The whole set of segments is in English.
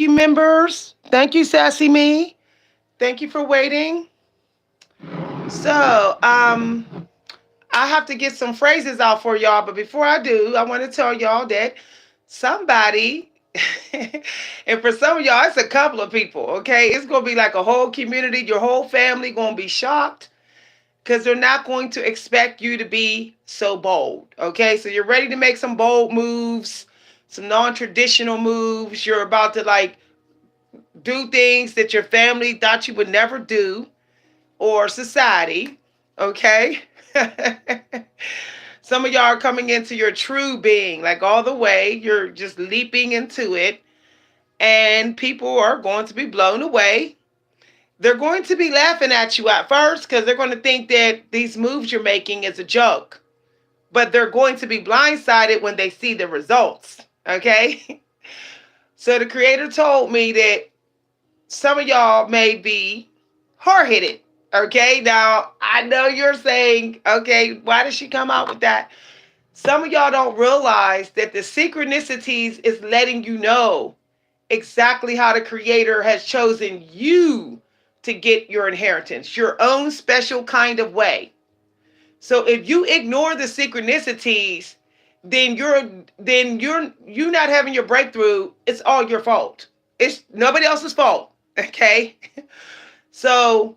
you, members. Thank you, Sassy Me. Thank you for waiting. So, I have to get some phrases out for y'all, but before I do, I want to tell y'all that somebody, and for some of y'all, it's a couple of people, okay? It's going to be like a whole community, your whole family going to be shocked because they're not going to expect you to be so bold, okay? So you're ready to make some bold moves, some non-traditional moves. You're about to like do things that your family thought you would never do, or society, okay? Some of y'all are coming into your true being, like all the way. You're just leaping into it, and people are going to be blown away. They're going to be laughing at you at first because they're going to think that these moves you're making is a joke, but they're going to be blindsided when they see the results, okay? So the creator told me that some of y'all may be hard headed. Okay, now I know you're saying, okay, why did she come out with that? Some of y'all don't realize that the synchronicities is letting you know exactly how the creator has chosen you to get your inheritance, your own special kind of way. So if you ignore the synchronicities, then you're not having your breakthrough. It's all your fault. It's nobody else's fault. Okay. So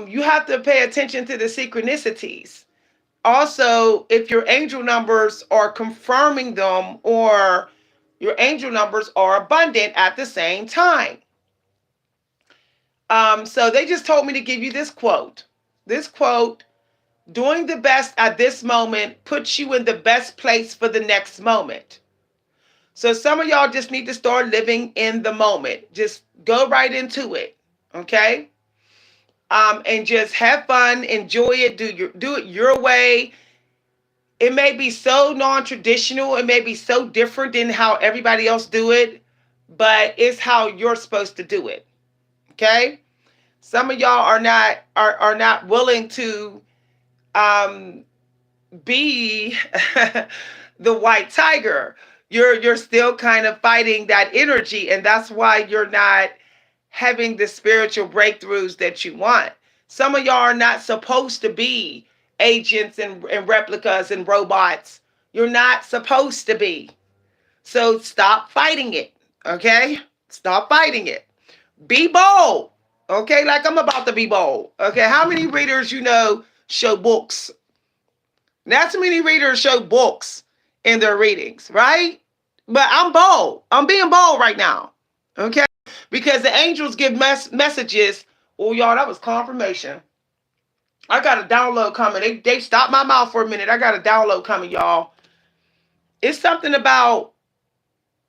you have to pay attention to the synchronicities. Also, if your angel numbers are confirming them, or your angel numbers are abundant at the same time. So they just told me to give you this quote. This quote: doing the best at this moment puts you in the best place for the next moment. So some of y'all just need to start living in the moment. Just go right into it. Okay? And just have fun, enjoy it, do it your way. It may be so non-traditional, it may be so different than how everybody else do it, but it's how you're supposed to do it. Okay? Some of y'all are not willing to um be the white tiger. You're still kind of fighting that energy, and that's why you're not having the spiritual breakthroughs that you want. Some of y'all are not supposed to be agents and replicas and robots. You're not supposed to be. So stop fighting it. Okay? Stop fighting it. Be bold. Okay? Like I'm about to be bold. Okay? How many readers you know show books? Not too many readers show books in their readings, right? But I'm bold. I'm being bold right now. Okay? Because the angels give messages. Oh, y'all, that was confirmation. I got a download coming. They stopped my mouth for a minute. I got a download coming, y'all. It's something about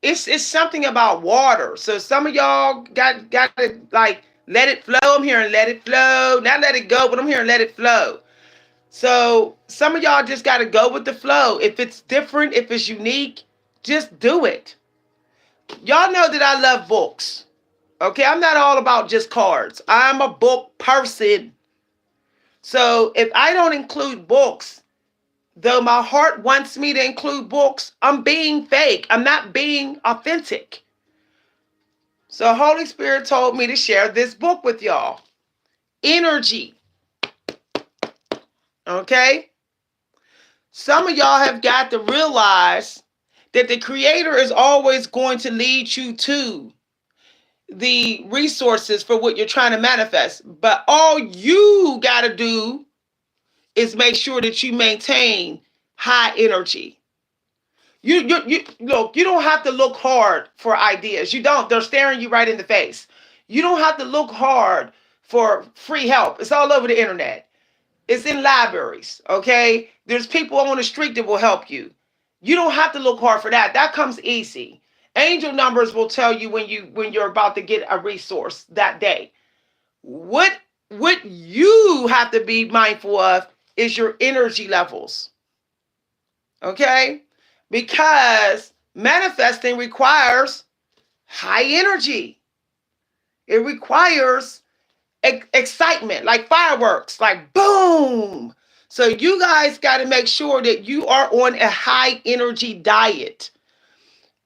it's something about water. So some of y'all got to like let it flow. I'm hearing let it flow. Not let it go, but I'm hearing let it flow. So some of y'all just got to go with the flow. If it's different, if it's unique, just do it. Y'all know that I love books. Okay, I'm not all about just cards. I'm a book person. So if I don't include books, though my heart wants me to include books, I'm being fake. I'm not being authentic. So Holy Spirit told me to share this book with y'all. Energy. Okay? Some of y'all have got to realize that the creator is always going to lead you to the resources for what you're trying to manifest. But all you got to do is make sure that you maintain high energy. You look, you don't have to look hard for ideas. You don't. They're staring you right in the face. You don't have to look hard for free help. It's all over the internet. It's in libraries, okay? There's people on the street that will help you. You don't have to look hard for that. That comes easy. Angel numbers will tell you when you're about to get a resource that day. What what you have to be mindful of is your energy levels. Okay? Because manifesting requires high energy. It requires excitement, like fireworks, like boom. So you guys got to make sure that you are on a high energy diet.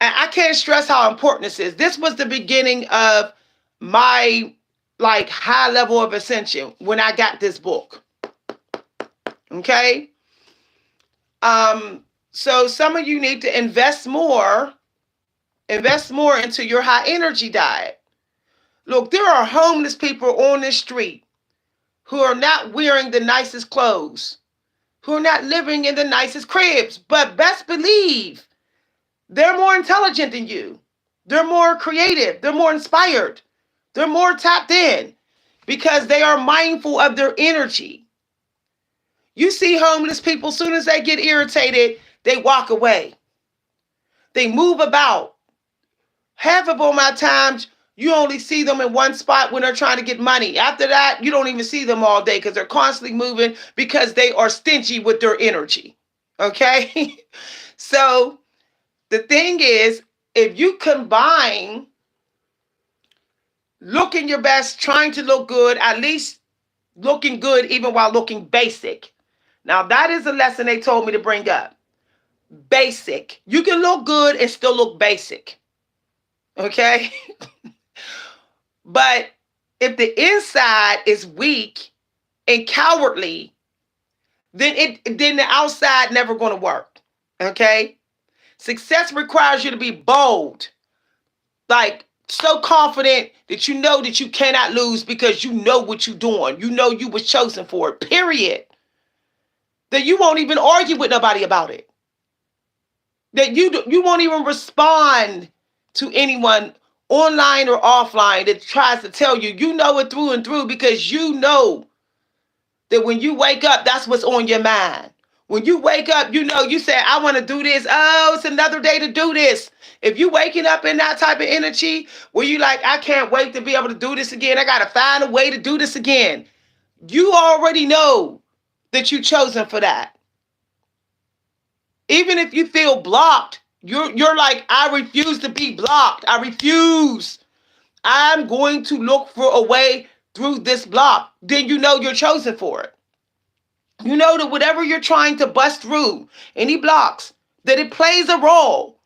And I can't stress how important this is. This was the beginning of my like high level of ascension when I got this book. Okay? So some of you need to invest more into your high energy diet. Look, there are homeless people on this street who are not wearing the nicest clothes, who are not living in the nicest cribs, but best believe they're more intelligent than you. They're more creative. They're more inspired. They're more tapped in because they are mindful of their energy. You see homeless people, as soon as they get irritated, they walk away. They move about. Half of all my times, you only see them in one spot when they're trying to get money. After that, you don't even see them all day because they're constantly moving because they are stingy with their energy. Okay? So the thing is, if you combine looking your best, trying to look good, at least looking good even while looking basic. Now, that is a lesson they told me to bring up. Basic. You can look good and still look basic. Okay? But if the inside is weak and cowardly, then the outside never going to work. Okay? Success requires you to be bold. Like so confident that you cannot lose because you know what you're doing. You know you was chosen for it. Period. That you won't even argue with nobody about it. That you won't even respond to anyone online or offline that tries to tell you. You know it through and through because you know that when you wake up, that's what's on your mind. When you wake up, you know, you say, I want to do this. Oh, it's another day to do this. If you waking up in that type of energy where you like, I can't wait to be able to do this again. I got to find a way to do this again. You already know that you're chosen for that. Even if you feel blocked, you're like, I refuse to be blocked. I refuse. I'm going to look for a way through this block. Then you know you're chosen for it. You know that whatever you're trying to bust through, any blocks, that it plays a role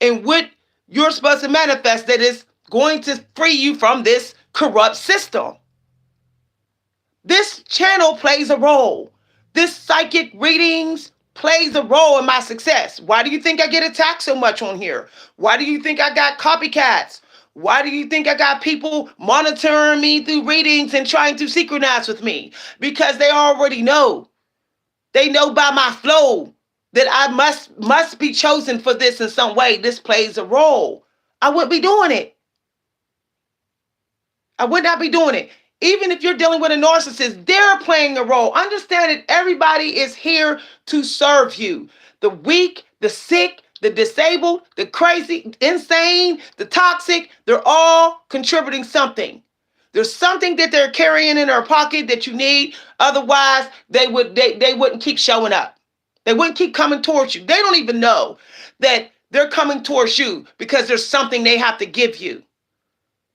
in what you're supposed to manifest that is going to free you from this corrupt system. This channel plays a role. This psychic readings plays a role in my success. Why do you think I get attacked so much on here? Why do you think I got copycats? Why do you think I got people monitoring me through readings and trying to synchronize with me? Because they already know. They know by my flow that I must be chosen for this in some way. This plays a role. I wouldn't be doing it. I would not be doing it. Even if you're dealing with a narcissist, they're playing a role. Understand that everybody is here to serve you. The weak, the sick, the disabled, the crazy, insane, the toxic, they're all contributing something. There's something that they're carrying in their pocket that you need. Otherwise, they wouldn't keep showing up. They wouldn't keep coming towards you. They don't even know that they're coming towards you because there's something they have to give you.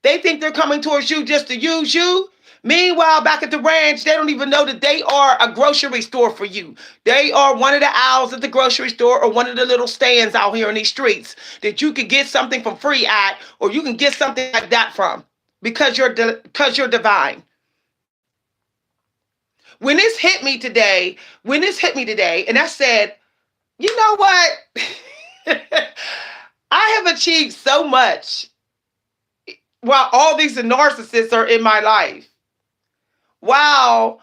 They think they're coming towards you just to use you. Meanwhile, back at the ranch, they don't even know that they are a grocery store for you. They are one of the aisles at the grocery store or one of the little stands out here in these streets that you can get something from free at, or you can get something like that from because you're divine. When this hit me today, and I said, you know what? I have achieved so much while all these narcissists are in my life. While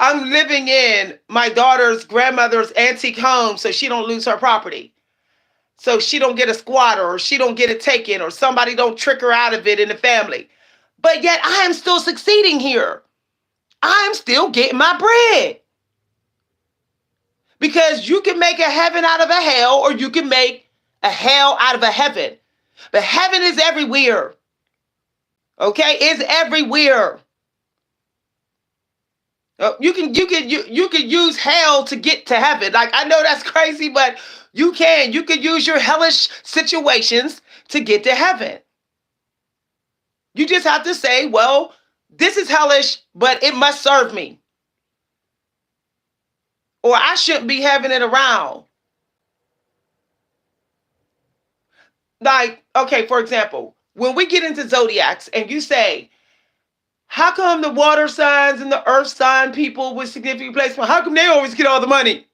I'm living in my daughter's grandmother's antique home so she don't lose her property. So she don't get a squatter or she don't get it taken or somebody don't trick her out of it in the family. But yet I am still succeeding here. I'm still getting my bread. Because you can make a heaven out of a hell or you can make a hell out of a heaven. But heaven is everywhere. Okay? It's everywhere. You can use hell to get to heaven. Like, I know that's crazy, but you can. You can use your hellish situations to get to heaven. You just have to say, well, this is hellish, but it must serve me. Or I shouldn't be having it around. Like, okay, for example, when we get into zodiacs and you say, how come the water signs and the earth sign people with significant placement, how come they always get all the money?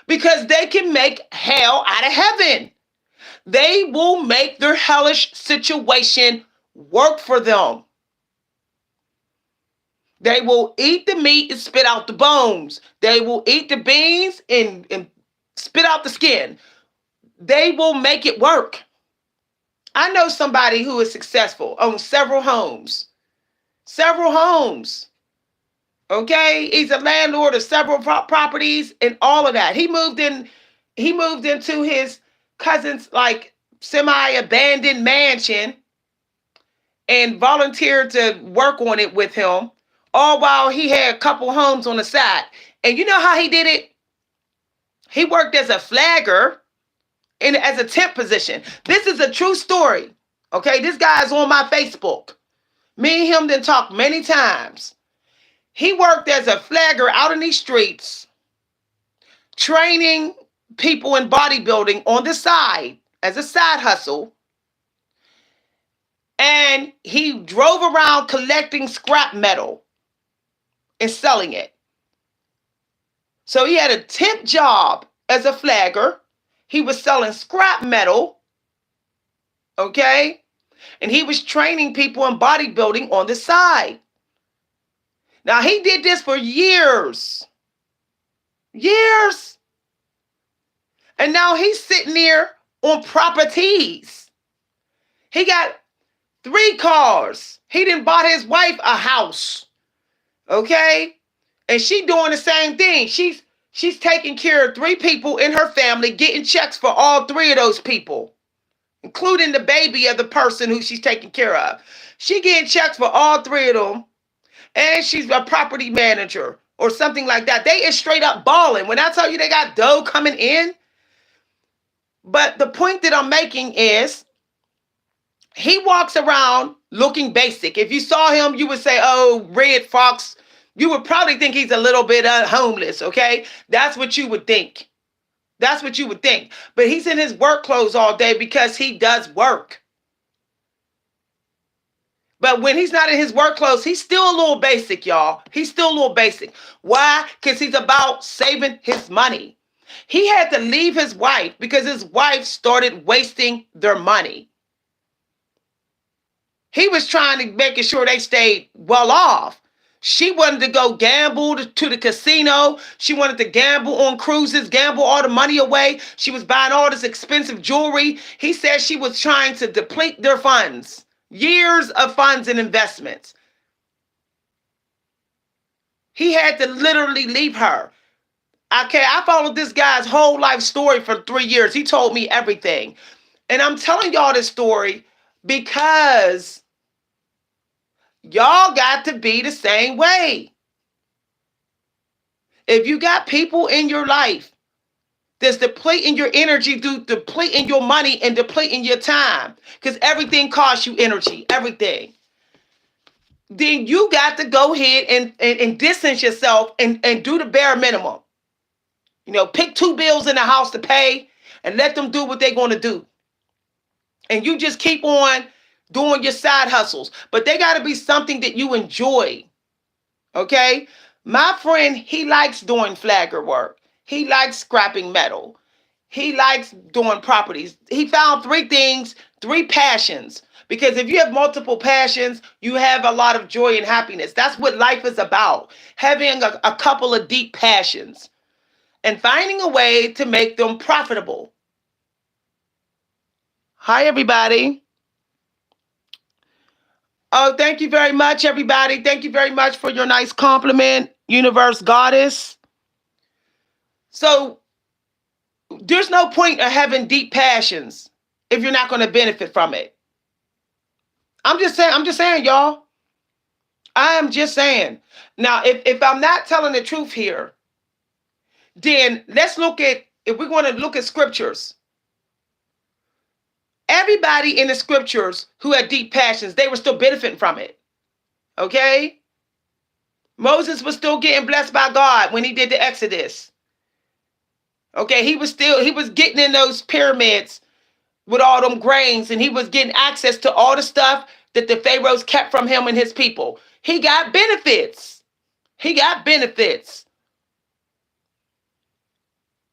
Because they can make hell out of heaven. They will make their hellish situation work for them. They will eat the meat and spit out the bones. They will eat the beans and spit out the skin. They will make it work. I know somebody who is successful, owns several homes. Several homes. Okay? He's a landlord of several properties and all of that. He moved into his cousin's like semi-abandoned mansion and volunteered to work on it with him, all while he had a couple homes on the side. And you know how he did it? He worked as a flagger and as a temp position. This is a true story. Okay, this guy is on my Facebook. Me and him done talked many times. He worked as a flagger out in these streets, training people in bodybuilding on the side as a side hustle. And he drove around collecting scrap metal and selling it. So he had a temp job as a flagger. He was selling scrap metal. Okay? And he was training people in bodybuilding on the side. Now, he did this for years. Years. And now he's sitting there on properties. He got 3 cars. He done bought his wife a house. Okay? And she doing the same thing. She's taking care of 3 people in her family, getting checks for all 3 of those people, including the baby of the person who she's taking care of. She getting checks for all 3 of them. And she's a property manager or something like that. They is straight up balling. When I tell you they got dough coming in. But the point that I'm making is he walks around looking basic. If you saw him, you would say, oh, Red Fox. You would probably think he's a little bit homeless, okay? That's what you would think. That's what you would think. But he's in his work clothes all day because he does work. But when he's not in his work clothes, he's still a little basic, y'all. He's still a little basic. Why? Because he's about saving his money. He had to leave his wife because his wife started wasting their money. He was trying to make sure they stayed well off. She wanted to go gamble to the casino. She wanted to gamble on cruises, gamble all the money away. She was buying all this expensive jewelry. He said she was trying to deplete their funds. Years of funds and investments. He had to literally leave her. Okay, I followed this guy's whole life story for 3 years. He told me everything. And I'm telling y'all this story because y'all got to be the same way. If you got people in your life that's depleting your energy, depleting your money and depleting your time, because everything costs you energy, everything, then you got to go ahead and distance yourself and do the bare minimum. You know, pick 2 bills in the house to pay and let them do what they're going to do. And you just keep on doing your side hustles. But they got to be something that you enjoy. Okay? My friend, he likes doing flagger work. He likes scrapping metal. He likes doing properties. He found 3 things, 3 passions. Because if you have multiple passions, you have a lot of joy and happiness. That's what life is about. Having a couple of deep passions and finding a way to make them profitable. Hi, everybody. Oh, thank you very much, everybody. Thank you very much for your nice compliment, Universe Goddess. So there's no point of having deep passions if you're not going to benefit from it. I'm just saying, y'all. I am just saying. Now, if I'm not telling the truth here, then let's look at, if we're going to look at scriptures. Everybody in the scriptures who had deep passions, they were still benefiting from it. Okay? Moses was still getting blessed by God when he did the Exodus. Okay, he was getting in those pyramids with all them grains, and he was getting access to all the stuff that the pharaohs kept from him and his people. He got benefits. He got benefits.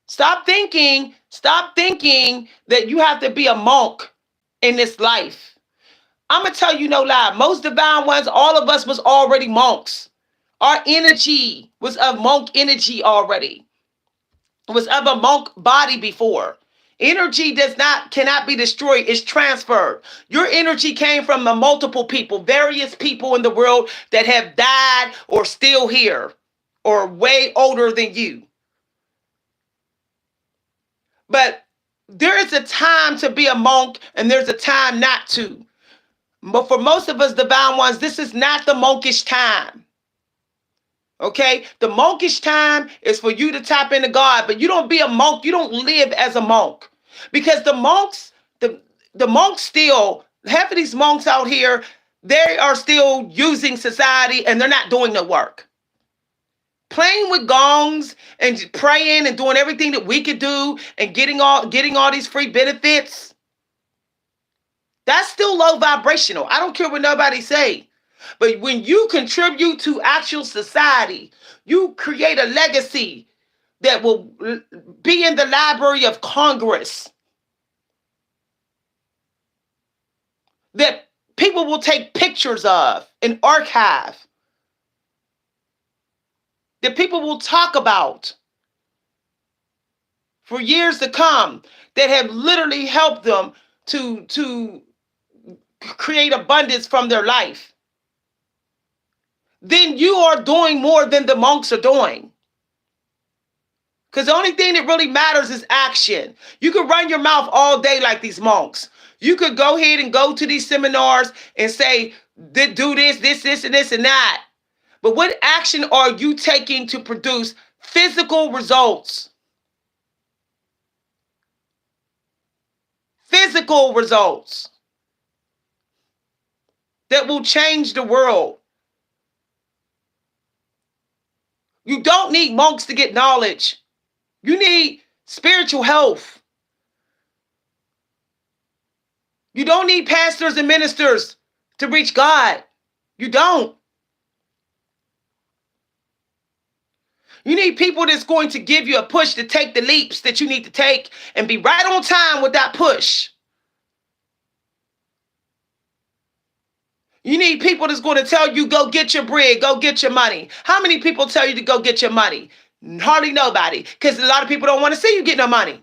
Stop thinking that you have to be a monk in this life. I'm going to tell you no lie. Most divine ones, all of us was already monks. Our energy was of monk energy already. It was of a monk body before. Energy cannot be destroyed. It's transferred. Your energy came from the multiple people, various people in the world that have died or still here or way older than you. But there is a time to be a monk and there's a time not to. But for most of us divine ones, this is not the monkish time. Okay? The monkish time is for you to tap into God, but you don't be a monk. You don't live as a monk. Because the monks still, half of these monks out here, they are still using society and they're not doing the work. Playing with gongs and praying and doing everything that we could do and getting all these free benefits. That's still low vibrational. I don't care what nobody say. But when you contribute to actual society, you create a legacy that will be in the Library of Congress, that people will take pictures of and archive, that people will talk about for years to come, that have literally helped them to create abundance from their life. Then you are doing more than the monks are doing. Because the only thing that really matters is action. You could run your mouth all day like these monks. You could go ahead and go to these seminars and say, do this, and this, and that. But what action are you taking to produce physical results? Physical results that will change the world. You don't need monks to get knowledge. You need spiritual health. You don't need pastors and ministers to reach God. You don't. You need people that's going to give you a push to take the leaps that you need to take and be right on time with that push. You need people that's going to tell you, go get your bread, go get your money. How many people tell you to go get your money? Hardly nobody, because a lot of people don't want to see you get no money.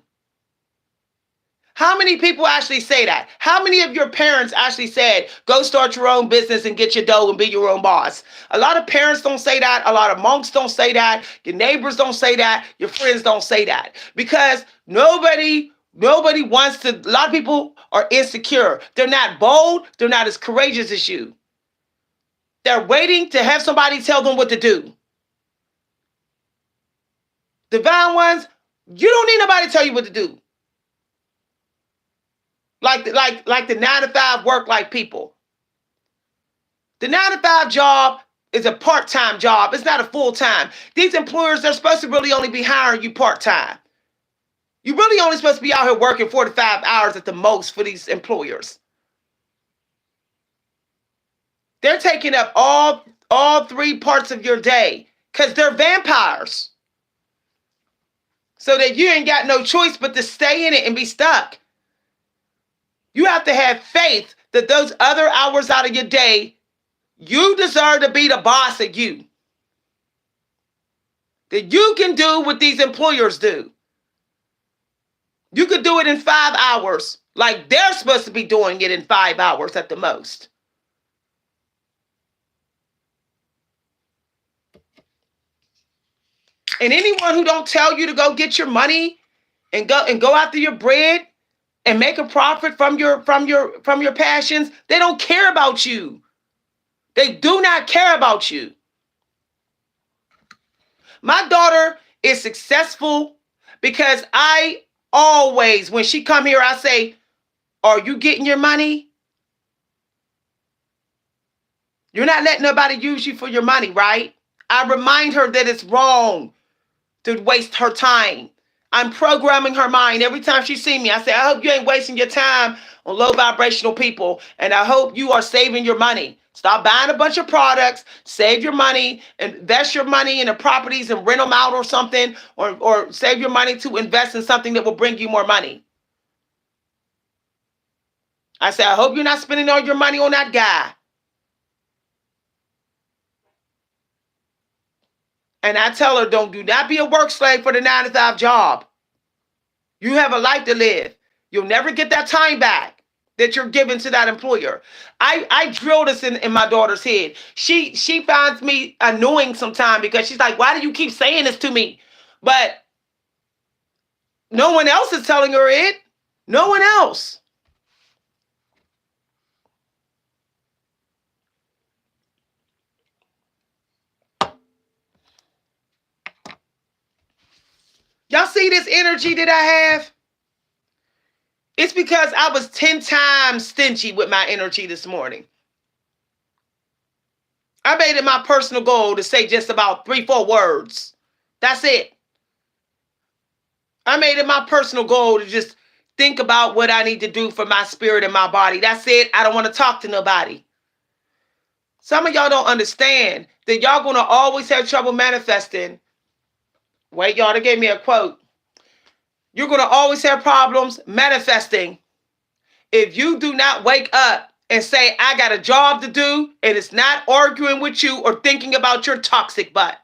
How many people actually say that? How many of your parents actually said, go start your own business and get your dough and be your own boss? A lot of parents don't say that. A lot of monks don't say that. Your neighbors don't say that. Your friends don't say that. Because nobody wants to. A lot of people are insecure. They're not bold. They're not as courageous as you. They're waiting to have somebody tell them what to do. Divine ones, you don't need nobody to tell you what to do. Like the 9-to-5 work like people. The 9-to-5 job is a part-time job. It's not a full-time. These employers, they're supposed to really only be hiring you part-time. You're really only supposed to be out here working 4 to 5 hours at the most for these employers. They're taking up all 3 parts of your day because they're vampires. So that you ain't got no choice but to stay in it and be stuck. You have to have faith that those other hours out of your day, you deserve to be the boss of you. That you can do what these employers do. You could do it in 5 hours, like they're supposed to be doing it in 5 hours at the most. And anyone who don't tell you to go get your money and go after your bread and make a profit from your passions, they don't care about you. They do not care about you. My daughter is successful because I always, when she come here, I say, are you getting your money? You're not letting nobody use you for your money, right? I remind her that it's wrong to waste her time. I'm programming her mind every time she see me. I say, I hope you ain't wasting your time on low vibrational people, and I hope you are saving your money. Stop buying a bunch of products, save your money, invest your money in the properties and rent them out or something, or save your money to invest in something that will bring you more money. I say, I hope you're not spending all your money on that guy. And I tell her, do not be a work slave for the 9 to 5 job. You have a life to live. You'll never get that time back that you're giving to that employer. I drill this in my daughter's head. She finds me annoying sometimes because she's like, why do you keep saying this to me? But no one else is telling her it. No one else. Y'all see this energy that I have? It's because I was 10 times stingy with my energy this morning. I made it my personal goal to say just about 3-4 words. That's it. I made it my personal goal to just think about what I need to do for my spirit and my body. That's it. I don't want to talk to nobody. Some of y'all don't understand that y'all going to always have trouble manifesting. Wait, y'all, they gave me a quote. You're going to always have problems manifesting if you do not wake up and say, I got a job to do, and it's not arguing with you or thinking about your toxic butt.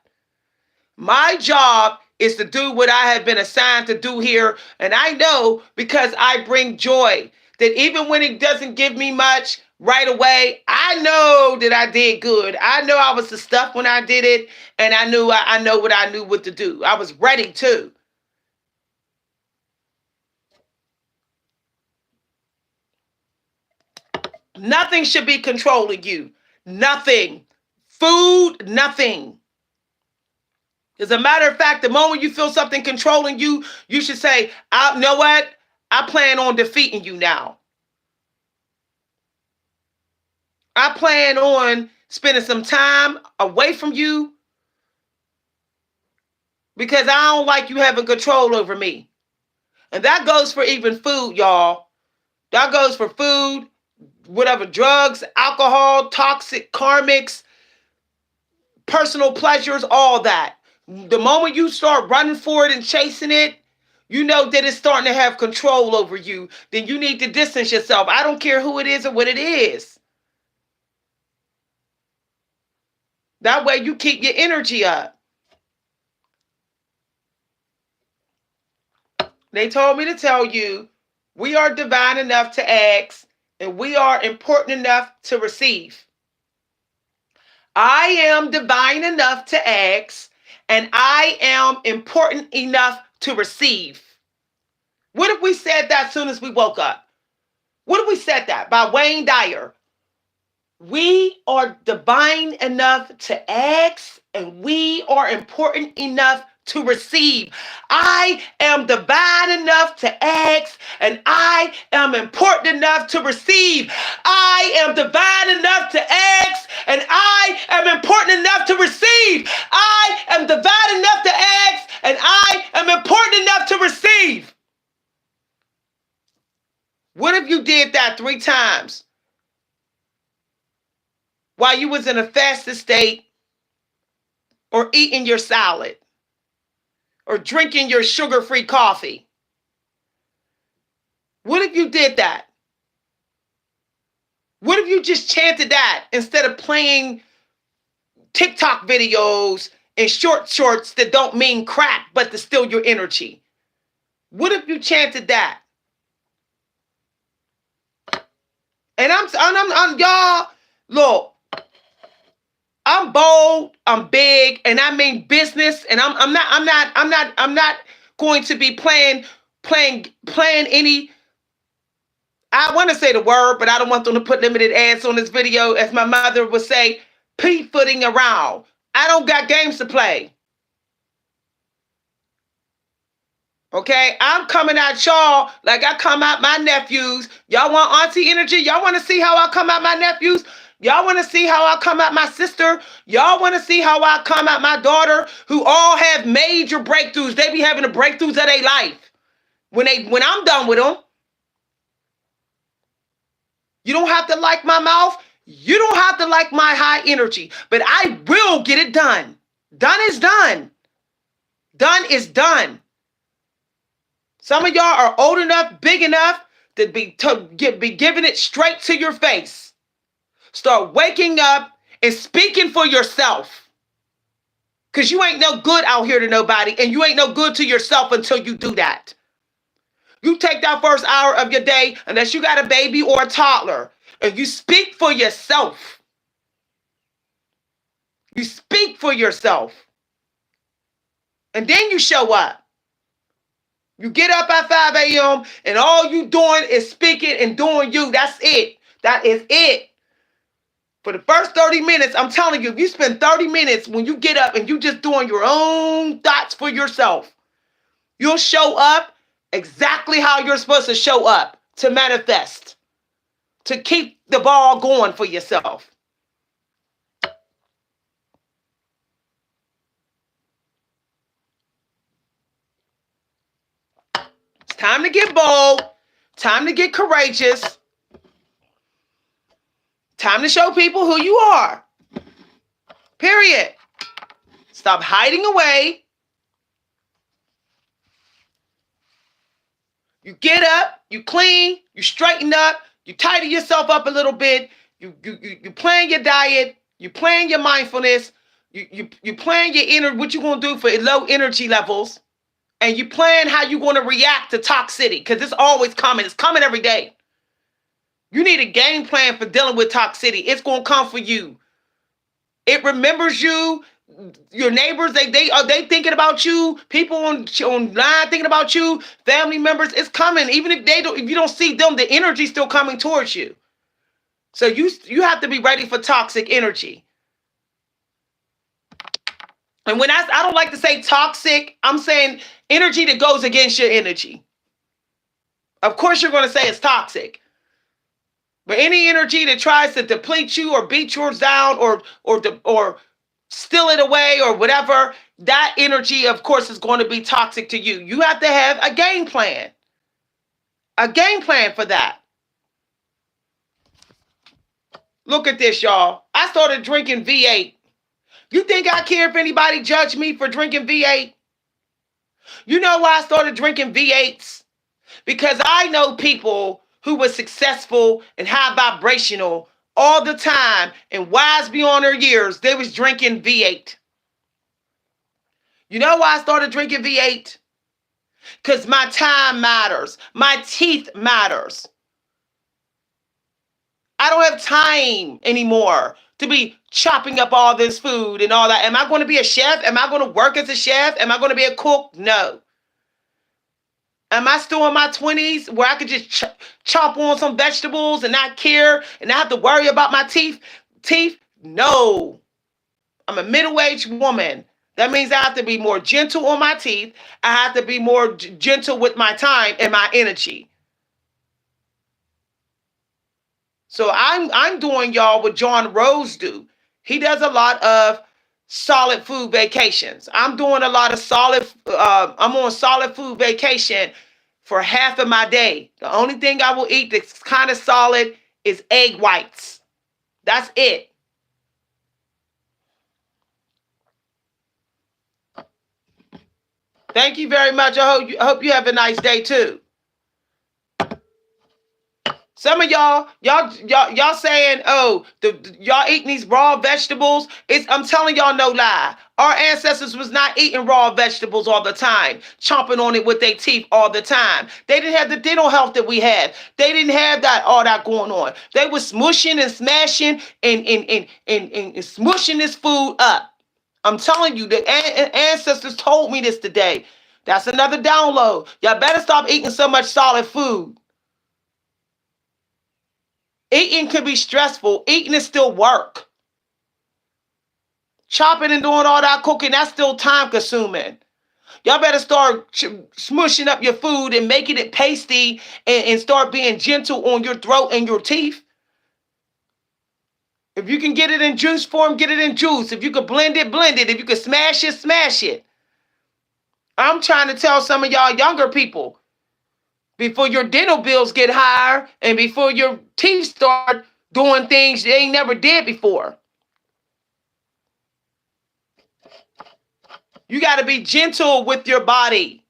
My job is to do what I have been assigned to do here. And I know, because I bring joy, that even when it doesn't give me much right away, I know that I did good. I know I was the stuff when I did it. And I know what I knew what to do. I was ready too. Nothing should be controlling you. Nothing. Food, nothing. As a matter of fact, the moment you feel something controlling you, you should say, you know what? I plan on defeating you now. I plan on spending some time away from you because I don't like you having control over me. And that goes for even food, y'all. That goes for food, whatever, drugs, alcohol, toxic, karmics, personal pleasures, all that. The moment you start running for it and chasing it, you know that it's starting to have control over you. Then you need to distance yourself. I don't care who it is or what it is. That way you keep your energy up. They told me to tell you, we are divine enough to ask, and we are important enough to receive. I am divine enough to ask, and I am important enough to receive. What if we said that as soon as we woke up? What if we said that? By Wayne Dyer. We are divine enough to ask, and we are important enough to receive. I am divine enough to ask, and I am important enough to receive. I am divine enough to ask, and I am important enough to receive. I am divine enough to ask, and I am important enough to receive. What if you did that 3 times? While you was in a fasted state, or eating your salad, or drinking your sugar-free coffee? What if you did that? What if you just chanted that instead of playing TikTok videos and shorts that don't mean crap but to steal your energy? What if you chanted that? And I'm y'all, look, I'm bold, I'm big, and I mean business, and I'm not going to be playing any, I want to say the word, but I don't want them to put limited ads on this video, as my mother would say, pea-footing around. I don't got games to play. Okay, I'm coming at y'all like I come out my nephews. Y'all want auntie energy? Y'all want to see how I come out my nephews? Y'all want to see how I come at my sister? Y'all want to see how I come at my daughter, who all have major breakthroughs? They be having the breakthroughs of their life when I'm done with them. You don't have to like my mouth. You don't have to like my high energy, but I will get it done. Done is done. Done is done. Some of y'all are old enough, big enough to be giving it straight to your face. Start waking up and speaking for yourself. Because you ain't no good out here to nobody, and you ain't no good to yourself until you do that. You take that first hour of your day, unless you got a baby or a toddler, and you speak for yourself. You speak for yourself. And then you show up. You get up at 5 a.m. and all you doing is speaking and doing you. That's it. That is it. For the first 30 minutes, I'm telling you, if you spend 30 minutes when you get up and you just doing your own thoughts for yourself, you'll show up exactly how you're supposed to show up to manifest, to keep the ball going for yourself. It's time to get bold, time to get courageous, time to show people who you are. Period. Stop hiding away. You get up, you clean, you straighten up, you tidy yourself up a little bit, you plan your diet, you plan your mindfulness, you plan your what you're going to do for low energy levels, and you plan how you're going to react to toxicity, because it's always coming. It's coming every day. You need a game plan for dealing with toxicity. It's going to come for you. It remembers you. Your neighbors, they thinking about you. People online thinking about you. Family members, it's coming. Even if you don't see them, the energy's still coming towards you. So you have to be ready for toxic energy. And when I don't like to say toxic, I'm saying energy that goes against your energy. Of course, you're going to say it's toxic. But any energy that tries to deplete you or beat yours down or steal it away or whatever, that energy, of course, is going to be toxic to you. You have to have a game plan. A game plan for that. Look at this, y'all. I started drinking V8. You think I care if anybody judge me for drinking V8? You know why I started drinking V8s? Because I know people who were successful and high vibrational all the time and wise beyond their years. They was drinking V8. You know why I started drinking V8? Because my time matters. My teeth matters. I don't have time anymore to be chopping up all this food and all that. Am I going to be a chef? Am I going to work as a chef? Am I going to be a cook? No. Am I still in my 20s where I could just chop on some vegetables and not care and not have to worry about my teeth? No. I'm a middle-aged woman. That means I have to be more gentle on my teeth. I have to be more gentle with my time and my energy. So I'm doing, y'all, what John Rose do. He does a lot of solid food vacations. I'm doing a lot of I'm on solid food vacation for half of my day. The only thing I will eat that's kind of solid is egg whites. That's it. Thank you very much. I hope you have a nice day too. Some of y'all saying, oh, y'all eating these raw vegetables. I'm telling y'all no lie. Our ancestors was not eating raw vegetables all the time, chomping on it with their teeth all the time. They didn't have the dental health that we have. They didn't have all that going on. They was smushing and smashing and smushing this food up. I'm telling you, the ancestors told me this today. That's another download. Y'all better stop eating so much solid food. Eating can be stressful. Eating is still work. Chopping and doing all that cooking, that's still time consuming. Y'all better start smushing up your food and making it pasty and start being gentle on your throat and your teeth. If you can get it in juice form, get it in juice. If you can blend it, blend it. If you can smash it, smash it. I'm trying to tell some of y'all younger people, before your dental bills get higher and before your teeth start doing things they ain't never did before. You got to be gentle with your body.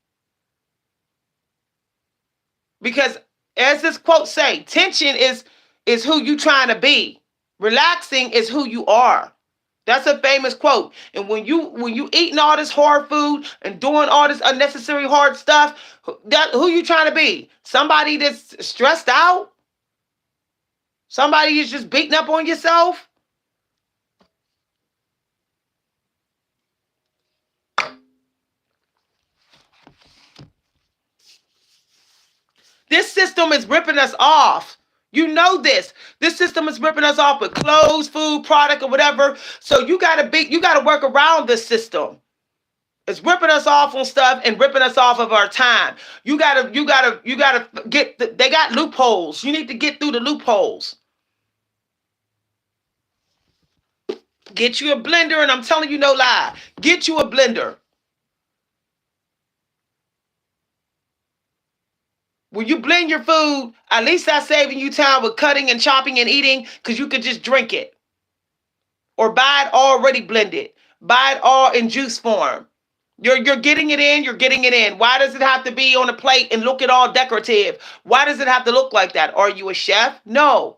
Because as this quote say, tension is who you trying to be. Relaxing is who you are. That's a famous quote. And when you eating all this hard food and doing all this unnecessary hard stuff, who you trying to be? Somebody that's stressed out? Somebody is just beating up on yourself? This system is ripping us off. You know this. This system is ripping us off with clothes, food, product, or whatever. So you gotta work around this system. It's ripping us off on stuff and ripping us off of our time. You gotta get. They got loopholes. You need to get through the loopholes. Get you a blender, and I'm telling you no lie. Get you a blender. When you blend your food, at least that's saving you time with cutting and chopping and eating, because you could just drink it. Or buy it already blended. Buy it all in juice form. You're getting it in, you're getting it in. Why does it have to be on a plate and look at all decorative? Why does it have to look like that? Are you a chef? No.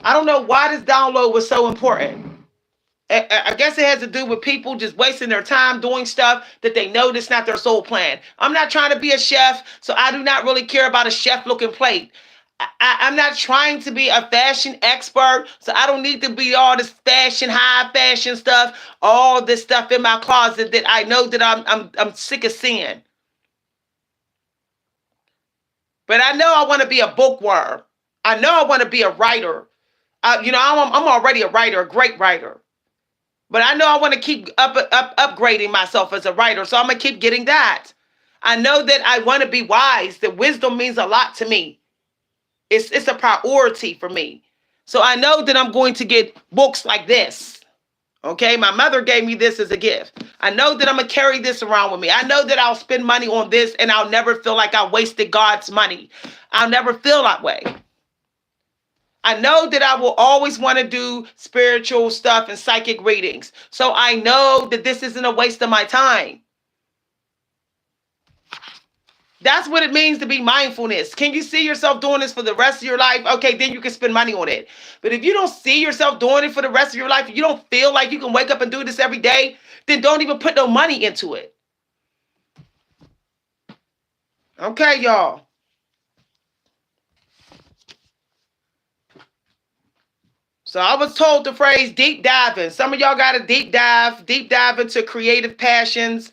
I don't know why this download was so important. I guess it has to do with people just wasting their time doing stuff that they know that's not their soul plan. I'm not trying to be a chef, so I do not really care about a chef-looking plate. I'm not trying to be a fashion expert, so I don't need to be all this fashion, high fashion stuff, all this stuff in my closet that I know that I'm sick of seeing. But I know I want to be a bookworm. I know I want to be a writer. I'm already a writer, a great writer. But I know I want to keep upgrading myself as a writer, so I'm going to keep getting that. I know that I want to be wise, that wisdom means a lot to me. It's a priority for me. So I know that I'm going to get books like this. Okay, my mother gave me this as a gift. I know that I'm going to carry this around with me. I know that I'll spend money on this and I'll never feel like I wasted God's money. I'll never feel that way. I know that I will always want to do spiritual stuff and psychic readings. So I know that this isn't a waste of my time. That's what it means to be mindfulness. Can you see yourself doing this for the rest of your life? Okay, then you can spend money on it. But if you don't see yourself doing it for the rest of your life, you don't feel like you can wake up and do this every day, then don't even put no money into it. Okay, y'all. So I was told the phrase deep diving. Some of y'all got to deep dive into creative passions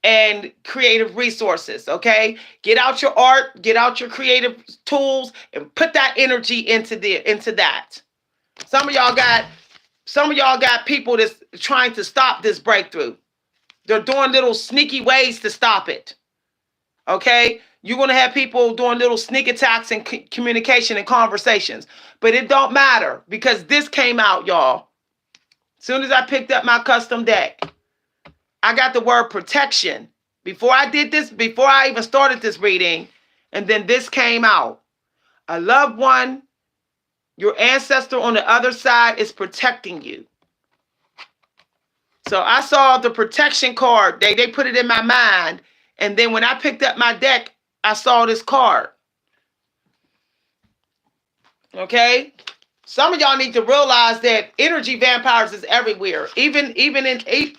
and creative resources, okay? Get out your art, get out your creative tools, and put that energy into that. Some of y'all got people that's trying to stop this breakthrough. They're doing little sneaky ways to stop it. Okay? You're going to have people doing little sneak attacks in communication and conversations. But it don't matter, because this came out, y'all. As soon as I picked up my custom deck, I got the word protection. Before I even started this reading, and then this came out. A loved one, your ancestor on the other side, is protecting you. So I saw the protection card. They put it in my mind. And then when I picked up my deck, I saw this card. Okay? Some of y'all need to realize that energy vampires is everywhere. Even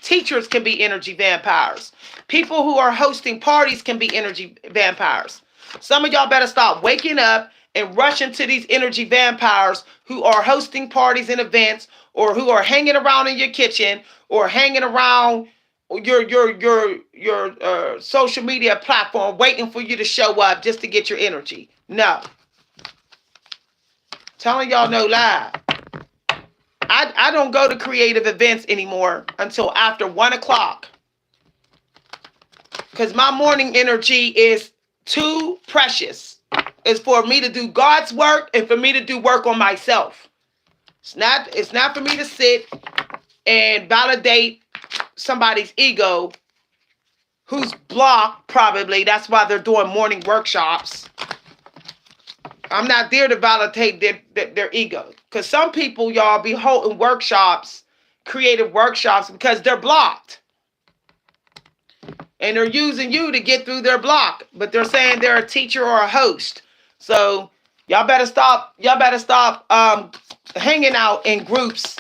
teachers can be energy vampires. People who are hosting parties can be energy vampires. Some of y'all better stop waking up and rushing to these energy vampires who are hosting parties and events, or who are hanging around in your kitchen, or hanging around your social media platform waiting for you to show up just to get your energy. No. Telling y'all no lie. I don't go to creative events anymore until after 1 o'clock. Because my morning energy is too precious. It's for me to do God's work and for me to do work on myself. It's not for me to sit and validate somebody's ego who's blocked, probably. That's why they're doing morning workshops. I'm not there to validate their ego. Because some people, y'all, be holding workshops, creative workshops, because they're blocked. And they're using you to get through their block. But they're saying they're a teacher or a host. So y'all better stop hanging out in groups.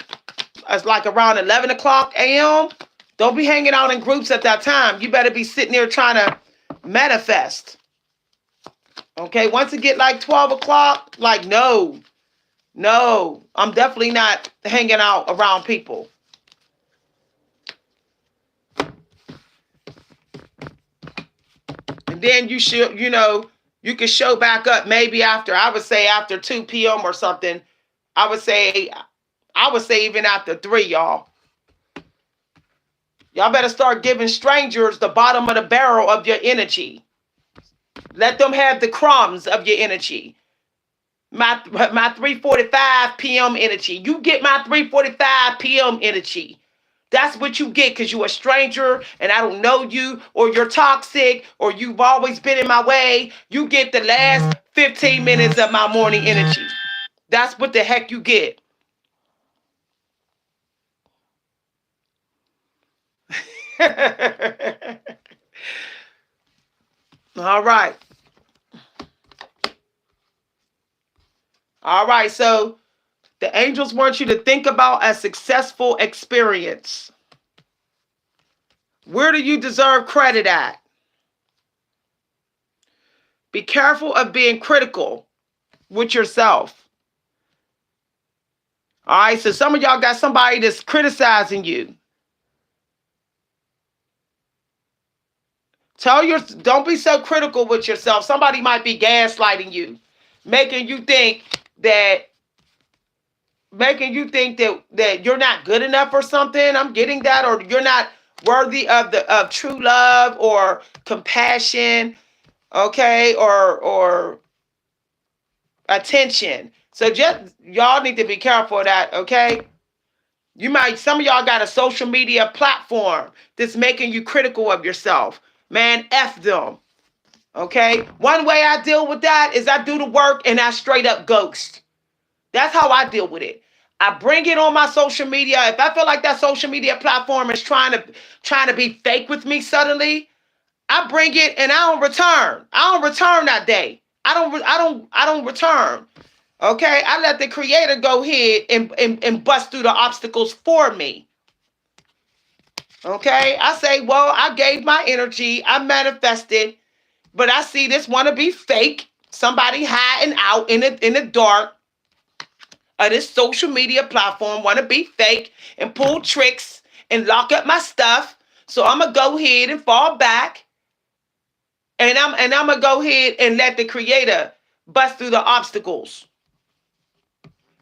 It's like around 11 o'clock a.m. Don't be hanging out in groups at that time. You better be sitting there trying to manifest. Okay, once it get like 12 o'clock, like, no, I'm definitely not hanging out around people. And then you should, you can show back up maybe after, I would say after 2 p.m. or something. I would say even after 3, y'all. Y'all better start giving strangers the bottom of the barrel of your energy. Let them have the crumbs of your energy. My 3:45 p.m. energy. You get my 3:45 p.m. energy. That's what you get because you're a stranger and I don't know you, or you're toxic, or you've always been in my way. You get the last 15 minutes of my morning energy. That's what the heck you get. All right. All right. So the angels want you to think about a successful experience. Where do you deserve credit at? Be careful of being critical with yourself. All right. So some of y'all got somebody that's criticizing you. Don't be so critical with yourself. Somebody might be gaslighting you, making you think that you're not good enough or something. I'm getting that, or you're not worthy of true love or compassion, okay, or attention. So just y'all need to be careful of that, okay? Some of y'all got a social media platform that's making you critical of yourself. Man, F them. Okay? One way I deal with that is I do the work and I straight up ghost. That's how I deal with it. I bring it on my social media. If I feel like that social media platform is trying to be fake with me suddenly, I bring it and I don't return. I don't return that day. I don't return. Okay? I let the creator go ahead and bust through the obstacles for me. Okay? I say, well, I gave my energy. I manifested. But I see this want to be fake. Somebody hiding out in the dark of this social media platform want to be fake and pull tricks and lock up my stuff. So I'm gonna go ahead and fall back, and I'm gonna go ahead and let the creator bust through the obstacles.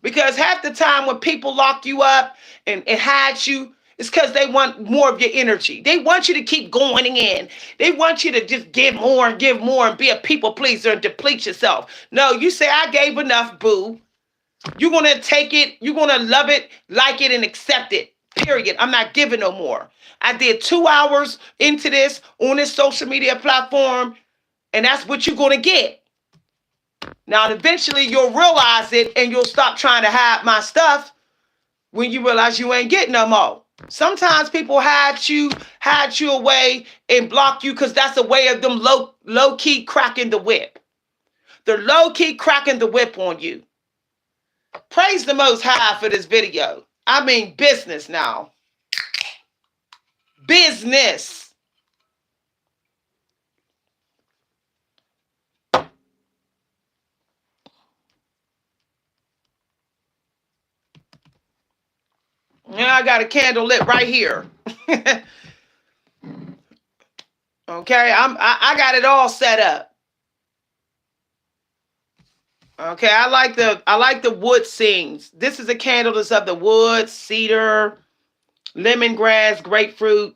Because half the time when people lock you up and hide you, it's because they want more of your energy. They want you to keep going in. They want you to just give more and be a people pleaser and deplete yourself. No, you say, I gave enough, boo. You're going to take it. You're going to love it, like it, and accept it. Period. I'm not giving no more. I did 2 hours into this on this social media platform, and that's what you're going to get. Now, eventually, you'll realize it, and you'll stop trying to hide my stuff when you realize you ain't getting no more. Sometimes people hide you away and block you because that's a way of them low key cracking the whip. They're low key cracking the whip on you. Praise the Most High for this video. I mean business now. Business. Yeah, I got a candle lit right here. Okay, I got it all set up. Okay, I like the wood scenes. This is a candle that's of the wood, cedar, lemongrass, grapefruit.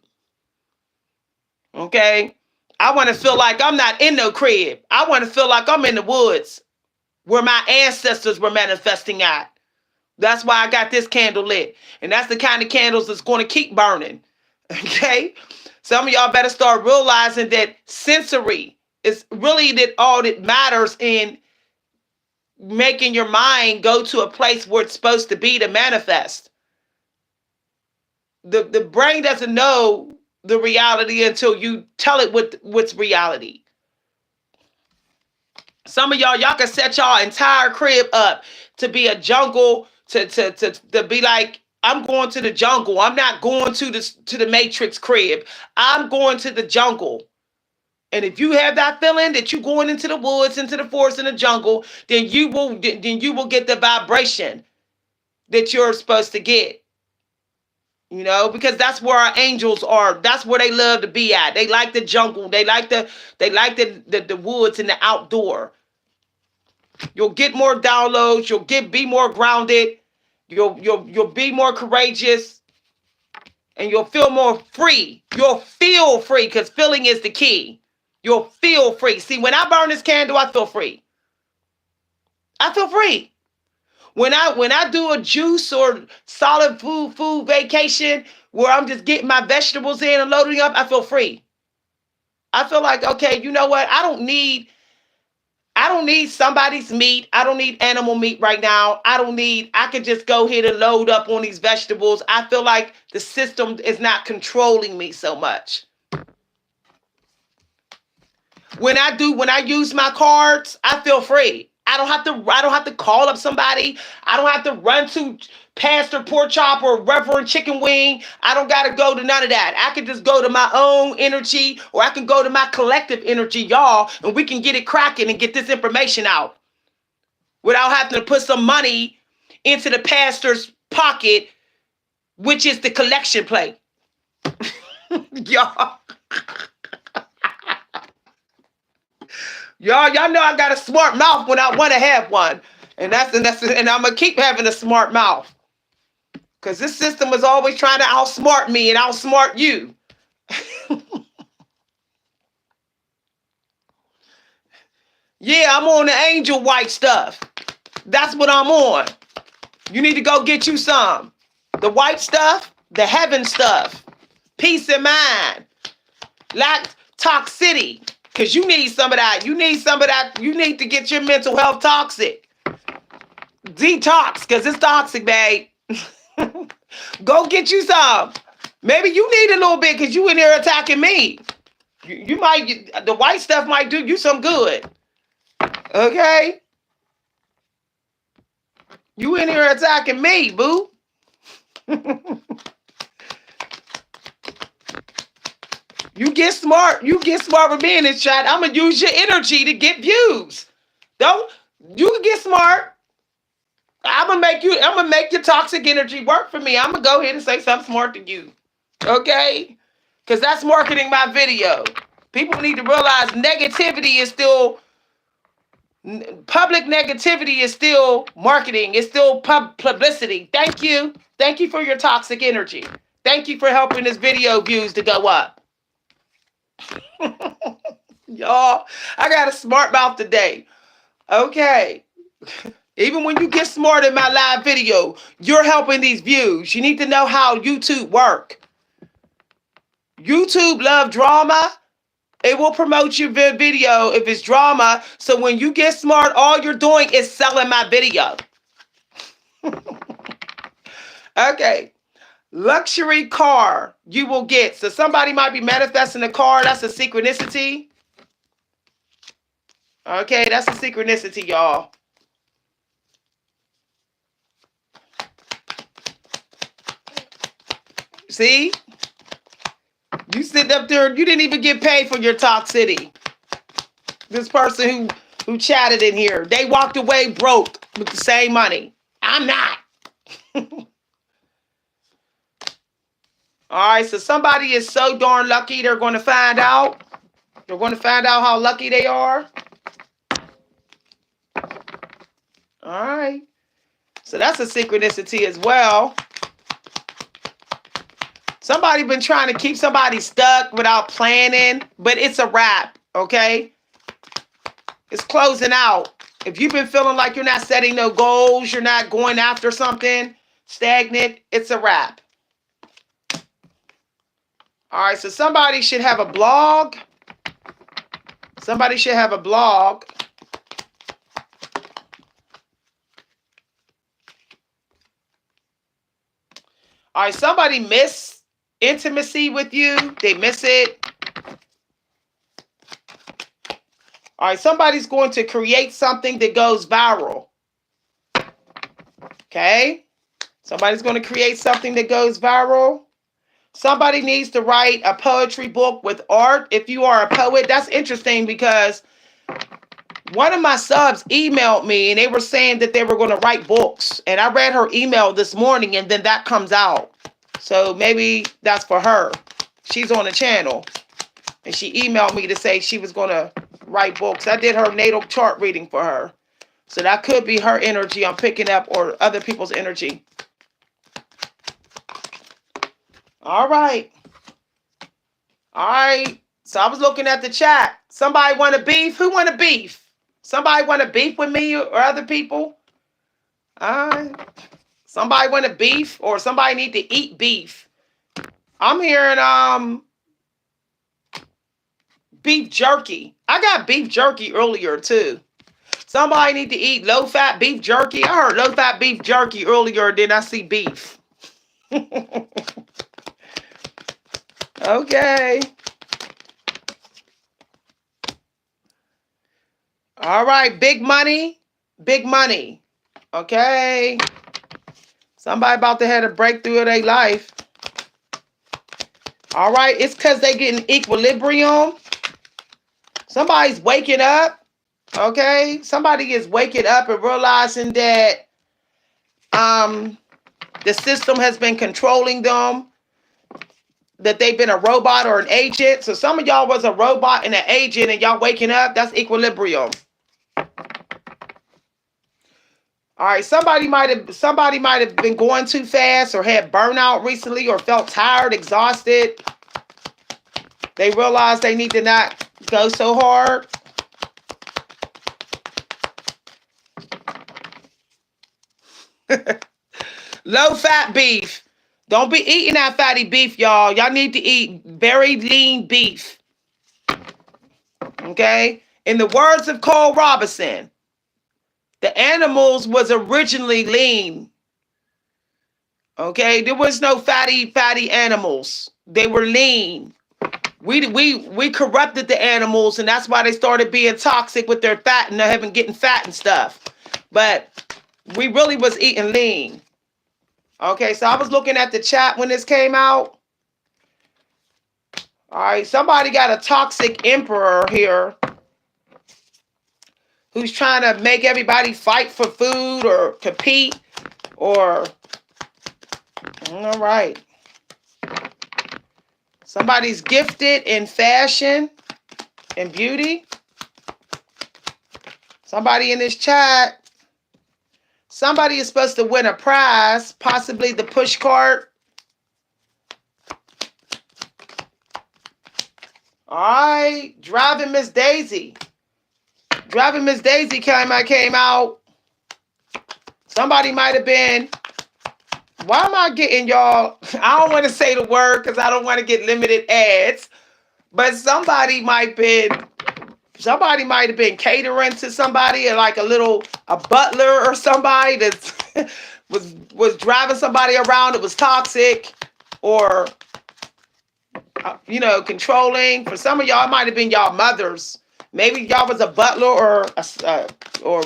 Okay, I want to feel like I'm not in no crib. I want to feel like I'm in the woods where my ancestors were manifesting at. That's why I got this candle lit. And that's the kind of candles that's going to keep burning. Okay? Some of y'all better start realizing that sensory is really that all that matters in making your mind go to a place where it's supposed to be to manifest. The brain doesn't know the reality until you tell it what's reality. Some of y'all can set y'all entire crib up to be a jungle, to be like, I'm going to the jungle. I'm not going to the Matrix crib. I'm going to the jungle. And if you have that feeling that you're going into the woods, into the forest, in the jungle, then you will get the vibration that you're supposed to get. You know, because that's where our angels are. That's where they love to be at. They like the jungle. They like the woods and the outdoor. You'll get more downloads. You'll be more grounded. You'll be more courageous, and you'll feel more free. You'll feel free, because feeling is the key. You'll feel free. See, when I burn this candle, I feel free. I feel free. When I do a juice or solid food vacation where I'm just getting my vegetables in and loading up, I feel free. I feel like, okay, you know what? I don't need somebody's meat. I don't need animal meat right now. I can just go ahead and load up on these vegetables. I feel like the system is not controlling me so much. When I use my cards, I feel free. I don't have to call up somebody. I don't have to run to Pastor Pork Chop or Reverend Chicken Wing. I don't got to go to none of that. I can just go to my own energy, or I can go to my collective energy, y'all, and we can get it cracking and get this information out without having to put some money into the pastor's pocket, which is the collection plate. Y'all. Y'all know I got a smart mouth when I want to have one. And and I'm gonna keep having a smart mouth. Because this system is always trying to outsmart me and outsmart you. Yeah, I'm on the angel white stuff. That's what I'm on. You need to go get you some. The white stuff, the heaven stuff. Peace of mind. Lack toxicity. Because you need some of that. You need to get your mental health toxic. Detox, because it's toxic, babe. Go get you some. Maybe you need a little bit because you in here attacking me. You might, the white stuff might do you some good. Okay? You in here attacking me, boo. You get smart with me in this chat. I'm going to use your energy to get views. You can get smart. I'm going to make your toxic energy work for me. I'm going to go ahead and say something smart to you. Okay? Because that's marketing my video. People need to realize negativity is still, public negativity is still marketing. It's still publicity. Thank you. Thank you for your toxic energy. Thank you for helping this video views to go up. Y'all, I got a smart mouth today. Okay. Even when you get smart in my live video, you're helping these views. You need to know how YouTube work. YouTube love drama. It will promote your video if it's drama. So when you get smart, all you're doing is selling my video. Okay. Luxury car you will get. So somebody might be manifesting a car. That's a synchronicity. Okay, that's a synchronicity, y'all. See? You sitting up there, you didn't even get paid for your toxicity. This person who chatted in here, they walked away broke with the same money. I'm not. All right, so somebody is so darn lucky, they're going to find out. They're going to find out how lucky they are. All right. So that's a synchronicity as well. Somebody been trying to keep somebody stuck without planning, but it's a wrap, okay? It's closing out. If you've been feeling like you're not setting no goals, you're not going after something, stagnant, it's a wrap. All right, so somebody should have a blog. Somebody should have a blog. All right, somebody miss intimacy with you. They miss it. All right, somebody's going to create something that goes viral. Okay? Somebody's going to create something that goes viral. Somebody needs to write a poetry book with art. If you are a poet, that's interesting because one of my subs emailed me and they were saying that they were going to write books. And I read her email this morning and then that comes out. So maybe that's for her. She's on the channel. And she emailed me to say she was going to write books. I did her natal chart reading for her. So that could be her energy I'm picking up or other people's energy. All right. All right. So I was looking at the chat. Somebody want to beef? Who want to beef? Somebody want to beef with me or other people? Somebody want to beef or somebody need to eat beef? I'm hearing beef jerky. I got beef jerky earlier too. Somebody need to eat low-fat beef jerky. I heard low-fat beef jerky earlier, then I see beef. Okay. All right, big money. Big money. Okay. Somebody about to have a breakthrough of their life. All right, it's because they get in equilibrium. Somebody's waking up. Okay, somebody is waking up and realizing that the system has been controlling them, that they've been a robot or an agent. So some of y'all was a robot and an agent and y'all waking up, that's equilibrium. All right, somebody might have been going too fast or had burnout recently or felt tired, exhausted. They realized they need to not go so hard. Low-fat beef. Don't be eating that fatty beef, y'all. Y'all need to eat very lean beef. Okay? In the words of Cole Robinson, the animals was originally lean. Okay? There was no fatty animals. They were lean. We corrupted the animals, and that's why they started being toxic with their fat and having getting fat and stuff. But we really was eating lean. Okay, so I was looking at the chat when this came out. All right, somebody got a toxic emperor here who's trying to make everybody fight for food or compete or... All right. Somebody's gifted in fashion and beauty. Somebody in this chat. Somebody is supposed to win a prize, possibly the push cart. All right, Driving Miss Daisy. Driving Miss Daisy came out. Somebody might have been. Why am I getting y'all? I don't want to say the word because I don't want to get limited ads. But somebody might have been catering to somebody, like a butler or somebody that was driving somebody around that was toxic or controlling. For some of y'all, it might have been y'all mothers. Maybe y'all was a butler or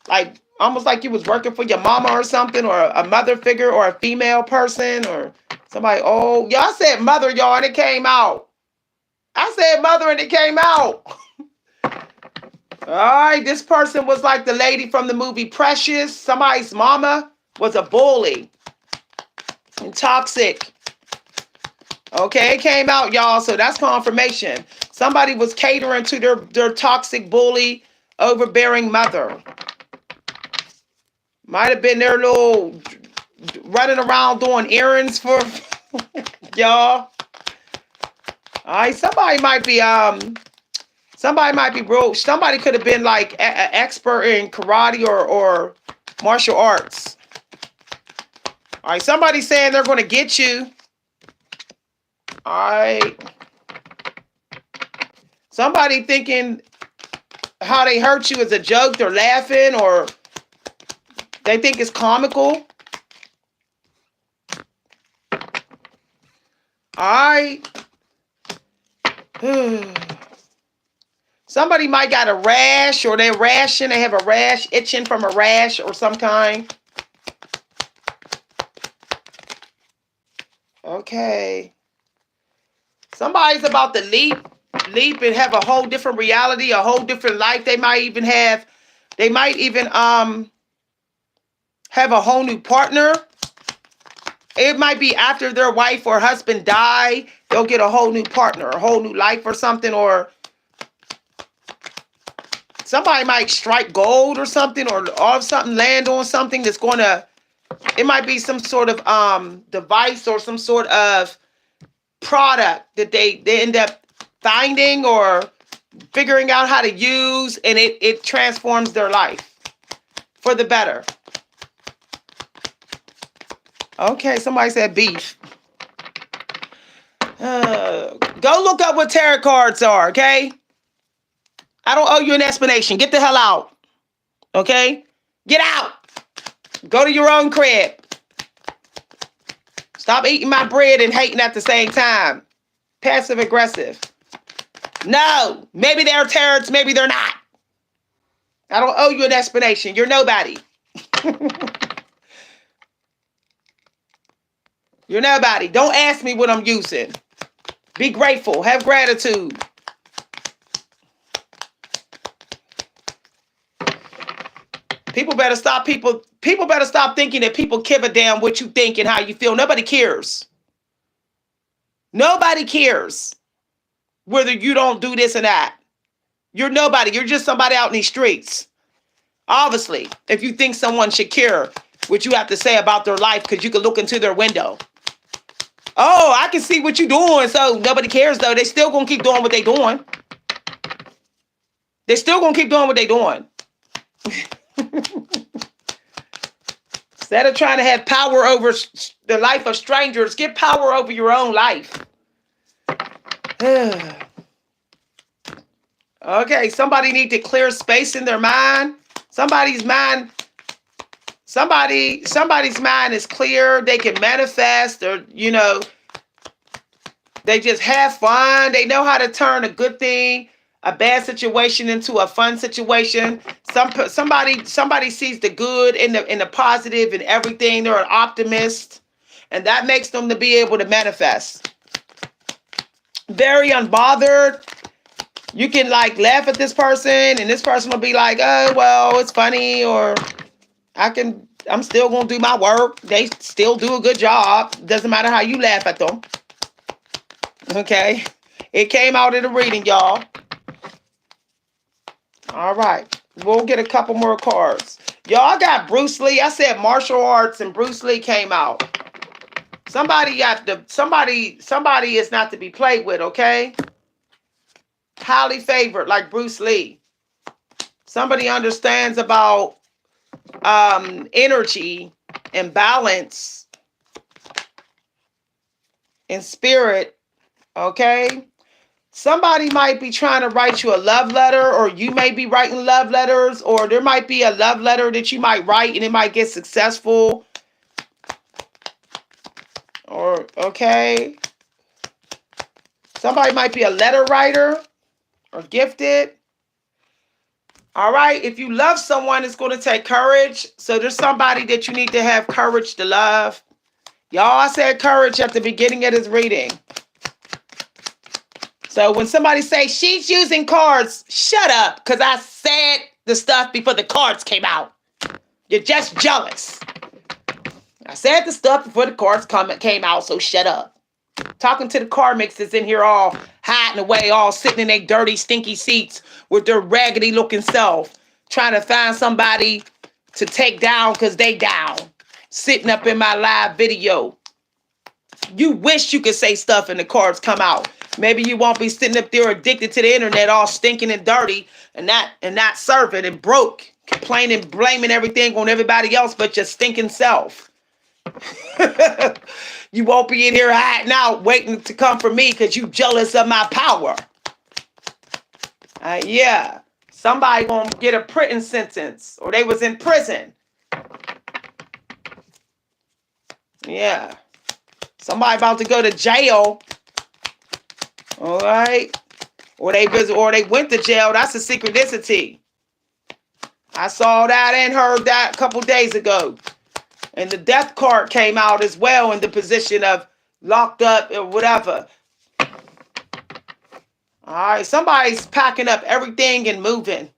like almost like you was working for your mama or something, or a mother figure or a female person or somebody. Oh, y'all said mother, y'all, and it came out. I said mother and it came out. All right, this person was like the lady from the movie Precious. Somebody's mama was a bully and toxic. Okay, it came out, y'all, so that's confirmation. Somebody was catering to their toxic, bully, overbearing mother. Might have been their little running around doing errands for y'all. All right, somebody might Somebody might be broke. Somebody could have been like an expert in karate or martial arts. All right, somebody's saying they're going to get you. All right. Somebody thinking how they hurt you is a joke. They're laughing or they think it's comical. All right. Somebody might got a rash or they're rashing. They have a rash, itching from a rash or some kind. Okay. Somebody's about to leap and have a whole different reality, a whole different life. They might even have a whole new partner. It might be after their wife or husband die, they'll get a whole new partner, a whole new life or something, or somebody might strike gold or something, or all of something land on something that's going to, it might be some sort of device or some sort of product that they end up finding or figuring out how to use, and it transforms their life for the better. Okay, somebody said beef. Go look up what tarot cards are, okay? I don't owe you an explanation. Get the hell out. Okay? Get out. Go to your own crib. Stop eating my bread and hating at the same time. Passive aggressive. No. Maybe they're tarot, maybe they're not. I don't owe you an explanation. You're nobody. You're nobody. Don't ask me what I'm using. Be grateful. Have gratitude. People better stop thinking that people give a damn what you think and how you feel. Nobody cares. Nobody cares whether you don't do this or that. You're nobody. You're just somebody out in these streets. Obviously, if you think someone should care what you have to say about their life because you can look into their window. Oh, I can see what you're doing, so nobody cares, though. They still going to keep doing what they're doing. They're still going to keep doing what they're doing. Instead of trying to have power over the life of strangers, get power over your own life. Okay, somebody need to clear space in their mind. Somebody's mind is clear. They can manifest, or they just have fun. They know how to turn a good thing, a bad situation, into a fun situation. Somebody sees the good and the positive in everything. They're an optimist, and that makes them to be able to manifest. Very unbothered. You can laugh at this person, and this person will be like, "Oh, well, it's funny," or I'm still gonna do my work. They still do a good job. Doesn't matter how you laugh at them. Okay, it came out in the reading, y'all. All right, we'll get a couple more cards. Y'all got Bruce Lee. I said martial arts, and Bruce Lee came out. Somebody is not to be played with. Okay. Highly favored, like Bruce Lee. Somebody understands about energy and balance and spirit. Okay. Somebody might be trying to write you a love letter, or you may be writing love letters, or there might be a love letter that you might write and it might get successful. Or, okay. Somebody might be a letter writer or gifted. All right. If you love someone, it's going to take courage. So there's somebody that you need to have courage to love. Y'all, I said courage at the beginning of this reading. So when somebody says she's using cards, shut up, because I said the stuff before the cards came out. You're just jealous. I said the stuff before the cards came out, so shut up. Talking to the car mixers in here all hiding away, all sitting in their dirty, stinky seats with their raggedy looking self, trying to find somebody to take down because they down. Sitting up in my live video. You wish you could say stuff and the cards come out. Maybe you won't be sitting up there addicted to the internet, all stinking and dirty, and not serving and broke, complaining, blaming everything on everybody else but your stinking self. You won't be in here hiding out waiting to come for me because you jealous of my power. Yeah. Somebody gonna get a prison sentence, or they was in prison. Yeah. Somebody about to go to jail. All right. Or they went to jail. That's a synchronicity. I saw that and heard that a couple days ago. And the death card came out as well in the position of locked up or whatever. All right. Somebody's packing up everything and moving.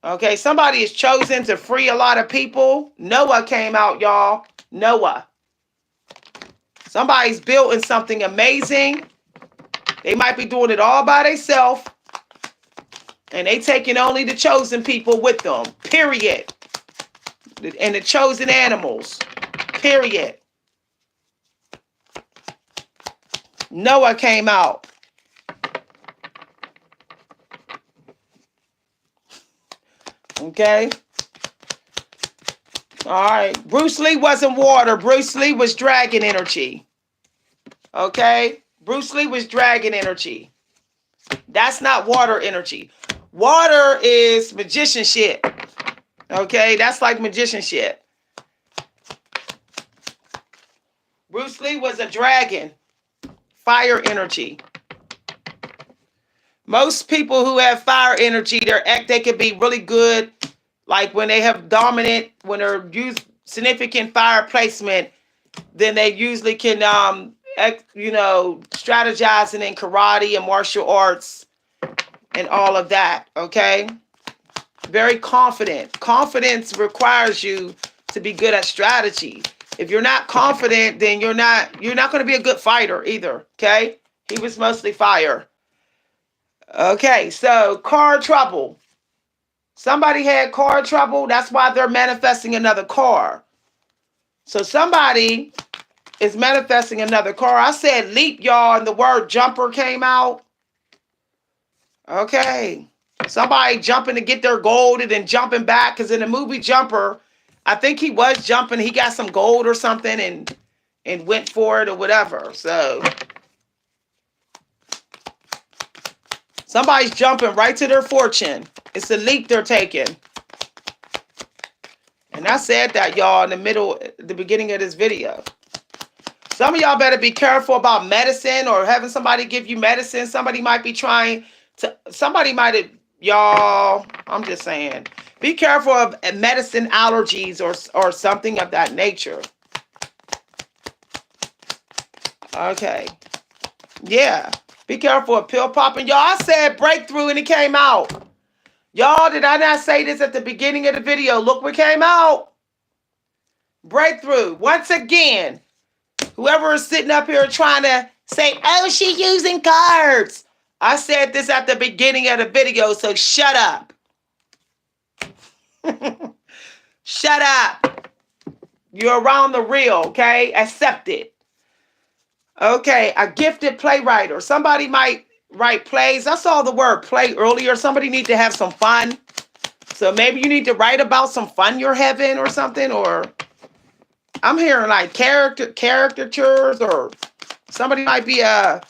Okay. Somebody is chosen to free a lot of people. Noah came out, y'all. Noah. Somebody's building something amazing. They might be doing it all by themselves. And they taking only the chosen people with them. Period. And the chosen animals. Period. Noah came out. Okay. All right. Bruce Lee wasn't water. Bruce Lee was dragon energy. Okay. Bruce Lee was dragon energy. That's not water energy. Water is magician shit. Okay. That's like magician shit. Bruce Lee was a dragon. Fire energy. Most people who have fire energy, they can be really good. Like when they have dominant, when they're used significant fire placement, then they usually can, strategizing in karate and martial arts and all of that. Okay. Very confident. Confidence requires you to be good at strategy. If you're not confident, then you're not going to be a good fighter either. Okay. He was mostly fire. Okay. So car trouble. Somebody had car trouble. That's why they're manifesting another car. So somebody is manifesting another car. I said leap, y'all, and the word jumper came out. Okay. Somebody jumping to get their gold and then jumping back. Because in the movie Jumper, I think he was jumping. He got some gold or something and went for it or whatever. So somebody's jumping right to their fortune. It's a leap they're taking. And I said that, y'all, in the beginning of this video. Some of y'all better be careful about medicine or having somebody give you medicine. Somebody might have, y'all, I'm just saying, be careful of medicine allergies or something of that nature. Okay. Yeah. Be careful of pill popping. Y'all, I said breakthrough and it came out. Y'all, did I not say this at the beginning of the video? Look what came out. Breakthrough. Once again, whoever is sitting up here trying to say, oh, she's using cards. I said this at the beginning of the video, so shut up. Shut up. You're around the real, okay? Accept it. Okay, a gifted playwright, or somebody might write plays. I saw the word play earlier. Somebody need to have some fun. So maybe you need to write about some fun you're having or something, or I'm hearing like caricatures, or somebody might be a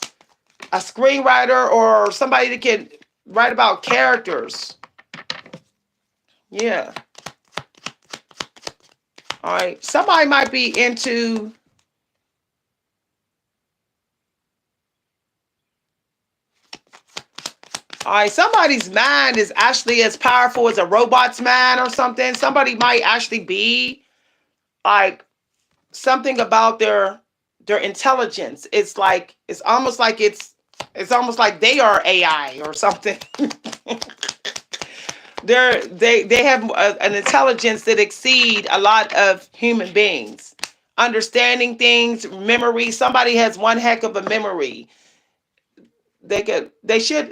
screenwriter or somebody that can write about characters. Yeah. All right. Somebody might be into all right, somebody's mind is actually as powerful as a robot's mind or something. Somebody might actually be like something about their intelligence. It's almost like they are AI or something. They have an intelligence that exceed a lot of human beings. Understanding things, memory. Somebody has one heck of a memory.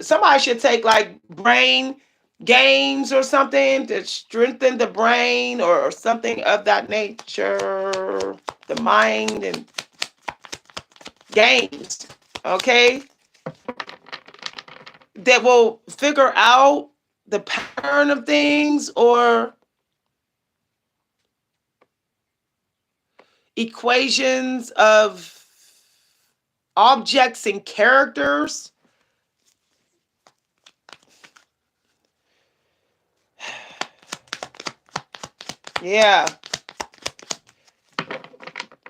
Somebody should take like brain games or something to strengthen the brain or something of that nature, the mind and games. okay, that will figure out the pattern of things or equations of objects and characters. Yeah.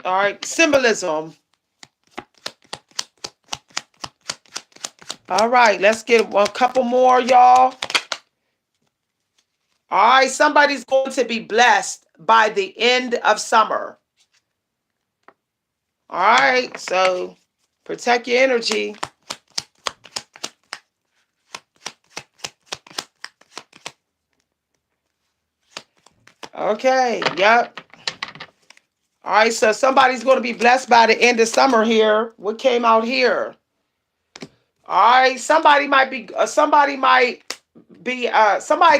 All right. Symbolism. All right. Let's get a couple more, y'all. All right. Somebody's going to be blessed by the end of summer. All right. So protect your energy. Okay. Yep. All right. So somebody's going to be blessed by the end of summer here. What came out here? All right. Somebody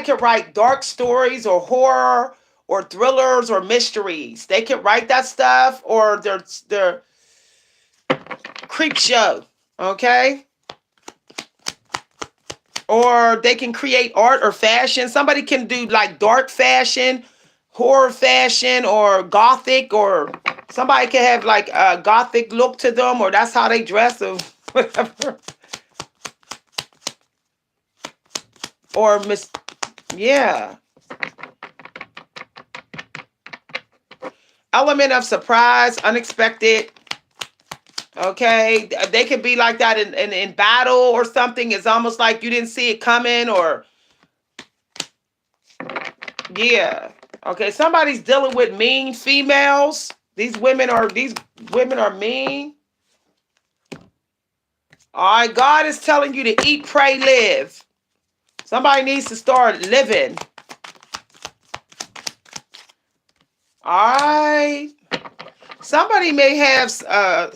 can write dark stories or horror or thrillers or mysteries. They can write that stuff or their creep show. Okay. Or they can create art or fashion. Somebody can do like dark fashion, horror fashion, or gothic, or somebody can have like a gothic look to them, or that's how they dress or whatever. Or yeah. Element of surprise, unexpected. Okay. They could be like that in battle or something. It's almost like you didn't see it coming, or yeah. Okay, somebody's dealing with mean females. These women are mean. All right, God is telling you to eat, pray, live. Somebody needs to start living. All right. Somebody may have a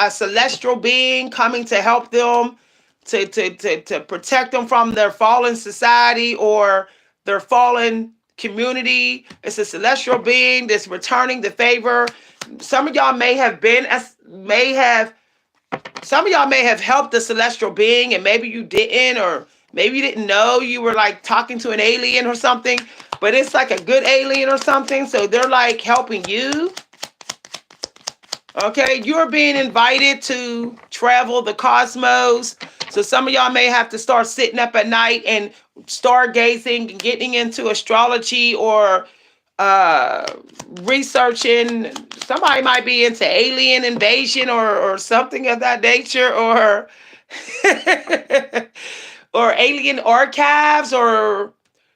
celestial being coming to help them to protect them from their fallen society or their fallen community. It's a celestial being that's returning the favor. Some of y'all may have been may have some of y'all may have helped the celestial being and maybe you didn't, or maybe you didn't know you were like talking to an alien or something, but it's like a good alien or something, so they're like helping you. Okay, you're being invited to travel the cosmos. So some of y'all may have to start sitting up at night and stargazing and getting into astrology or uh researching. Somebody might be into alien invasion or something of that nature, or or alien archives, or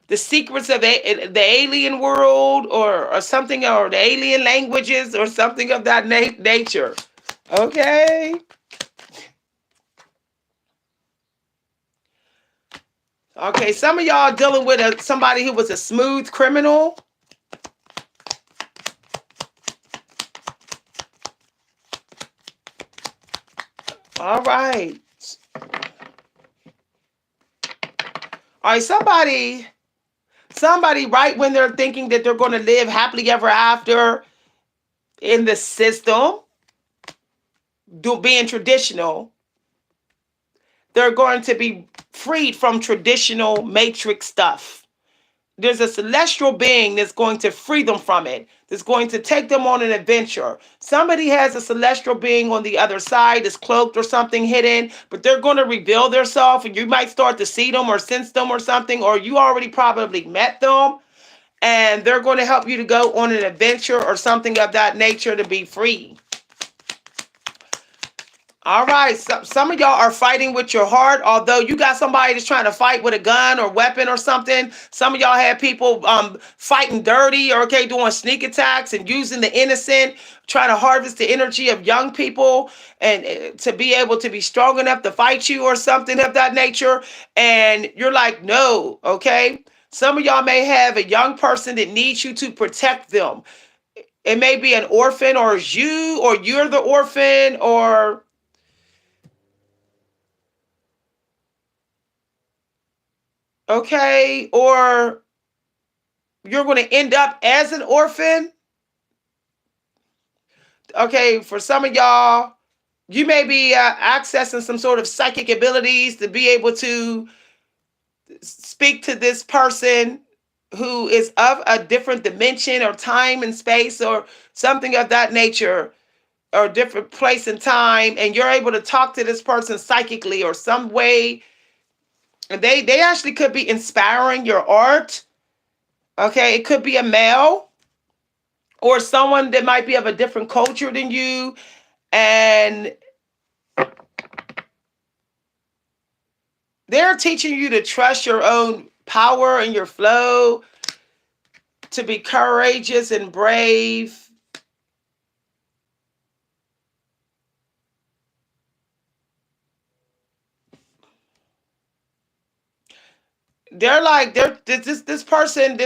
the secrets of the alien world, or something, or the alien languages, or something of that nature. Okay. Okay, some of y'all dealing with somebody who was a smooth criminal. All right. All right, somebody right when they're thinking that they're going to live happily ever after in the system, being traditional, they're going to be freed from traditional matrix stuff. There's a celestial being that's going to free them from it, that's going to take them on an adventure. Somebody has a celestial being on the other side that's cloaked or something hidden, but they're going to reveal themselves and you might start to see them or sense them or something, or you already probably met them and they're going to help you to go on an adventure or something of that nature to be free. All right, some of y'all are fighting with your heart, although you got somebody that's trying to fight with a gun or weapon or something. Some of y'all have people fighting dirty, or okay, doing sneak attacks and using the innocent, trying to harvest the energy of young people and to be able to be strong enough to fight you or something of that nature. And you're like, no, okay? Some of y'all may have a young person that needs you to protect them. It may be an orphan, or you're the orphan, or okay, or you're going to end up as an orphan. Okay, for some of y'all, You may be accessing some sort of psychic abilities to be able to speak to this person who is of a different dimension or time and space or something of that nature, or different place and time, and you're able to talk to this person psychically or some way. And they actually could be inspiring your art. Okay, it could be a male or someone that might be of a different culture than you, and they're teaching you to trust your own power and your flow, to be courageous and brave. They're like they're this person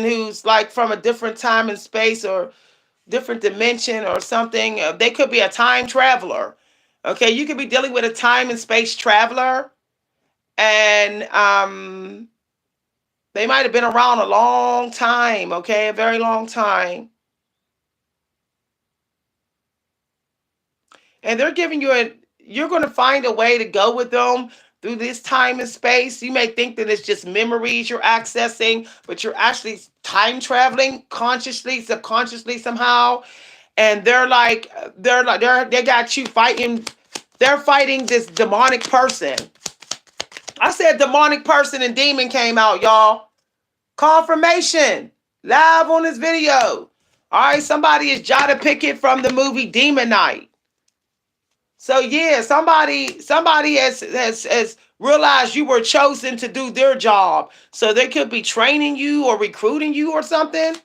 who's like from a different time and space or different dimension or something. They could be a time traveler. Okay, you could be dealing with a time and space traveler, and they might have been around a long time. Okay, a very long time, and they're giving you a. You're going to find a way to go with them through this time and space. You may think that it's just memories you're accessing, but you're actually time traveling consciously, subconsciously somehow. And they got you fighting. They're fighting this demonic person. I said demonic person and demon came out, y'all. Confirmation live on this video. All right, somebody is Jada Pickett from the movie Demon Night. So yeah, somebody has realized you were chosen to do their job. So they could be training you or recruiting you or something.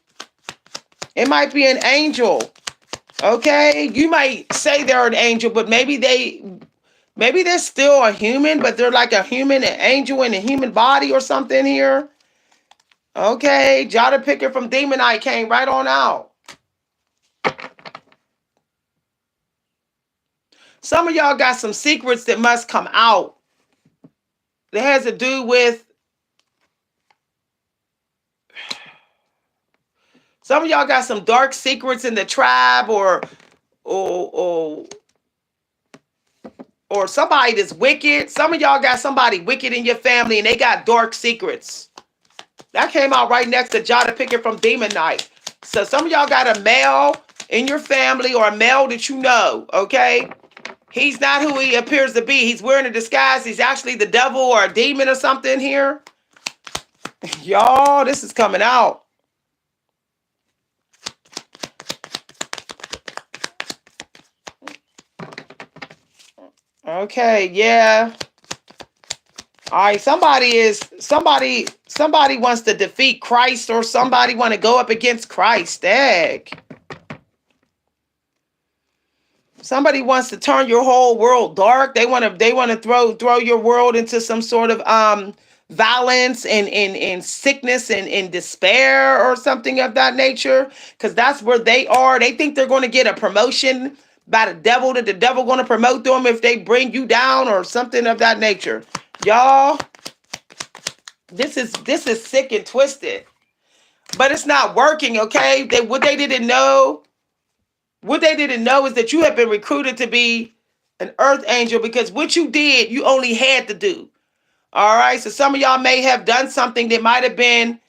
It might be an angel. Okay, you might say they're an angel, but maybe they're still a human, but they're like a human, an angel in a human body or something here. Okay, Jada Picker from Demon Eye came right on out. Some of y'all got some secrets that must come out. That has to do with some of y'all got some dark secrets in the tribe, or or or somebody that's wicked. Some of y'all got somebody wicked in your family and they got dark secrets. That came out right next to Jada Pickett from Demon Night. So some of y'all got a male in your family or a male that you know, okay? He's not who he appears to be. He's wearing a disguise. He's actually the devil or a demon or something here. Y'all, this is coming out. Okay, yeah. All right, somebody wants to defeat Christ, or somebody want to go up against Christ. Dang. Somebody wants to turn your whole world dark. They want to throw your world into some sort of violence and sickness and despair or something of that nature, because that's where they are. They think they're going to get a promotion by the devil, that the devil going to promote them if they bring you down or something of that nature. Y'all, this is sick and twisted, but it's not working. Okay, what they didn't know is that you have been recruited to be an earth angel, because what you did, you only had to do. All right, so some of y'all may have done something that might have been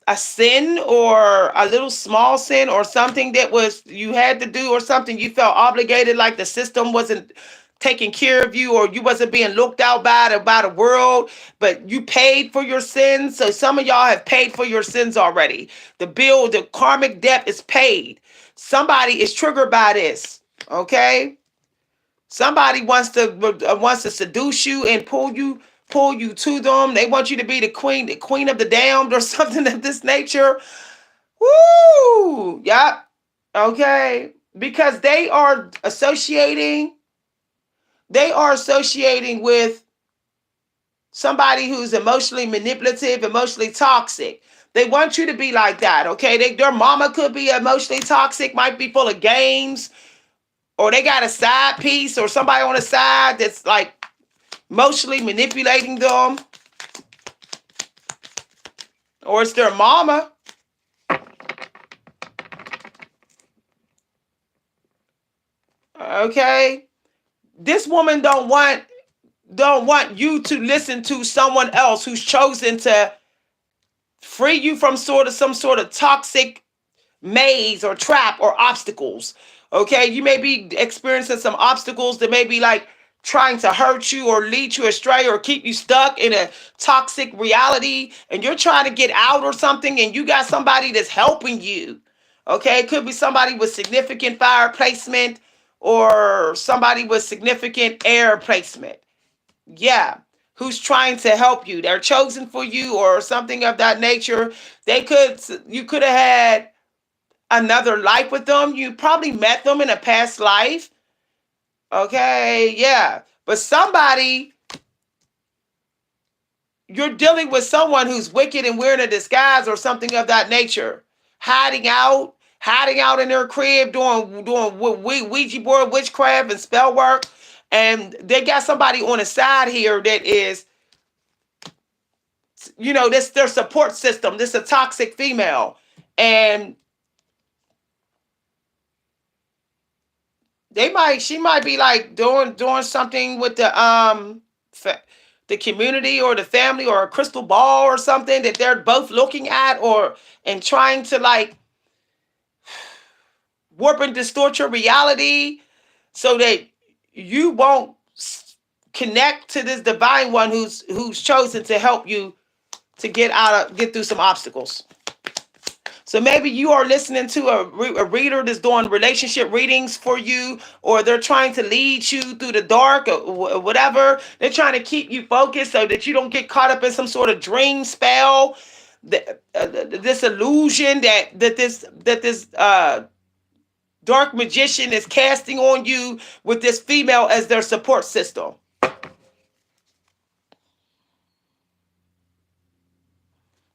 a sin or a little small sin or something that was you had to do, or something you felt obligated, like the system wasn't taking care of you, or you wasn't being looked out by the world, but you paid for your sins. So some of y'all have paid for your sins already. The karmic debt is paid. Somebody is triggered by this. Okay, somebody wants to seduce you and pull you to them. They want you to be the queen of the damned or something of this nature. Woo! Yep. Okay. Because they are associating with somebody who's emotionally manipulative, emotionally toxic. They want you to be like that, okay? Their mama could be emotionally toxic, might be full of games, or they got a side piece or somebody on the side that's like emotionally manipulating them, or it's their mama. Okay? This woman don't want you to listen to someone else who's chosen to free you from some sort of toxic maze or trap or obstacles. Okay, you may be experiencing some obstacles that may be like trying to hurt you or lead you astray or keep you stuck in a toxic reality, and you're trying to get out or something, and you got somebody that's helping you. Okay, it could be somebody with significant fire placement or somebody with significant air placement. Yeah, who's trying to help you. They're chosen for you or something of that nature. You could have had another life with them. You probably met them in a past life. Okay, yeah. But you're dealing with someone who's wicked and wearing a disguise or something of that nature, hiding out in their crib, doing Ouija board witchcraft and spell work, and they got somebody on the side here that is, this their support system. This is a toxic female, and she might be like doing something with the community or the family or a crystal ball or something that they're both looking at or and trying to like warp and distort your reality so that you won't connect to this divine one who's chosen to help you to get through some obstacles. So maybe you are listening to a reader that's doing relationship readings for you, or they're trying to lead you through the dark or whatever. They're trying to keep you focused so that you don't get caught up in some sort of dream spell, this illusion that this dark magician is casting on you with this female as their support system.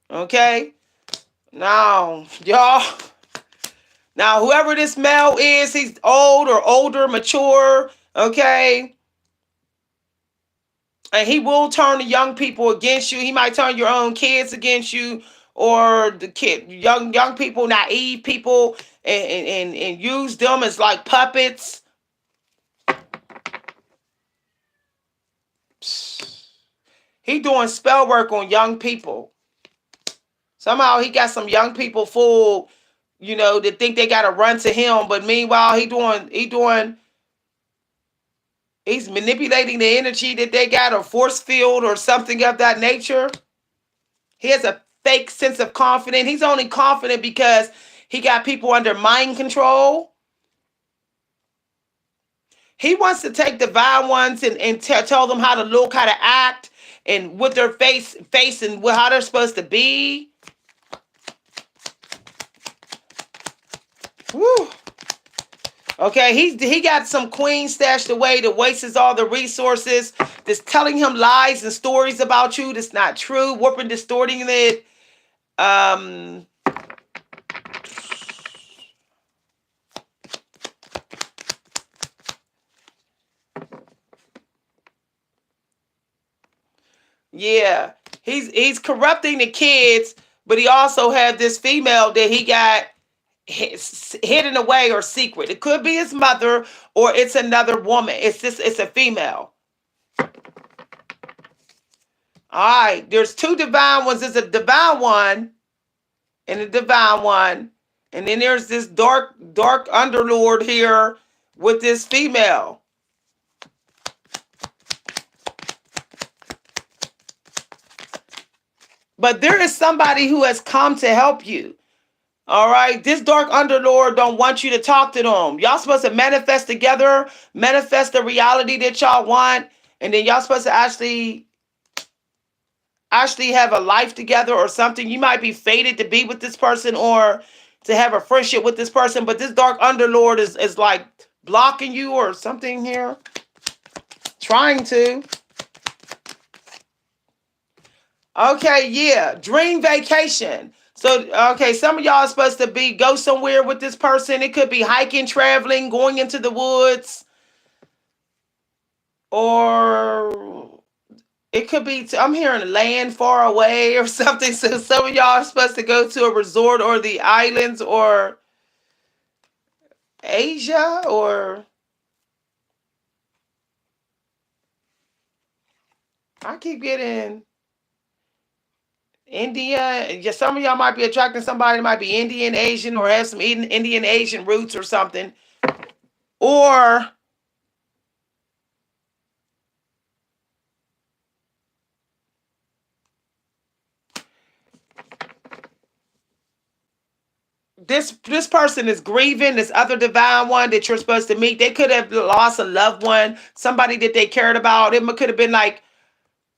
Okay? Now, y'all. Now, whoever this male is, he's old or older, mature, okay? And he will turn the young people against you. He might turn your own kids against you, or the young people, naive people, and use them as like puppets. He doing spell work on young people. Somehow he got some young people fooled, that think they gotta run to him, but meanwhile he's manipulating the energy that they got, or force field or something of that nature. He has a fake sense of confidence. He's only confident because he got people under mind control. He wants to take divine ones and tell them how to look, how to act, and what their face and how they're supposed to be. Woo. Okay, he got some queen stashed away that wastes all the resources, that's telling him lies and stories about you that's not true, warping, distorting it. Yeah, he's corrupting the kids, but he also had this female that he got hidden away or secret. It could be his mother or it's another woman. It's a female. All right, there's two divine ones. There's a divine one and a divine one, and then there's this dark underlord here with this female. But there is somebody who has come to help you. All right, this dark underlord don't want you to talk to them. Y'all supposed to manifest together, manifest the reality that y'all want, and then y'all supposed to actually have a life together or something. You might be fated to be with this person or to have a friendship with this person, but this dark underlord is like blocking you or something here, trying to. Okay, yeah, dream vacation. So, okay, some of y'all are supposed to go somewhere with this person. It could be hiking, traveling, going into the woods, or it could be, I'm hearing land far away or something. So some of y'all are supposed to go to a resort or the islands or Asia or I keep getting India. Yeah, some of y'all might be attracting somebody that might be Indian, Asian, or have some Indian, Asian roots or something. Or this person is grieving. This other divine one that you're supposed to meet, they could have lost a loved one, somebody that they cared about. It could have been like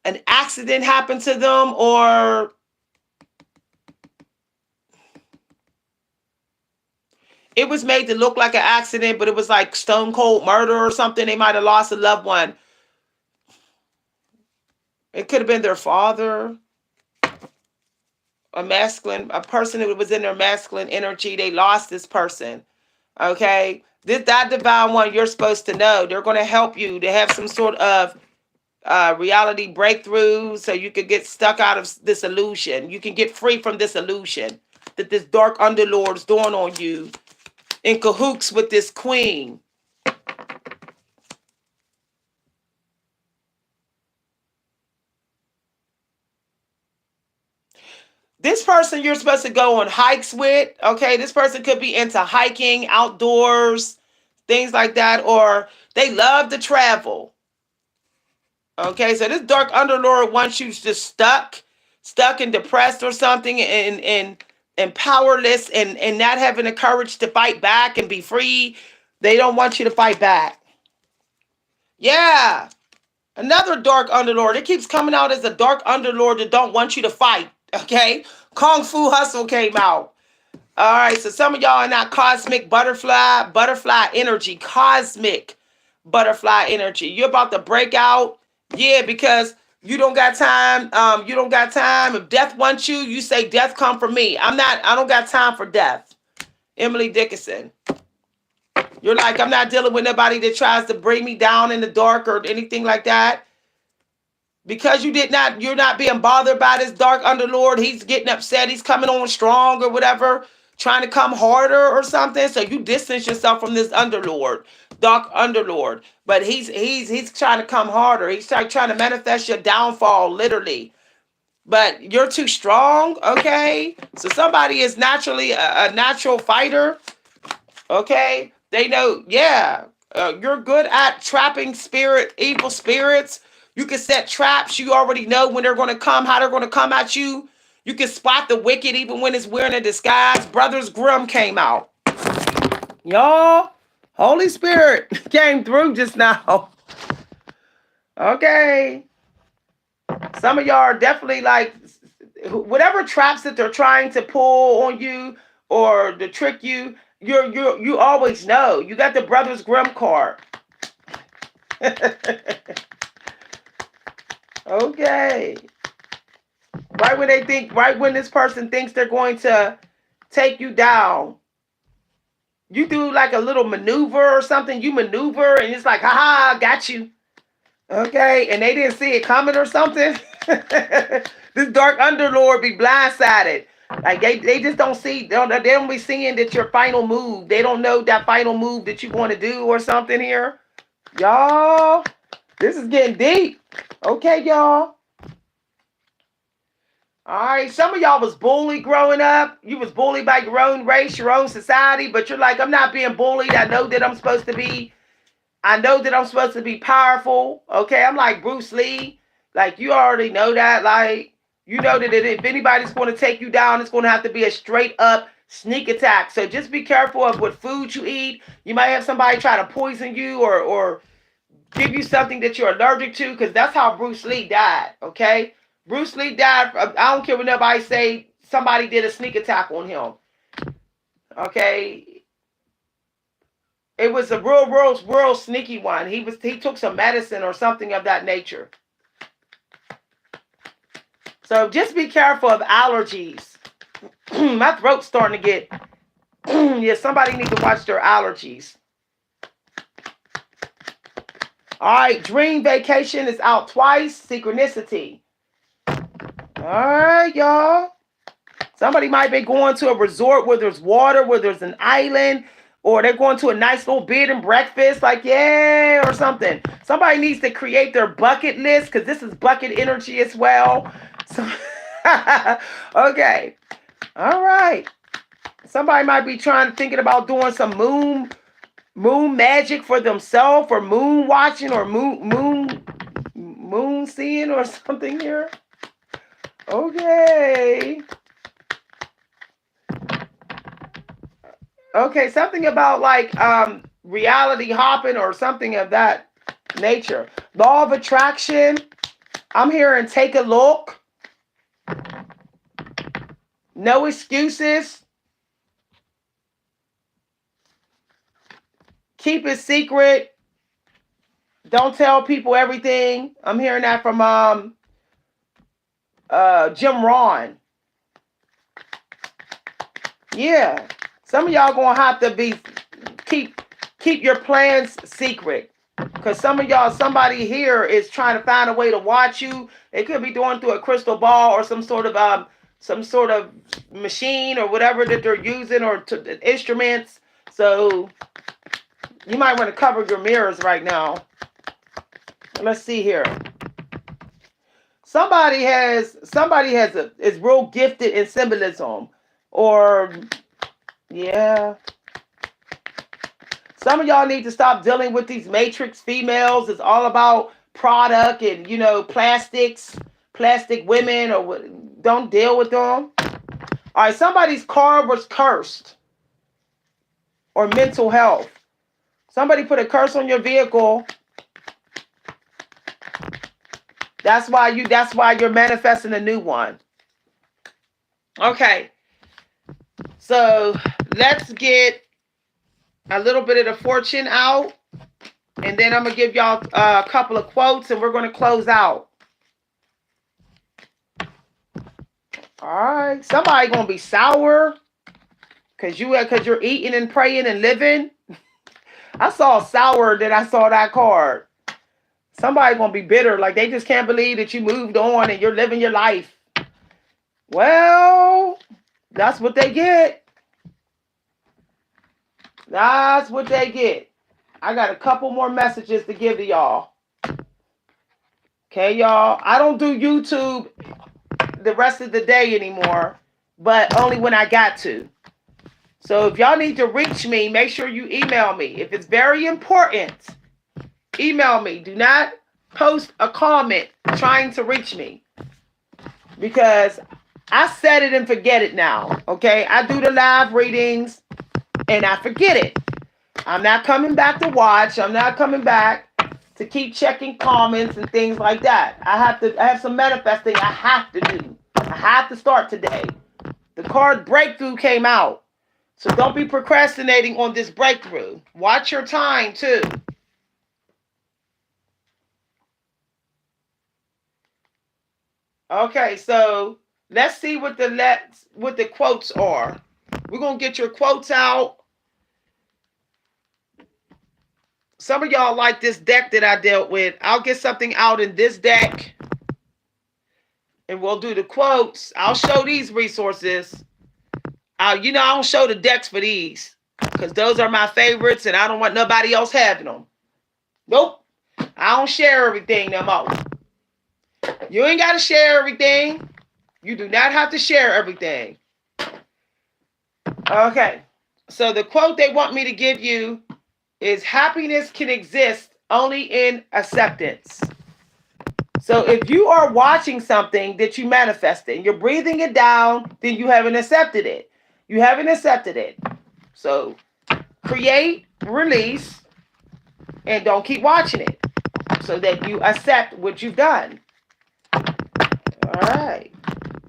an accident happened to them, or it was made to look like an accident, but it was like stone cold murder or something. They might have lost a loved one. It could have been their father, a person who was in their masculine energy. They lost this person. Okay. That divine one, you're supposed to know. They're going to help you to have some sort of reality breakthrough so you could get stuck out of this illusion. You can get free from this illusion that this dark underlord is doing on you in cahoots with this queen. This person you're supposed to go on hikes with, okay? This person could be into hiking, outdoors, things like that, or they love to travel. Okay, so this dark underlord wants you just stuck and depressed or something, and powerless, and not having the courage to fight back and be free. They don't want you to fight back. Yeah, another dark underlord. It keeps coming out as a dark underlord that don't want you to fight. Okay, Kung Fu Hustle came out. All right, so some of y'all are not cosmic butterfly energy, cosmic butterfly energy. You're about to break out. Yeah, because you don't got time. You don't got time. If death wants you, you say death come for me. I don't got time for death. Emily Dickinson. You're like, I'm not dealing with nobody that tries to bring me down in the dark or anything like that. Because you're not being bothered by this dark underlord. He's getting upset. He's coming on strong or whatever, trying to come harder or something. So you distance yourself from this underlord, dark underlord. But he's trying to come harder. He's trying to manifest your downfall, literally. But you're too strong, okay? So somebody is naturally a natural fighter, okay? They know, yeah, you're good at trapping evil spirits. You can set traps. You already know when they're going to come, how they're going to come at you. You can spot the wicked even when it's wearing a disguise. Brothers Grimm came out. Y'all, Holy Spirit came through just now. Okay. Some of y'all are definitely like, whatever traps that they're trying to pull on you or to trick you, you always know. You got the Brothers Grimm card. Okay. Right when this person thinks they're going to take you down, you do like a little maneuver or something. You maneuver and it's like, haha, got you. Okay. And they didn't see it coming or something. This dark underlord be blindsided. Like they just don't see, they don't be seeing that your final move. They don't know that final move that you want to do or something here. Y'all, this is getting deep. Okay, y'all. All right, some of y'all was bullied growing up. You was bullied by your own race, your own society, but you're like, I'm not being bullied. I know that I'm supposed to be powerful. Okay, I'm like Bruce Lee. Like, you already know that. Like, you know that if anybody's going to take you down, it's going to have to be a straight up sneak attack. So just be careful of what food you eat. You might have somebody try to poison you or give you something that you're allergic to, because that's how Bruce Lee died. Okay, Bruce Lee died. I don't care what nobody say. Somebody did a sneak attack on him. Okay, it was a real sneaky one. He took some medicine or something of that nature. So just be careful of allergies. My throat's starting to get. Yeah, somebody needs to watch their allergies. All right, dream vacation is out twice. Synchronicity. All right, y'all. Somebody might be going to a resort where there's water, where there's an island, or they're going to a nice little bed and breakfast, like, yeah, or something. Somebody needs to create their bucket list because this is bucket energy as well. So, okay. All right. Somebody might be thinking about doing some moon magic for themselves, or moon watching, or moon seeing, or something here. Okay. Okay, something about like reality hopping or something of that nature. Law of attraction. I'm hearing take a look. No excuses. Keep it secret. Don't tell people everything. I'm hearing that from Jim Ron. Yeah. Some of y'all gonna have to keep your plans secret. Because some of y'all, somebody here is trying to find a way to watch you. They could be doing through a crystal ball or some sort of machine or whatever that they're using, or instruments. So you might want to cover your mirrors right now. Let's see here. Somebody is real gifted in symbolism, or yeah. Some of y'all need to stop dealing with these matrix females. It's all about product and, plastic women, or what. Don't deal with them. All right, somebody's car was cursed, or mental health. Somebody put a curse on your vehicle. That's why you're manifesting a new one. Okay. So let's get a little bit of the fortune out, and then I'm gonna give y'all a couple of quotes, and we're gonna close out. All right, somebody gonna be sour because you're eating and praying and living. I saw sour, then I saw that card. Somebody gonna be bitter, like they just can't believe that you moved on and you're living your life. Well, that's what they get. That's what they get. I got a couple more messages to give to y'all. Okay, y'all. I don't do YouTube the rest of the day anymore, but only when I got to. So if y'all need to reach me, make sure you email me. If it's very important, email me. Do not post a comment trying to reach me, because I set it and forget it now. Okay, I do the live readings and I forget it. I'm not coming back to watch. I'm not coming back to keep checking comments and things like that. I have some manifesting I have to do. I have to start today. The card breakthrough came out. So don't be procrastinating on this breakthrough. Watch your time too. Okay, so let's see what the quotes are. We're gonna get your quotes out. Some of y'all like this deck that I dealt with. I'll get something out in this deck, and we'll do the quotes. I'll show these resources. I don't show the decks for these because those are my favorites, and I don't want nobody else having them. Nope. I don't share everything no more. You ain't got to share everything. You do not have to share everything. Okay. So the quote they want me to give you is, happiness can exist only in acceptance. So if you are watching something that you manifested and you're breathing it down, then you haven't accepted it. You haven't accepted it. So create, release, and don't keep watching it, so that you accept what you've done. All right.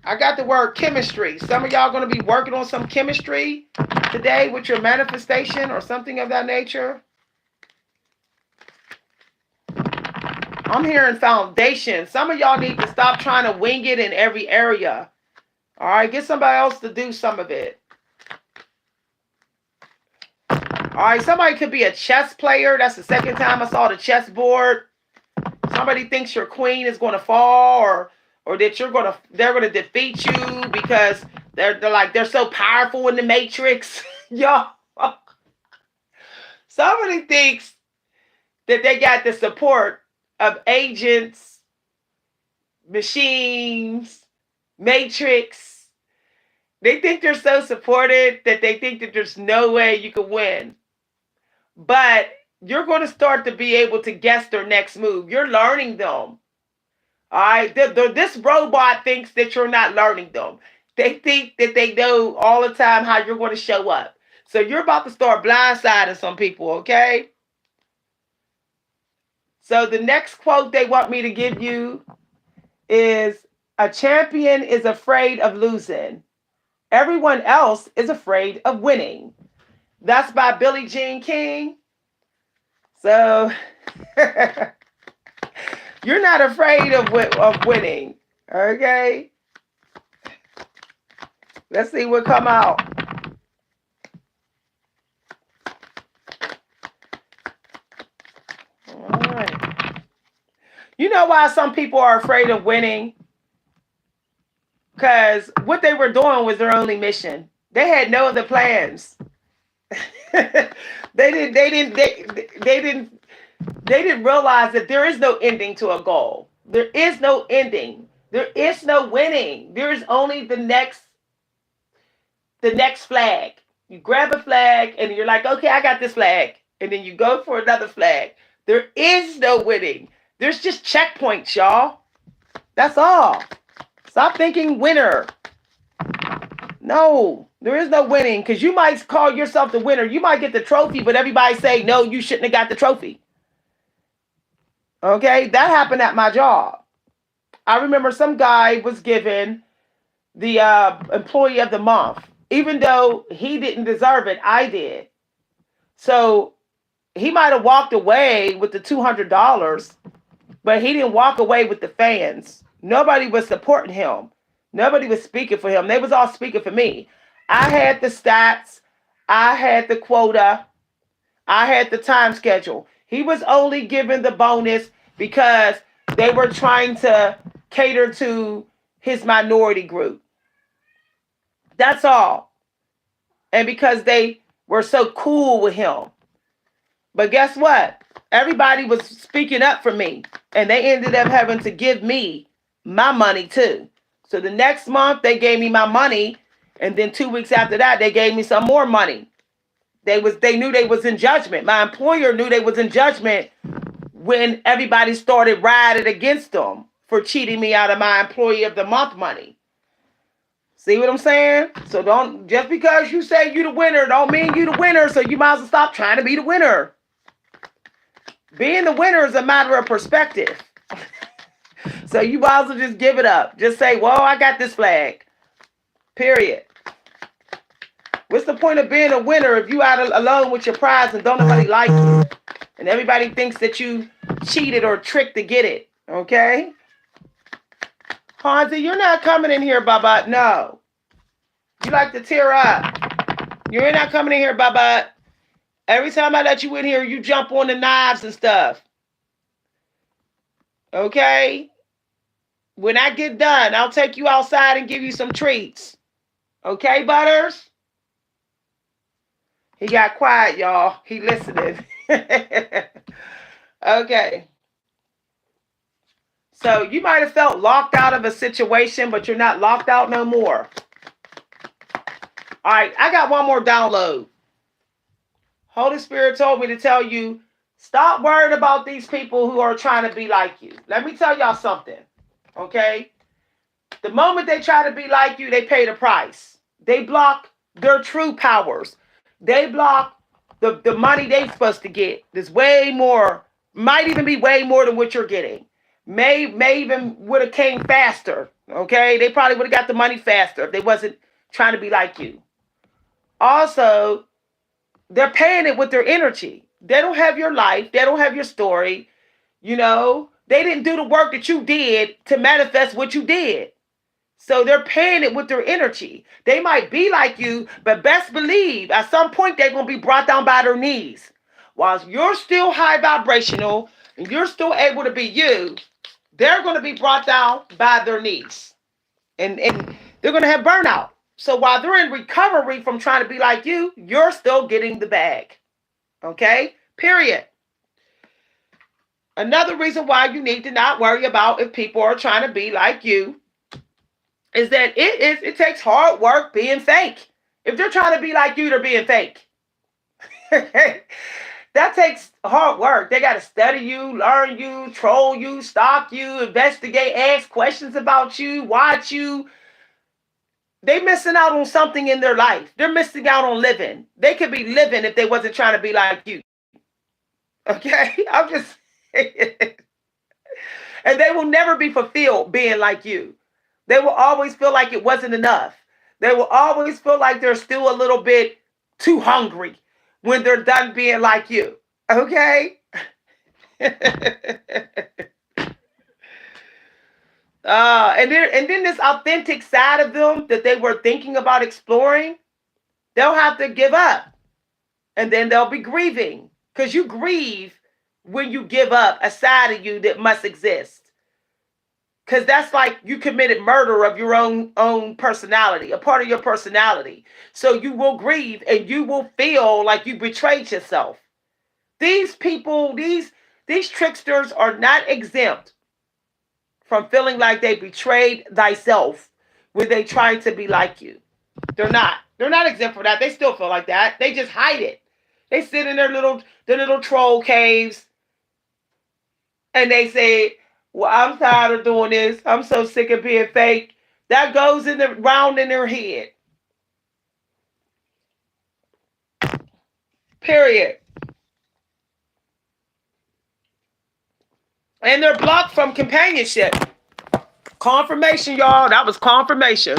I got the word chemistry. Some of y'all going to be working on some chemistry today with your manifestation or something of that nature. I'm hearing foundation. Some of y'all need to stop trying to wing it in every area. All right, get somebody else to do some of it. All right, somebody could be a chess player. That's the second time I saw the chessboard. Somebody thinks your queen is going to fall, or that they're going to defeat you because they're so powerful in the matrix. Y'all. Somebody thinks that they got the support of agents, machines, matrix. They think they're so supported that they think that there's no way you can win. But you're going to start to be able to guess their next move. You're learning them. All right. This robot thinks that you're not learning them. They think that they know all the time how you're going to show up. So you're about to start blindsiding some people, okay? So the next quote they want me to give you is, a champion is afraid of losing. Everyone else is afraid of winning. That's by Billie Jean King. So you're not afraid of winning. Okay? Let's see what come out. All right. You know why some people are afraid of winning? Because what they were doing was their only mission. They had no other plans. They didn't realize that there is no ending to a goal. There is no ending. There is no winning. There is only the next flag. You grab a flag and you're like, okay, I got this flag. And then you go for another flag. There is no winning. There's just checkpoints, y'all. That's all. Stop thinking winner. No, there is no winning, because you might call yourself the winner. You might get the trophy, but everybody say, no, you shouldn't have got the trophy. Okay, that happened at my job. I remember some guy was given the employee of the month, even though he didn't deserve it. I did. So he might have walked away with the $200, but he didn't walk away with the fans. Nobody was supporting him. Nobody was speaking for him. They was all speaking for me. I had the stats. I had the quota. I had the time schedule. He was only given the bonus because they were trying to cater to his minority group. That's all. And because they were so cool with him. But guess what? Everybody was speaking up for me. And they ended up having to give me my money too. So the next month they gave me my money. And then 2 weeks after that, they gave me some more money. They knew they was in judgment. My employer knew they was in judgment when everybody started riding against them for cheating me out of my employee of the month money. See what I'm saying? So don't, just because you say you the winner, don't mean you the winner. So you might as well stop trying to be the winner. Being the winner is a matter of perspective. So you might as well just give it up. Just say, well, I got this flag. Period. What's the point of being a winner if you out alone with your prize and don't nobody like you? And everybody thinks that you cheated or tricked to get it. Okay? Hansi, you're not coming in here, Baba. No. You like to tear up. You're not coming in here, Baba. Every time I let you in here, you jump on the knives and stuff. Okay? When I get done, I'll take you outside and give you some treats. Okay, Butters? He got quiet, y'all. He listening. Okay. So you might have felt locked out of a situation, but you're not locked out no more. All right, I got one more download. Holy Spirit told me to tell you, stop worrying about these people who are trying to be like you. Let me tell y'all something, okay? The moment they try to be like you, they pay the price. They block their true powers. They block the money they're supposed to get. There's way more, might even be way more than what you're getting. May even would have came faster, okay? They probably would have got the money faster if they wasn't trying to be like you. Also, they're paying it with their energy. They don't have your life. They don't have your story. You know, they didn't do the work that you did to manifest what you did. So they're paying it with their energy. They might be like you, but best believe at some point they're going to be brought down by their knees. While you're still high vibrational and you're still able to be you, they're going to be brought down by their knees. And they're going to have burnout. So while they're in recovery from trying to be like you, you're still getting the bag. Okay? Period. Another reason why you need to not worry about if people are trying to be like you is that it takes hard work being fake. If they're trying to be like you, they're being fake. That takes hard work. They got to study you, learn you, troll you, stalk you, investigate, ask questions about you, watch you. They missing out on something in their life. They're missing out on living. They could be living if they wasn't trying to be like you. Okay? I'm just and they will never be fulfilled being like you. They will always feel like it wasn't enough. They will always feel like they're still a little bit too hungry when they're done being like you. Okay? And then this authentic side of them that they were thinking about exploring, they'll have to give up. And then they'll be grieving. Because you grieve when you give up a side of you that must exist. Because that's like you committed murder of your own personality, a part of your personality. So you will grieve and you will feel like you betrayed yourself. These people, these tricksters are not exempt from feeling like they betrayed thyself when they try to be like you. They're not. They're not exempt from that. They still feel like that. They just hide it. They sit in their little troll caves and they say, well, I'm tired of doing this. I'm so sick of being fake. That goes in the round in their head. Period. And they're blocked from companionship. Confirmation, y'all. That was confirmation.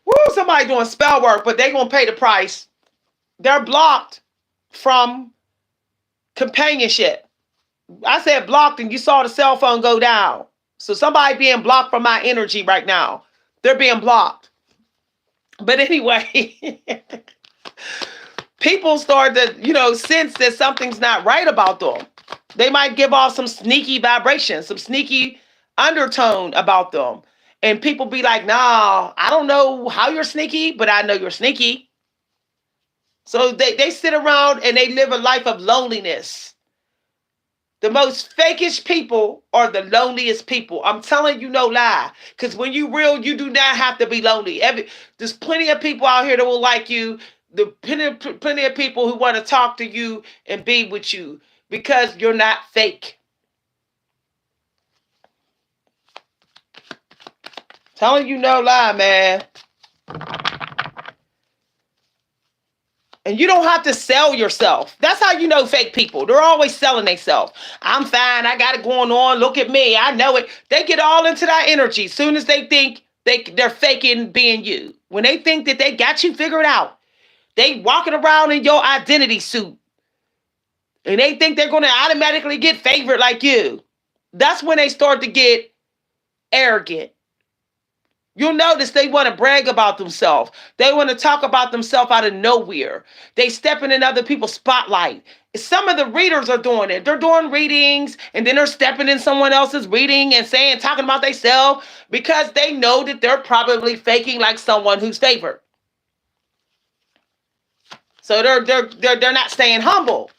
Woo, somebody doing spell work, but they gonna pay the price. They're blocked from companionship. I said blocked and you saw the cell phone go down. So somebody being blocked from my energy right now. They're being blocked. But anyway, people start to, sense that something's not right about them. They might give off some sneaky vibration, some sneaky undertone about them. And people be like, nah, I don't know how you're sneaky, but I know you're sneaky. So they sit around and they live a life of loneliness. The most fakest people are the loneliest people. I'm telling you no lie. Because when you real, you do not have to be lonely. There's plenty of people out here that will like you. Plenty of people who want to talk to you and be with you because you're not fake. Telling you no lie, man. And you don't have to sell yourself. That's how you know fake people. They're always selling themselves. I'm fine. I got it going on. Look at me. I know it. They get all into that energy as soon as they think they're faking being you. When they think that they got you figured out, they walking around in your identity suit. And they think they're going to automatically get favored like you. That's when they start to get arrogant. You'll notice they want to brag about themselves. They want to talk about themselves out of nowhere. They stepping in other people's spotlight. Some of the readers are doing it. They're doing readings and then they're stepping in someone else's reading and talking about themselves because they know that they're probably faking like someone who's favored. So they're not staying humble.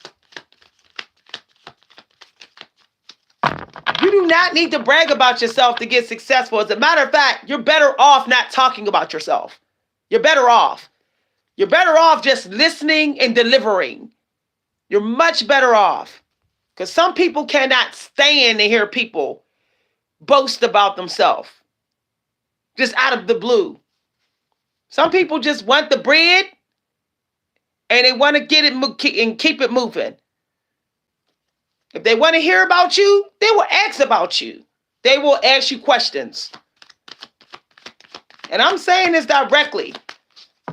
You do not need to brag about yourself to get successful. As a matter of fact, you're better off not talking about yourself. You're better off. You're better off just listening and delivering. You're much better off. Because some people cannot stand to hear people boast about themselves. Just out of the blue. Some people just want the bread and they want to get it and keep it moving. If they want to hear about you, they will ask about you. They will ask you questions. And I'm saying this directly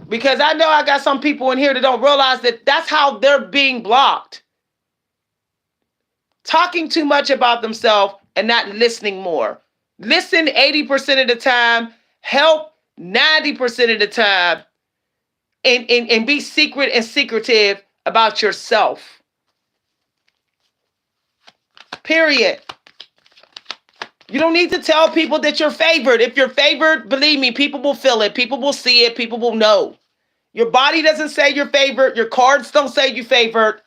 because I know I got some people in here that don't realize that that's how they're being blocked. Talking too much about themselves and not listening more. Listen 80% of the time, help 90% of the time, and be secret and secretive about yourself. Period. You don't need to tell people that you're favored. If you're favored, believe me, people will feel it. People will see it. People will know. Your body doesn't say you're favored. Your cards don't say you're favored.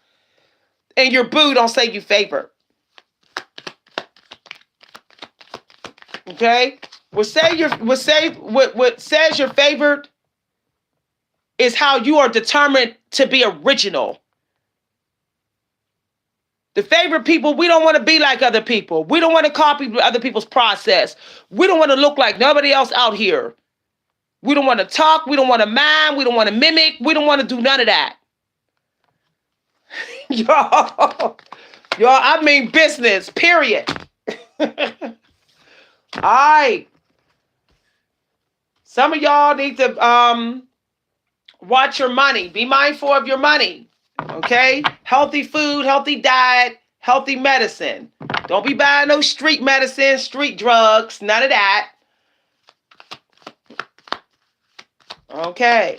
And your boo don't say you favored. Okay? What says you're favored is how you are determined to be original. The favorite people, we don't want to be like other people. We don't want to copy other people's process. We don't want to look like nobody else out here. We don't want to talk. We don't want to mime. We don't want to mimic. We don't want to do none of that. Y'all, I mean business, period. All right. Some of y'all need to watch your money. Be mindful of your money. Okay? Healthy food, healthy diet, healthy medicine. Don't be buying no street medicine, street drugs, none of that. Okay.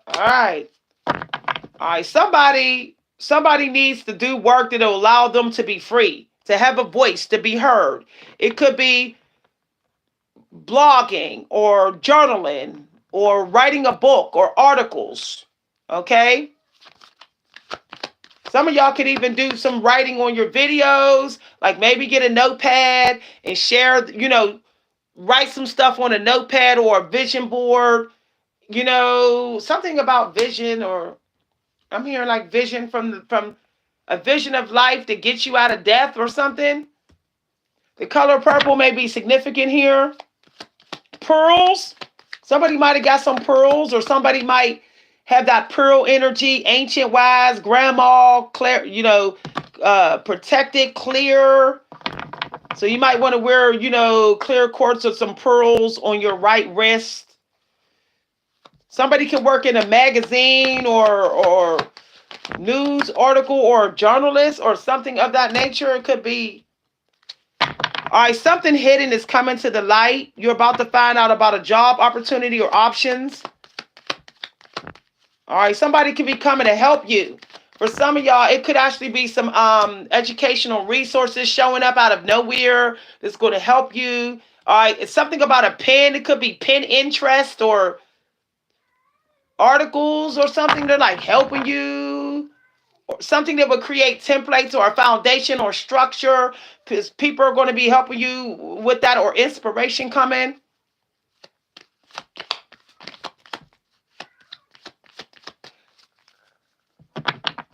All right. All right. Somebody needs to do work that will allow them to be free, to have a voice, to be heard. It could be blogging or journaling or writing a book or articles. Okay? Some of y'all could even do some writing on your videos, like maybe get a notepad and share, write some stuff on a notepad or a vision board, something about vision, or I'm hearing like vision from a vision of life that gets you out of death or something. The color purple may be significant here. Pearls. Somebody might have got some pearls, or somebody might have that pearl energy, ancient wise, grandma, clear, protected, clear. So you might want to wear, clear quartz or some pearls on your right wrist. Somebody can work in a magazine or news article or journalist or something of that nature. It could be. All right, something hidden is coming to the light. You're about to find out about a job opportunity or options. All right, somebody could be coming to help you. For some of y'all, it could actually be some educational resources showing up out of nowhere that's going to help you. All right, it's something about a pen. It could be pen interest or articles or something. They're like helping you. Or something that would create templates or a foundation or structure, because people are going to be helping you with that, or inspiration coming.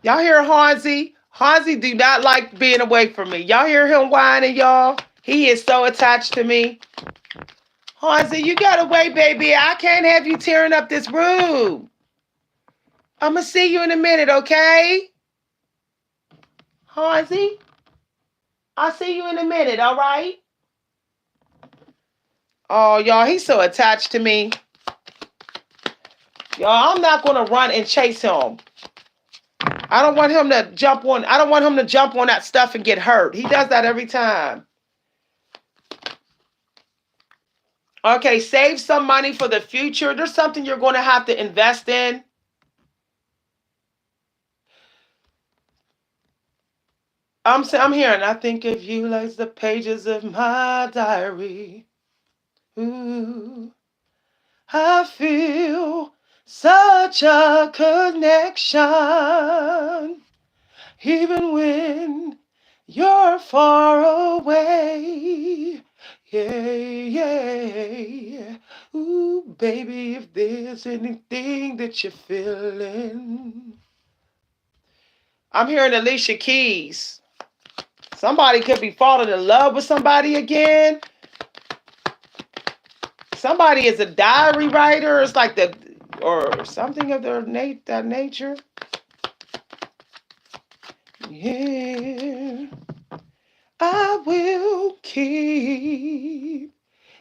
Y'all hear Hansi? Hansi do not like being away from me. Y'all hear him whining, y'all? He is so attached to me. Hansi, you got away, baby. I can't have you tearing up this room. I'm going to see you in a minute, okay? Hansi? I'll see you in a minute, all right? Oh, y'all, he's so attached to me. Y'all, I'm not going to run and chase him. I don't want him to jump on that stuff and get hurt. He does that every time. Okay, save some money for the future. There's something you're going to have to invest in. I'm hearing, I think of you like the pages of my diary. Ooh, I feel such a connection, even when you're far away. Yeah. Ooh, baby, if there's anything that you're feeling. I'm hearing Alicia Keys. Somebody could be falling in love with somebody again. Somebody is a diary writer. It's like or something of that nature. Yeah. I will keep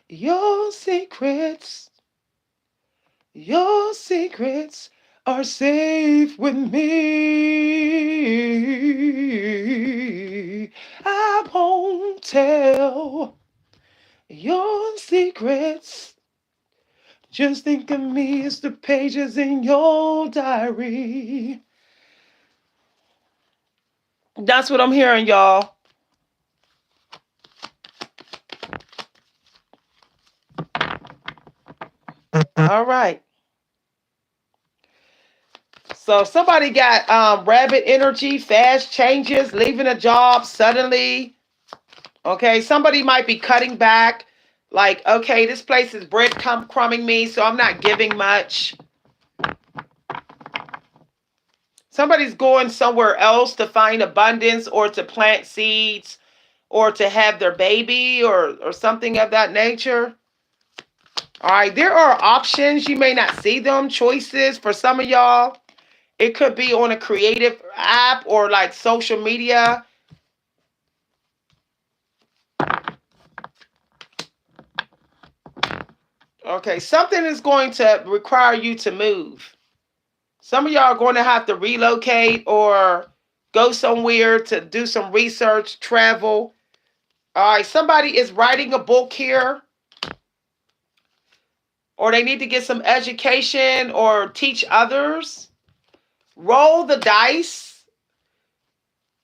your secrets. Your secrets are safe with me. I won't tell your secrets. Just think of me as the pages in your diary. That's what I'm hearing, y'all. All right. So somebody got rabbit energy, fast changes, leaving a job suddenly. Okay, somebody might be cutting back. Like, okay, this place is breadcrumbing me, so I'm not giving much. Somebody's going somewhere else to find abundance or to plant seeds or to have their baby or something of that nature. All right, there are options. You may not see them, choices for some of y'all. It could be on a creative app or like social media. Okay, something is going to require you to move. Some of y'all are going to have to relocate or go somewhere to do some research, travel. All right, somebody is writing a book here, or they need to get some education or teach others. Roll the dice.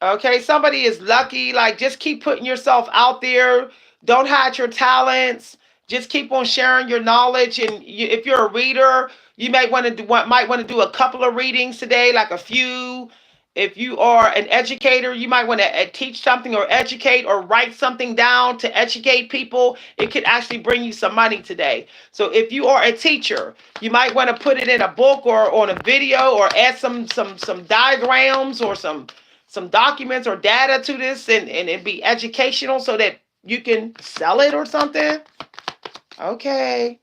Okay, somebody is lucky. Like, just keep putting yourself out there. Don't hide your talents. Just keep on sharing your knowledge. And if you're a reader, you might want to do a couple of readings today, like a few. If you are an educator, you might want to teach something or educate or write something down to educate people. It could actually bring you some money today. So if you are a teacher, you might want to put it in a book or on a video or add some diagrams or some documents or data to this and it be educational so that you can sell it or something. Okay.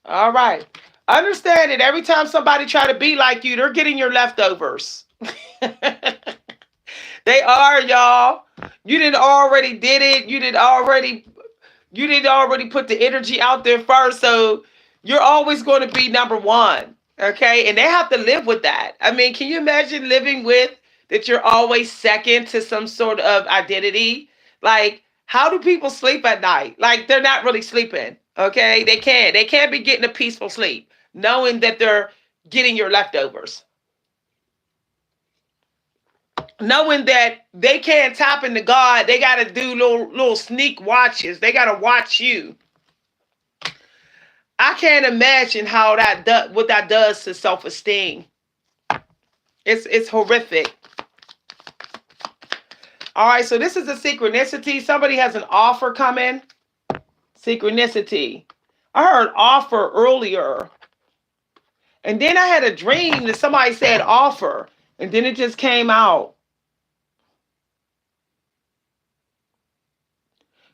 All right. Understand that every time somebody try to be like you, they're getting your leftovers. They are, y'all. You didn't already did it. You didn't already put the energy out there first. So you're always going to be number one. Okay. And they have to live with that. I mean, can you imagine living with that you're always second to some sort of identity? Like, how do people sleep at night? Like, they're not really sleeping. Okay. They can't. They can't be getting a peaceful sleep, knowing that they're getting your leftovers. Knowing that they can't tap into God, they got to do little sneak watches. They got to watch you. I can't imagine how what that does to self-esteem. It's horrific. All right, so this is a synchronicity. Somebody has an offer coming. Synchronicity. I heard offer earlier. And then I had a dream that somebody said offer. And then it just came out.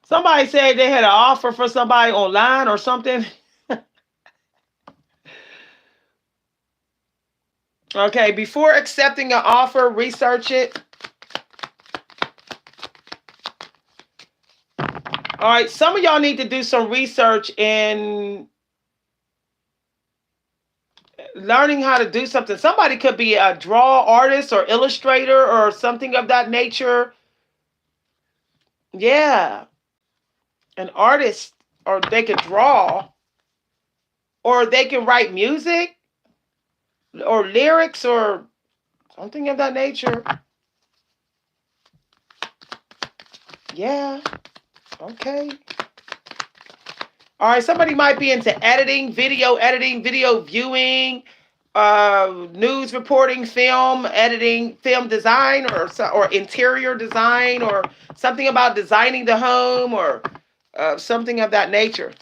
Somebody said they had an offer for somebody online or something. Okay, before accepting an offer, research it. All right, some of y'all need to do some research in learning how to do something. Somebody could be a draw artist or illustrator or something of that nature. Yeah, an artist, or they could draw, or they can write music or lyrics or something of that nature. Yeah, okay. All right, somebody might be into editing, video viewing, news reporting, film editing, film design, or interior design, or something about designing the home, or something of that nature.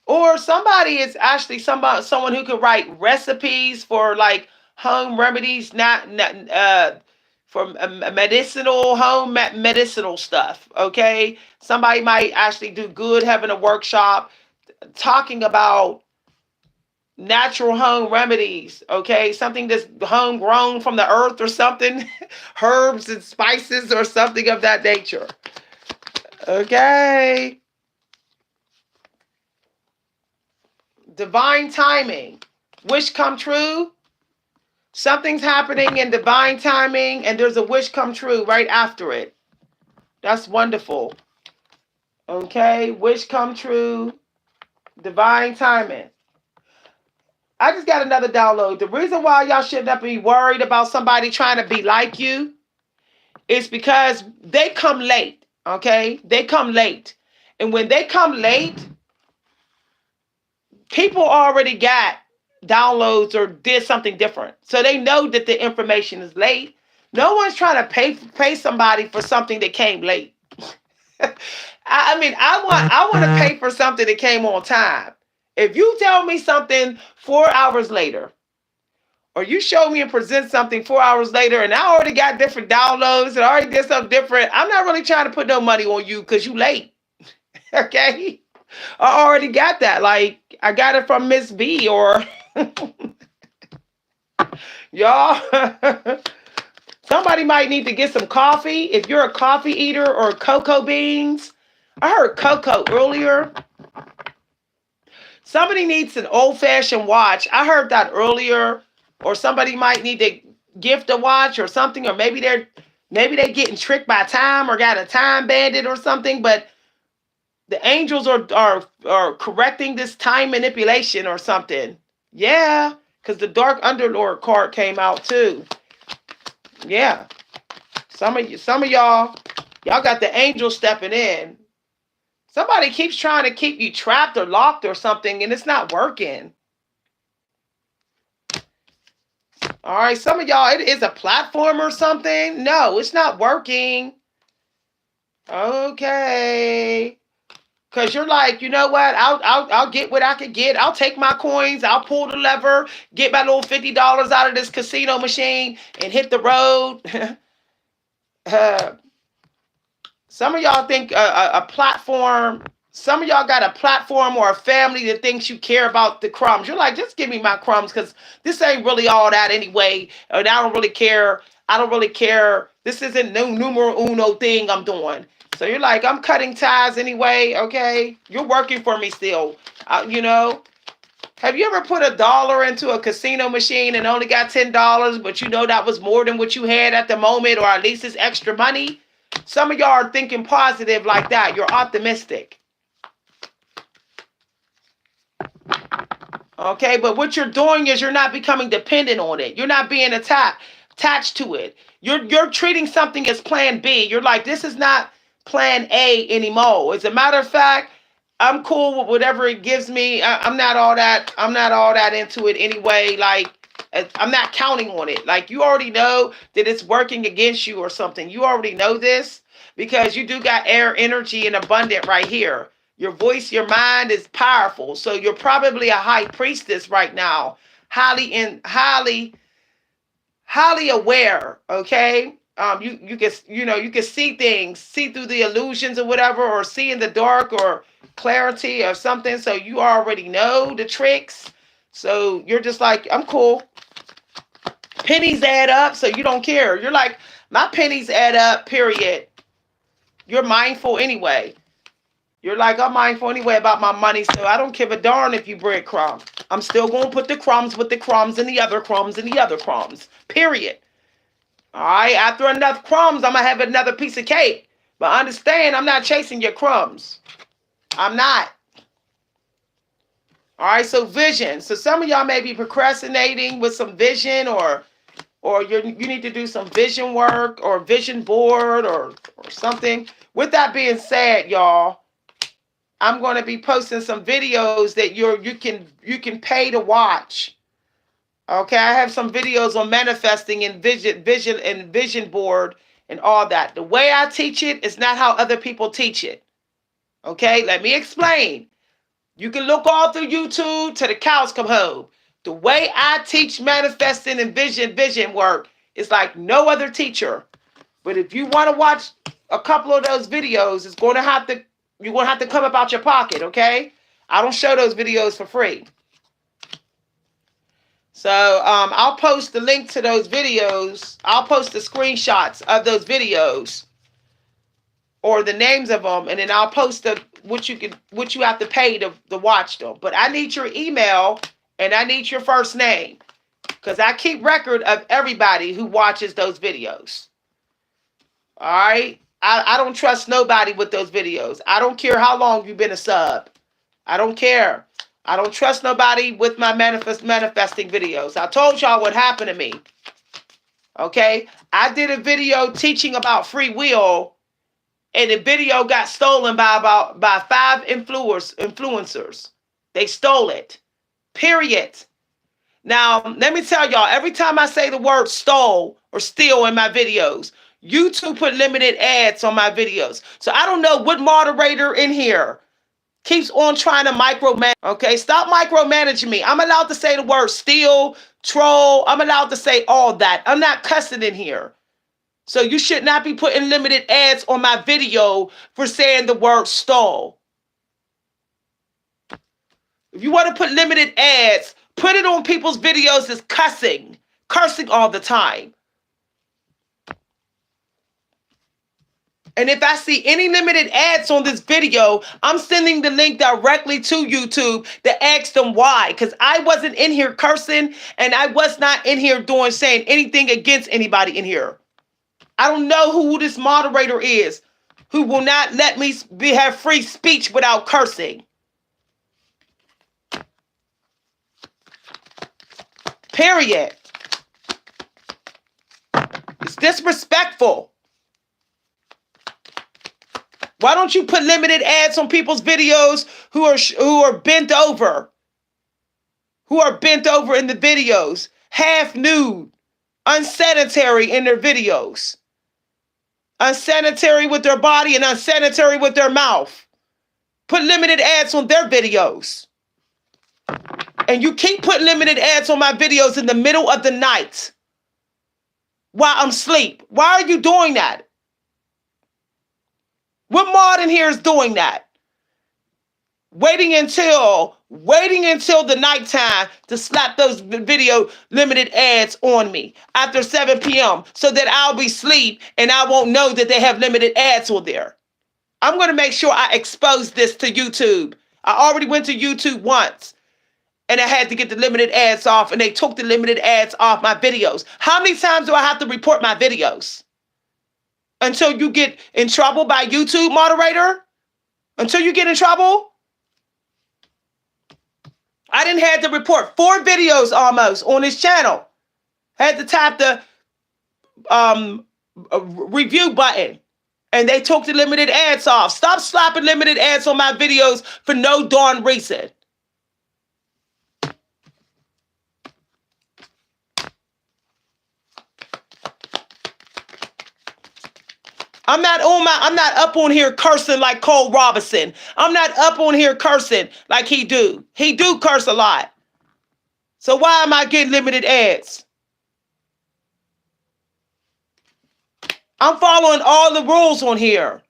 Or somebody is actually someone who could write recipes for like home remedies, not for medicinal medicinal stuff. Okay, somebody might actually do good having a workshop talking about natural home remedies. Okay, something that's homegrown from the earth or something, herbs and spices or something of that nature. Okay. Divine timing. Wish come true. Something's happening in divine timing, and there's a wish come true right after it. That's wonderful. Okay, wish come true. Divine timing. I just got another download. The reason why y'all should not be worried about somebody trying to be like you is because they come late. Okay? They come late. And when they come late, people already got downloads or did something different. So they know that the information is late. No one's trying to pay somebody for something that came late. I mean, I want to pay for something that came on time. If you tell me something 4 hours later, or you show me and present something 4 hours later, and I already got different downloads and I already did something different, I'm not really trying to put no money on you because you late. Okay? I already got that. Like, I got it from Miss B or y'all. Somebody might need to get some coffee. If you're a coffee eater or cocoa beans, I heard cocoa earlier. Somebody needs an old fashioned watch. I heard that earlier. Or somebody might need to gift a watch or something, or maybe they're getting tricked by time or got a time bandit or something. But the angels are correcting this time manipulation or something. Yeah, because the Dark Underlord card came out too. Yeah, some of y'all got the angel stepping in. Somebody keeps trying to keep you trapped or locked or something, and it's not working. All right, some of y'all, it is a platform or something. No, it's not working. Okay. Because you're like, you know what? I'll get what I can get. I'll take my coins. I'll pull the lever, get my little $50 out of this casino machine and hit the road. Some of y'all think a platform, some of y'all got a platform or a family that thinks you care about the crumbs. You're like, just give me my crumbs because this ain't really all that anyway. And I don't really care. I don't really care. This isn't no numero uno thing I'm doing. So you're like, I'm cutting ties anyway. Okay. You're working for me still. You know, have you ever put $1 into a casino machine and only got $10, but you know that was more than what you had at the moment, or at least it's extra money? Some of y'all are thinking positive like that. You're optimistic. Okay, but what you're doing is you're not becoming dependent on it. You're not being attached to it. You're treating something as plan B. You're like, this is not plan A anymore. As a matter of fact, I'm cool with whatever it gives me. I'm not all that into it anyway. Like, I'm not counting on it. Like, you already know that it's working against you or something. You already know this because you do got air energy and abundant right here. Your voice, your mind is powerful. So you're probably a high priestess right now, highly aware. Okay. You can, you can see things, see through the illusions or whatever, or see in the dark or clarity or something. So you already know the tricks. So you're just like, I'm cool. Pennies add up, so you don't care. You're like, my pennies add up, period. You're mindful anyway. You're like, I'm mindful anyway about my money, so I don't give a darn if you breadcrumb. I'm still going to put the crumbs with the crumbs and the other crumbs and the other crumbs, period. All right, after enough crumbs, I'm going to have another piece of cake. But understand, I'm not chasing your crumbs. I'm not. All right, so vision. So some of y'all may be procrastinating with some vision, or you need to do some vision work or vision board or something. With that being said, y'all, I'm going to be posting some videos that you can pay to watch. Okay, I have some videos on manifesting and vision board and all that. The way I teach it is not how other people teach it. Okay, let me explain. You can look all through YouTube till the cows come home. The way I teach manifesting and vision work is like no other teacher. But if you want to watch a couple of those videos, you're going to have to come up out your pocket, okay? I don't show those videos for free. So I'll post the link to those videos. I'll post the screenshots of those videos or the names of them, and then I'll post what you have to pay to watch them. But I need your email and I need your first name, because I keep record of everybody who watches those videos. All right? I don't trust nobody with those videos. I don't care how long you've been a sub. I don't care. I don't trust nobody with my manifesting videos. I told y'all what happened to me. Okay? I did a video teaching about free will, and the video got stolen by 5 influencers. They stole it. Period. Now, let me tell y'all, every time I say the word stole or steal in my videos, YouTube put limited ads on my videos. So I don't know what moderator in here keeps on trying to micromanage. Okay, stop micromanaging me. I'm allowed to say the word steal, troll. I'm allowed to say all that. I'm not cussing in here. So you should not be putting limited ads on my video for saying the word stole. If you want to put limited ads, put it on people's videos as cursing all the time. And if I see any limited ads on this video, I'm sending the link directly to YouTube to ask them why. Because I wasn't in here cursing, and I was not in here saying anything against anybody in here. I don't know who this moderator is who will not let me have free speech without cursing. Period. It's disrespectful. Why don't you put limited ads on people's videos who are bent over? Who are bent over in the videos, half nude, unsanitary in their videos. Unsanitary with their body and unsanitary with their mouth. Put limited ads on their videos. And you keep putting limited ads on my videos in the middle of the night while I'm asleep. Why are you doing that? What mod in here is doing that? Waiting until the nighttime to slap those video limited ads on me after 7 p.m. so that I'll be asleep and I won't know that they have limited ads on there. I'm going to make sure I expose this to YouTube. I already went to YouTube once and I had to get the limited ads off, and they took the limited ads off my videos. How many times do I have to report my videos? Until you get in trouble by YouTube, moderator? Until you get in trouble? I didn't have to report 4 videos almost on this channel. Had to tap the review button. And they took the limited ads off. Stop slapping limited ads on my videos for no darn reason. I'm not up on here cursing like Cole Robinson. I'm not up on here cursing like he do. He do curse a lot. So why am I getting limited ads? I'm following all the rules on here.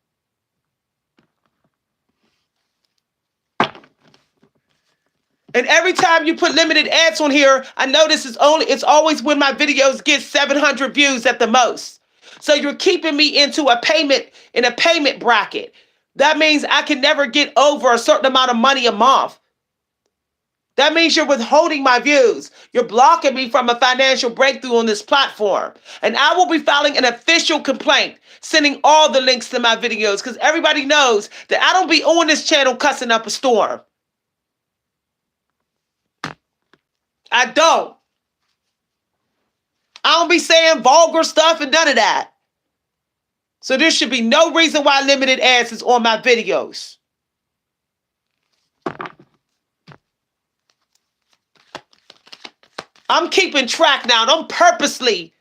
And every time you put limited ads on here, I notice it's always when my videos get 700 views at the most. So you're keeping me in a payment bracket. That means I can never get over a certain amount of money a month. That means you're withholding my views. You're blocking me from a financial breakthrough on this platform. And I will be filing an official complaint, sending all the links to my videos, because everybody knows that I don't be on this channel cussing up a storm. I don't. I don't be saying vulgar stuff and none of that. So there should be no reason why limited ads is on my videos. I'm keeping track now. I'm purposely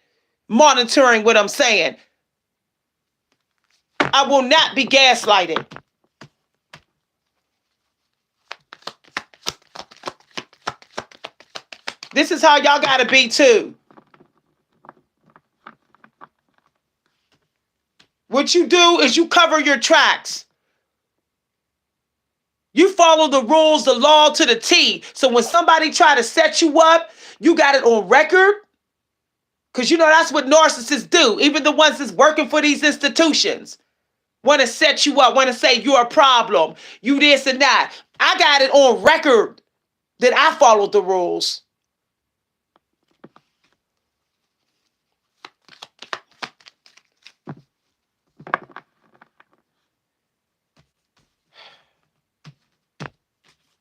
monitoring what I'm saying. I will not be gaslighted. This is how y'all gotta be too. What you do is you cover your tracks. You follow the rules, the law to the T. So when somebody try to set you up, you got it on record. Because you know that's what narcissists do. Even the ones that's working for these institutions want to set you up, want to say you're a problem, you this and that. I got it on record that I followed the rules.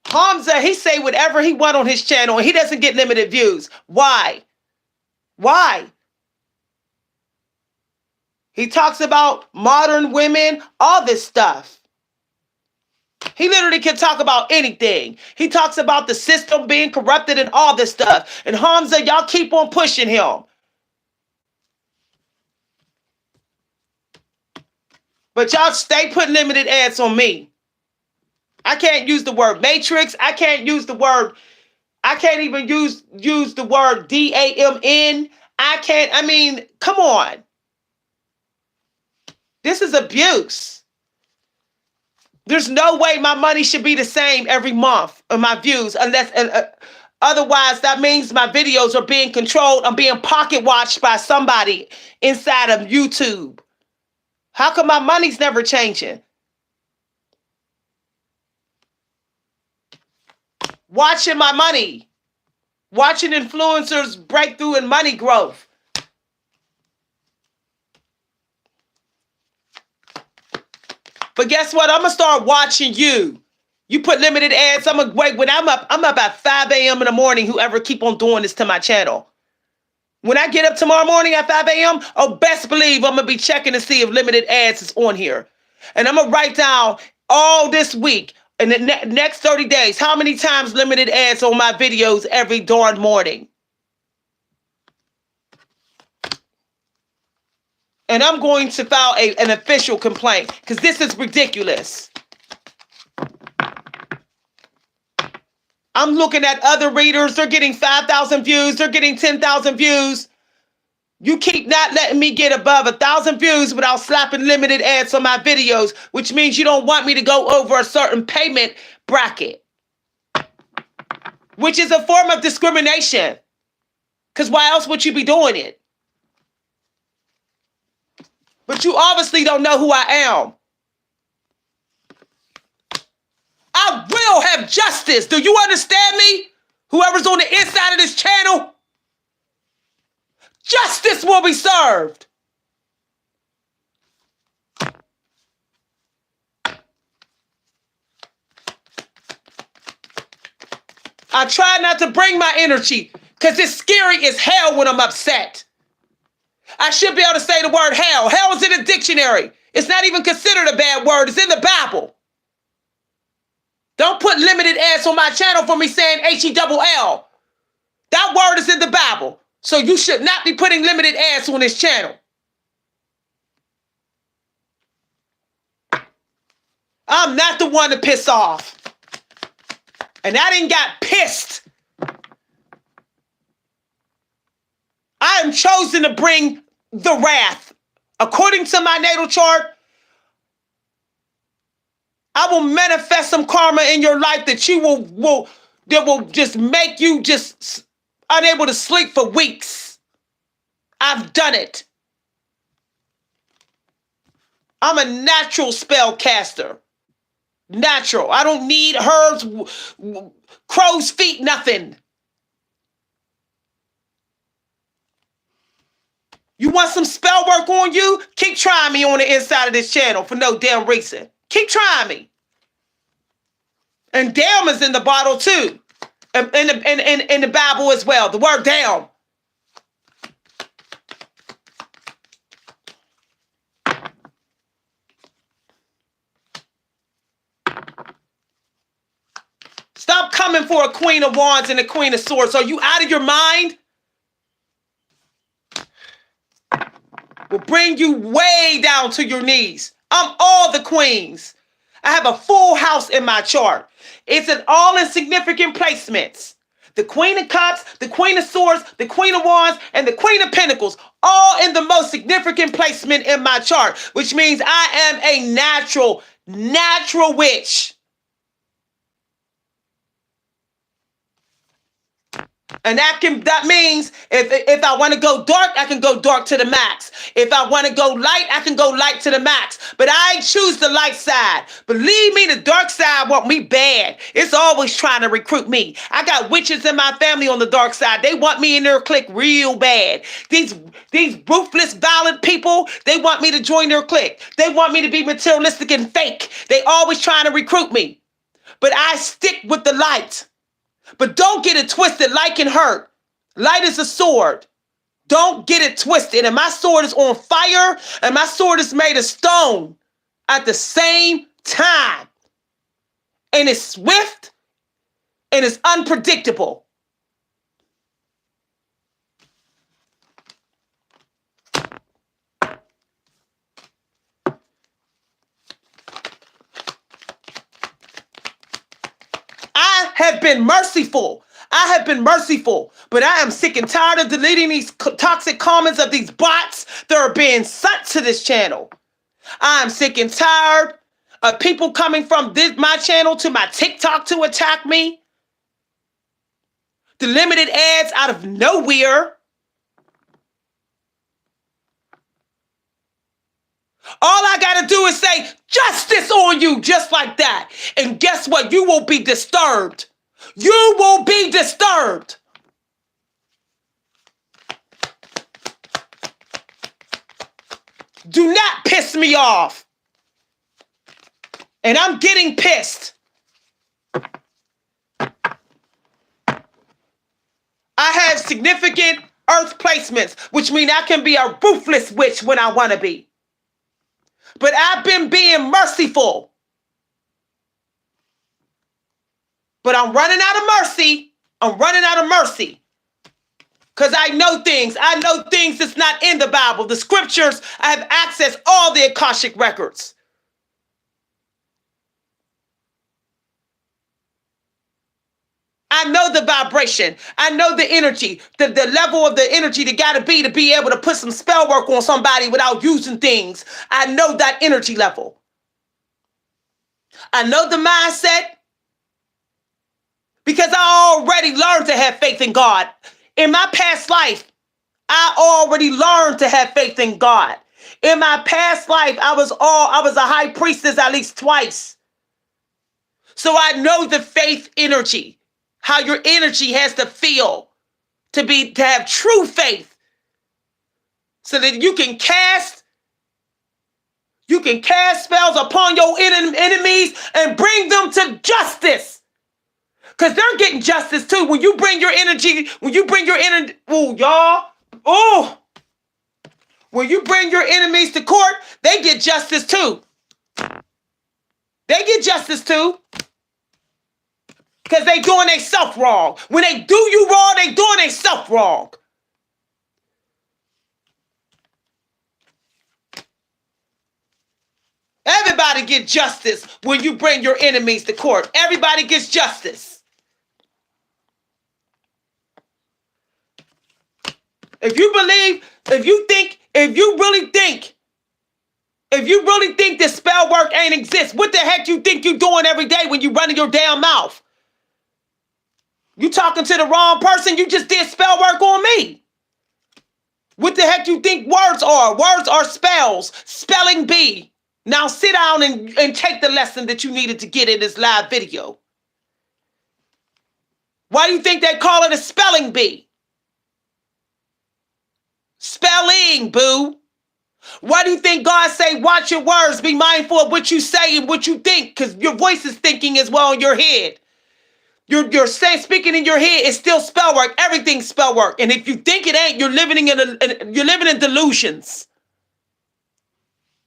Hamza, he say whatever he want on his channel and he doesn't get limited views. Why? Why? He talks about modern women, all this stuff. He literally can talk about anything. He talks about the system being corrupted and all this stuff. And Hamza, y'all keep on pushing him. But y'all stay putting limited ads on me. I can't use the word matrix. I can't even use the word DAMN. Come on. This is abuse. There's no way my money should be the same every month of my views, unless otherwise that means my videos are being controlled. I'm being pocket watched by somebody inside of YouTube. How come my money's never changing? Watching my money. Watching influencers break through in money growth. But guess what? I'm going to start watching you. You put limited ads. I'm going to wait. When I'm up at 5 a.m. in the morning, whoever keep on doing this to my channel. When I get up tomorrow morning at 5 a.m., oh, best believe I'm going to be checking to see if limited ads is on here. And I'm going to write down all this week, in the next 30 days, how many times limited ads on my videos every darn morning. And I'm going to file an official complaint because this is ridiculous. I'm looking at other readers. They're getting 5,000 views. They're getting 10,000 views. You keep not letting me get above 1,000 views without slapping limited ads on my videos, which means you don't want me to go over a certain payment bracket, which is a form of discrimination. Because why else would you be doing it? But you obviously don't know who I am. I will have justice. Do you understand me? Whoever's on the inside of this channel, justice will be served. I try not to bring my energy because it's scary as hell when I'm upset. I should be able to say the word hell. Hell is in the dictionary. It's not even considered a bad word. It's in the Bible. Don't put limited ads on my channel for me saying H-E-double-L. That word is in the Bible. So you should not be putting limited ads on this channel. I'm not the one to piss off. And I didn't got pissed. I am chosen to bring the wrath. According to my natal chart, I will manifest some karma in your life that that will just make you just unable to sleep for weeks. I've done it. I'm a natural spell caster. Natural. I don't need herbs, crow's feet, nothing. You want some spell work on you? Keep trying me on the inside of this channel for no damn reason. Keep trying me. And damn is in the bottle too. In the Bible as well. The word damn. Stop coming for a Queen of Wands and a Queen of Swords. Are you out of your mind? Will bring you way down to your knees. I'm all the queens. I have a full house in my chart. It's in all insignificant placements. The Queen of Cups, the Queen of Swords, the Queen of Wands, and the Queen of Pentacles, all in the most significant placement in my chart, which means I am a natural witch. And that means if I want to go dark, I can go dark to the max. If I want to go light, I can go light to the max. But I choose the light side. Believe me, the dark side want me bad. It's always trying to recruit me. I got witches in my family on the dark side. They want me in their clique real bad. These ruthless, violent people, they want me to join their clique. They want me to be materialistic and fake. They always trying to recruit me. But I stick with the light. But don't get it twisted. Light can hurt. Light is a sword. Don't get it twisted. And my sword is on fire and my sword is made of stone at the same time. And it's swift and it's unpredictable. I have been merciful. I have been merciful, but I am sick and tired of deleting these toxic comments of these bots that are being sent to this channel. I am sick and tired of people coming from my channel to my TikTok to attack me. The limited ads out of nowhere. All I got to do is say justice on you just like that. And guess what? You will be disturbed. You will be disturbed. Do not piss me off. And I'm getting pissed. I have significant earth placements, which means I can be a ruthless witch when I want to be. But I've been being merciful. But I'm running out of mercy. I'm running out of mercy. Because I know things. I know things that's not in the Bible. The scriptures, I have accessed all the Akashic records. I know the vibration. I know the energy, the level of the energy that got to be able to put some spell work on somebody without using things. I know that energy level. I know the mindset because I already learned to have faith in God. In my past life, I already learned to have faith in God. In my past life, I was a high priestess at least twice. So I know the faith energy. How your energy has to feel to have true faith so that you can cast spells upon your enemies and bring them to justice. Because they're getting justice too. When you bring your energy, when you bring your energy, when you bring your enemies to court, they get justice too. They get justice too. Because they doing themselves wrong. When they do you wrong, they doing themselves wrong. Everybody gets justice when you bring your enemies to court. Everybody gets justice. If you really think this spell work ain't exist, what the heck you think you doing every day when you running your damn mouth? You talking to the wrong person. You just did spell work on me. What the heck you think words are? Words are spells. Spelling bee. Now sit down and take the lesson that you needed to get in this live video. Why do you think they call it a spelling bee? Spelling, boo. Why do you think God say, watch your words, be mindful of what you say and what you think? Because your voice is thinking as well in your head. You're saying, speaking in your head is still spell work. Everything's spell work. And if you think it ain't, you're living in delusions.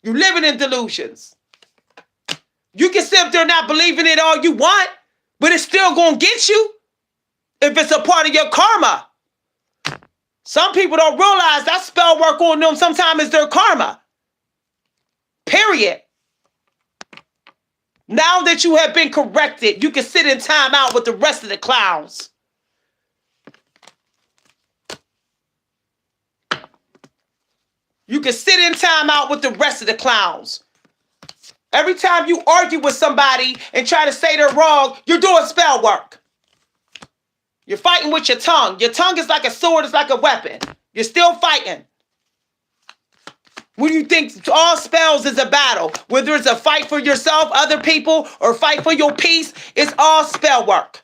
You're living in delusions. You can sit up there not believing it all you want, but it's still going to get you if it's a part of your karma. Some people don't realize that spell work on them sometimes is their karma. Period. Now that you have been corrected, you can sit in time out with the rest of the clowns. You can sit in time out with the rest of the clowns. Every time you argue with somebody and try to say they're wrong, you're doing spell work. You're fighting with your tongue. Your tongue is like a sword, it's like a weapon. You're still fighting. What do you think all spells is a battle? Whether it's a fight for yourself, other people, or fight for your peace, it's all spell work.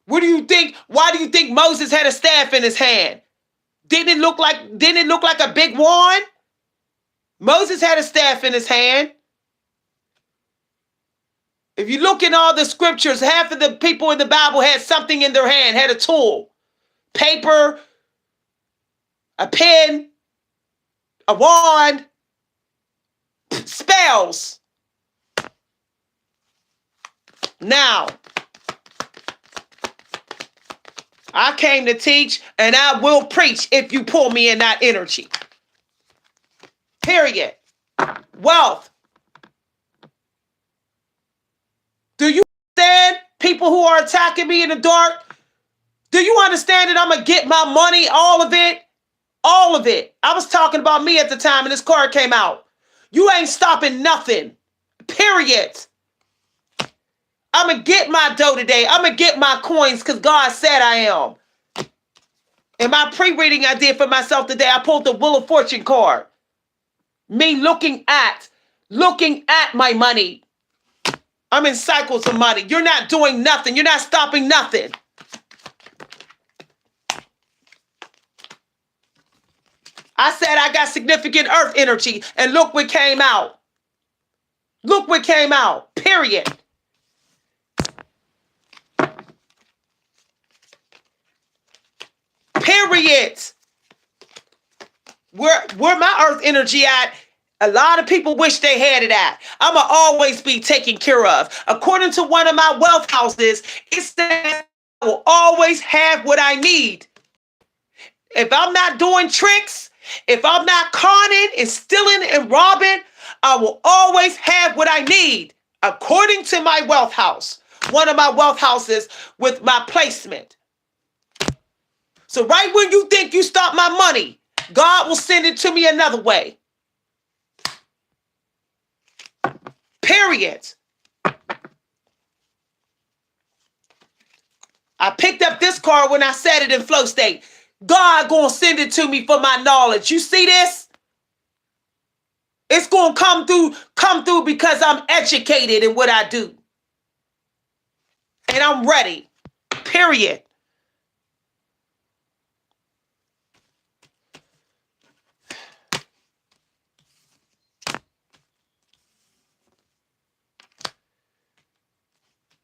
What do you think? Why do you think Moses had a staff in his hand? Didn't it look like a big wand? Moses had a staff in his hand. If you look in all the scriptures, half of the people in the Bible had something in their hand, had a tool. Paper, a pen, a wand, spells. Now, I came to teach and I will preach if you pull me in that energy. Period. Wealth. Do you understand people who are attacking me in the dark? Do you understand that I'm going to get my money, all of it? All of it. I was talking about me at the time and this card came out. You ain't stopping nothing. Period. I'm going to get my dough today. I'm going to get my coins because God said I am. In my pre-reading I did for myself today, I pulled the Wheel of Fortune card. Me looking at my money. I'm in cycles of money. You're not doing nothing. You're not stopping nothing. I said I got significant earth energy, and look what came out. Look what came out. Period. Period. Where my earth energy at? A lot of people wish they had it at. I'ma always be taken care of. According to one of my wealth houses, it says I will always have what I need. If I'm not doing tricks, if I'm not conning and stealing and robbing, I will always have what I need. According to my wealth house, one of my wealth houses with my placement. So right when you think you stop my money, God will send it to me another way. Period. I picked up this card when I said it in flow state. God gonna send it to me for my knowledge. You see this? It's gonna come through because I'm educated in what I do. And I'm ready. Period.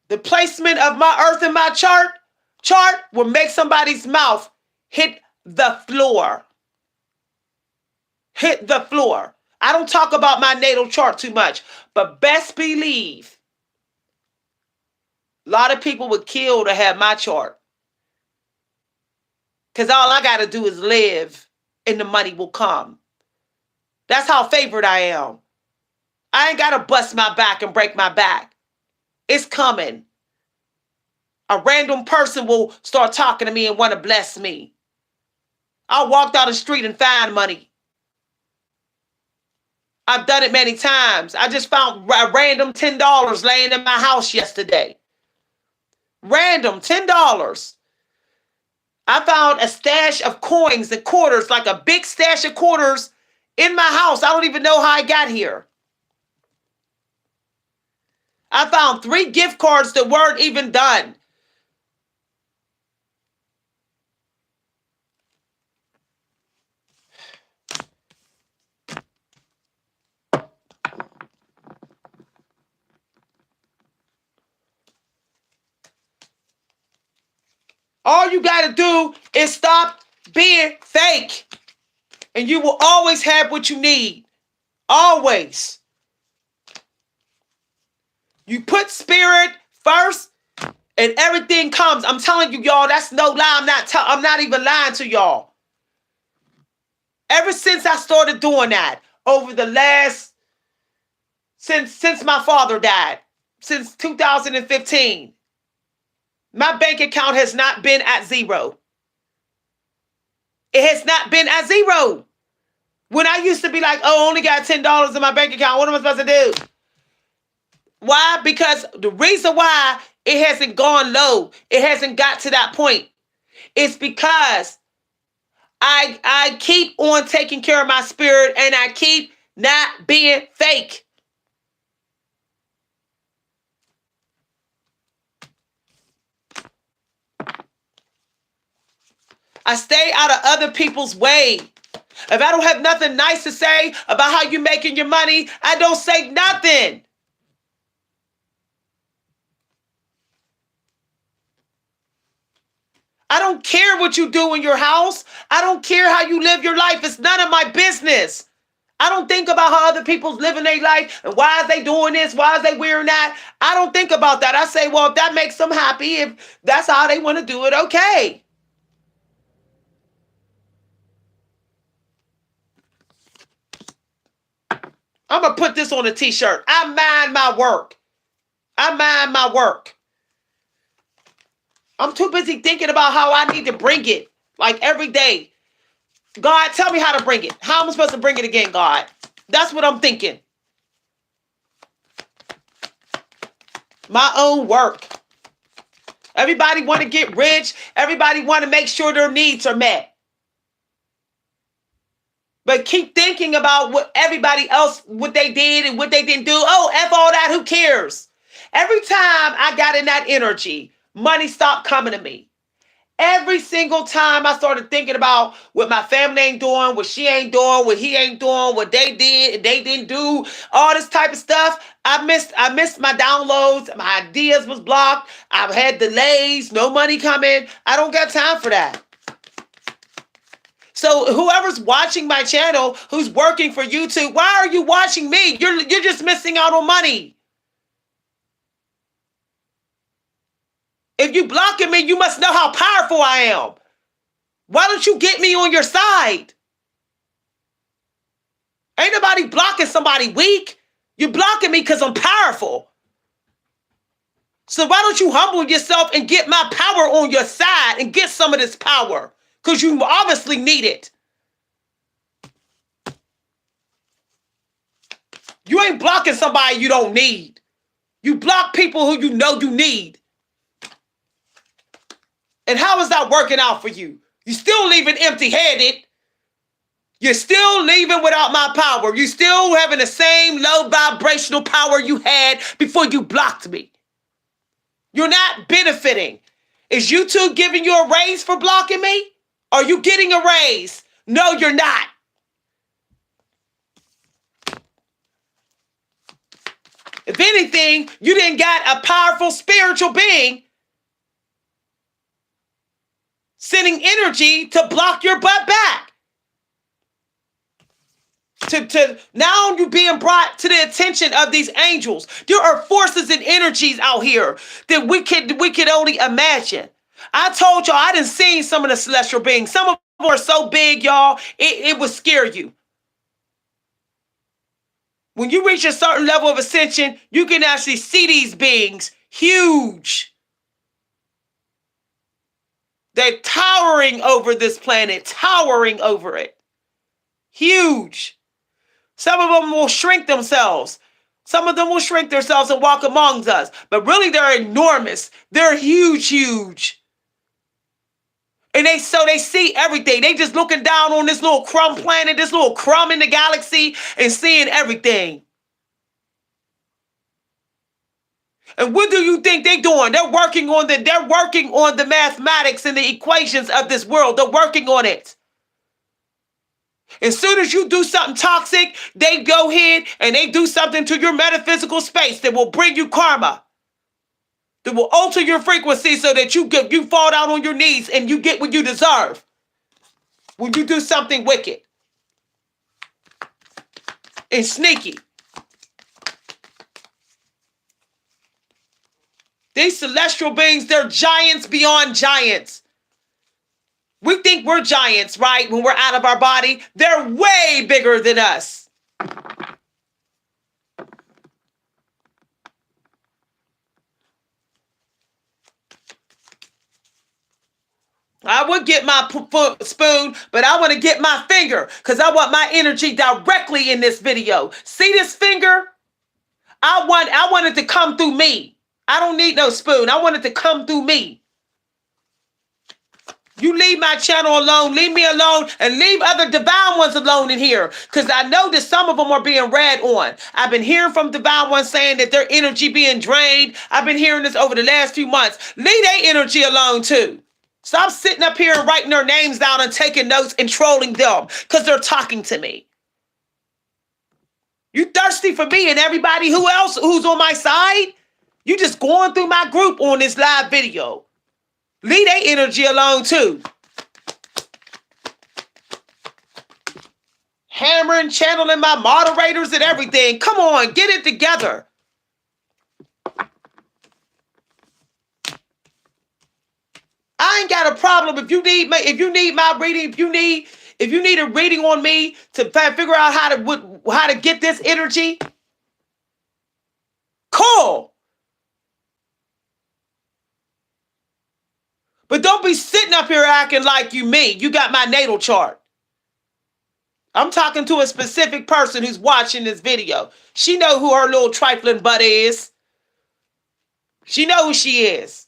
The placement of my earth in my chart will make somebody's mouth hit the floor. Hit the floor. I don't talk about my natal chart too much, but best believe a lot of people would kill to have my chart. Because all I got to do is live and the money will come. That's how favored I am. I ain't got to bust my back and break my back. It's coming. A random person will start talking to me and want to bless me. I walked down the street and found money. I've done it many times. I just found a random $10 laying in my house yesterday. Random $10. I found a stash of coins and quarters, like a big stash of quarters in my house. I don't even know how I got here. I found 3 gift cards that weren't even done. All you got to do is stop being fake. And you will always have what you need. Always. You put spirit first and everything comes. I'm telling you, y'all, that's no lie. I'm not even lying to y'all. Ever since I started doing that, over the last, since my father died, since 2015, my bank account has not been at zero. It has not been at zero. When I used to be like, oh, I only got $10 in my bank account, what am I supposed to do? Why? Because the reason why it hasn't gone low, it hasn't got to that point, it's because I keep on taking care of my spirit and I keep not being fake. I stay out of other people's way. If I don't have nothing nice to say about how you're making your money, I don't say nothing. I don't care what you do in your house. I don't care how you live your life. It's none of my business. I don't think about how other people's living their life and why is they doing this? Why is they wearing that? I don't think about that. I say, well, if that makes them happy, if that's how they want to do it, okay. I'm going to put this on a t-shirt. I mind my work. I mind my work. I'm too busy thinking about how I need to bring it. Like every day. God, tell me how to bring it. How am I supposed to bring it again, God? That's what I'm thinking. My own work. Everybody want to get rich. Everybody want to make sure their needs are met. But keep thinking about what everybody else, what they did and what they didn't do. Oh, F all that, who cares? Every time I got in that energy, money stopped coming to me. Every single time I started thinking about what my family ain't doing, what she ain't doing, what he ain't doing, what they did and they didn't do, all this type of stuff, I missed my downloads. My ideas was blocked. I've had delays, no money coming. I don't got time for that. So whoever's watching my channel, who's working for YouTube, why are you watching me? You're just missing out on money. If you blocking me, you must know how powerful I am. Why don't you get me on your side? Ain't nobody blocking somebody weak. You're blocking me because I'm powerful. So why don't you humble yourself and get my power on your side and get some of this power? Because you obviously need it. You ain't blocking somebody you don't need. You block people who you know you need. And how is that working out for you? You're still leaving empty-handed. You're still leaving without my power. You're still having the same low vibrational power you had before you blocked me. You're not benefiting. Is YouTube giving you a raise for blocking me? Are you getting a raise? No, you're not. If anything, you didn't got a powerful spiritual being sending energy to block your butt back. To now you being brought to the attention of these angels. There are forces and energies out here that we could only imagine. I told y'all I done seen some of the celestial beings. Some of them are so big, y'all, it would scare you. When you reach a certain level of ascension, you can actually see these beings huge. They're towering over this planet, towering over it. Huge. Some of them will shrink themselves. Some of them will shrink themselves and walk amongst us. But really, they're enormous. They're huge, huge. And they see everything. They just looking down on this little crumb planet, this little crumb in the galaxy, and seeing everything. And what do you think they're doing? They're working on the mathematics and the equations of this world. They're working on it. As soon as you do something toxic, they go ahead and they do something to your metaphysical space that will bring you karma. That will alter your frequency so that you fall down on your knees and you get what you deserve. When you do something wicked and sneaky. These celestial beings, they're giants beyond giants. We think we're giants, right? When we're out of our body, they're way bigger than us. I would get my spoon, but I want to get my finger because I want my energy directly in this video. See this finger? I want it to come through me. I don't need no spoon. I want it to come through me. You leave my channel alone, leave me alone, and leave other divine ones alone in here. Because I know that some of them are being read on. I've been hearing from divine ones saying that their energy being drained. I've been hearing this over the last few months. Leave their energy alone too. Stop sitting up here and writing their names down and taking notes and trolling them because they're talking to me. You thirsty for me and everybody who else who's on my side? You just going through my group on this live video. Leave their energy alone too. Hammering, channeling my moderators and everything. Come on, get it together. I ain't got a problem if you need my reading, if you need a reading on me to figure out how to get this energy. Cool. But don't be sitting up here acting like you me. You got my natal chart. I'm talking to a specific person who's watching this video. She know who her little trifling butt is. She know who she is.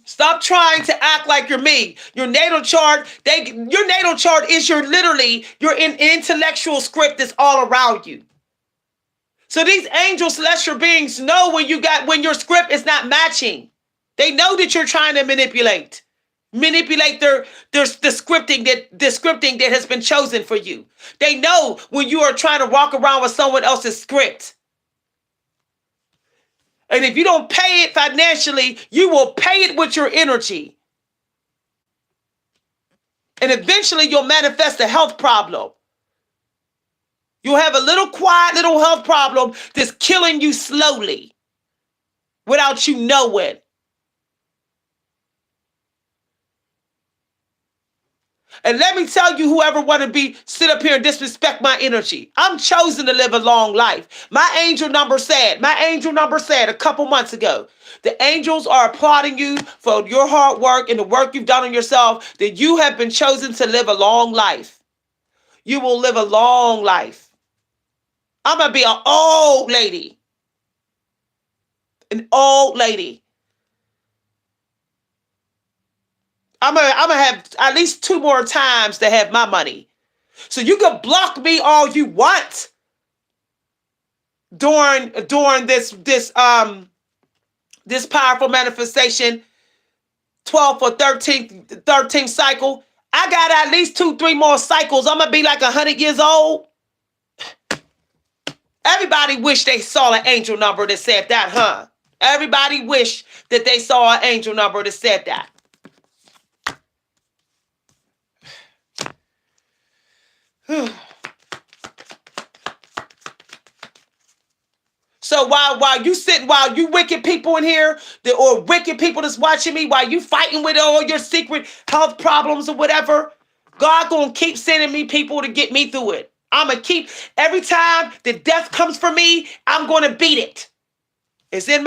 Stop trying to act like you're me. Your natal chart, your natal chart is your intellectual script that's all around you. So these angel celestial beings know when your script is not matching. They know that you're trying to manipulate the scripting that has been chosen for you. They know when you are trying to walk around with someone else's script. And if you don't pay it financially, you will pay it with your energy. And eventually you'll manifest a health problem. You'll have a little quiet little health problem that's killing you slowly without you knowing. And let me tell you, whoever want to sit up here and disrespect my energy, I'm chosen to live a long life. My angel number said a couple months ago, the angels are applauding you for your hard work and the work you've done on yourself, that you have been chosen to live a long life. You will live a long life. I'm going to be an old lady. An old lady. I'm gonna have at least 2 more times to have my money. So you can block me all you want during this powerful manifestation 12th or 13th cycle. I got at least 2-3 more cycles. I'm gonna be like 100 years old. Everybody wish they saw an angel number that said that, huh? Everybody wish that they saw an angel number that said that. So while you wicked people in here, or wicked people that's watching me, while you fighting with all your secret health problems or whatever, God gonna keep sending me people to get me through it. I'm gonna keep, every time the death comes for me, I'm gonna beat it. It's in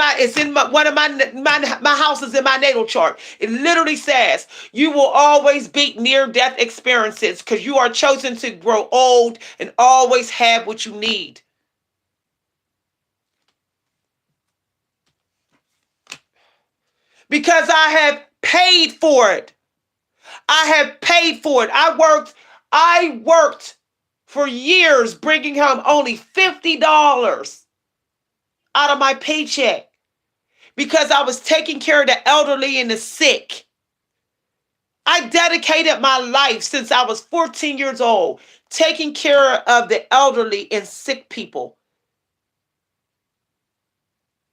one of my houses in my natal chart. It literally says you will always beat near-death experiences because you are chosen to grow old and always have what you need. Because I have paid for it. I have paid for it. I worked for years bringing home only $50 out of my paycheck because I was taking care of the elderly and the sick. I dedicated my life since I was 14 years old, taking care of the elderly and sick people,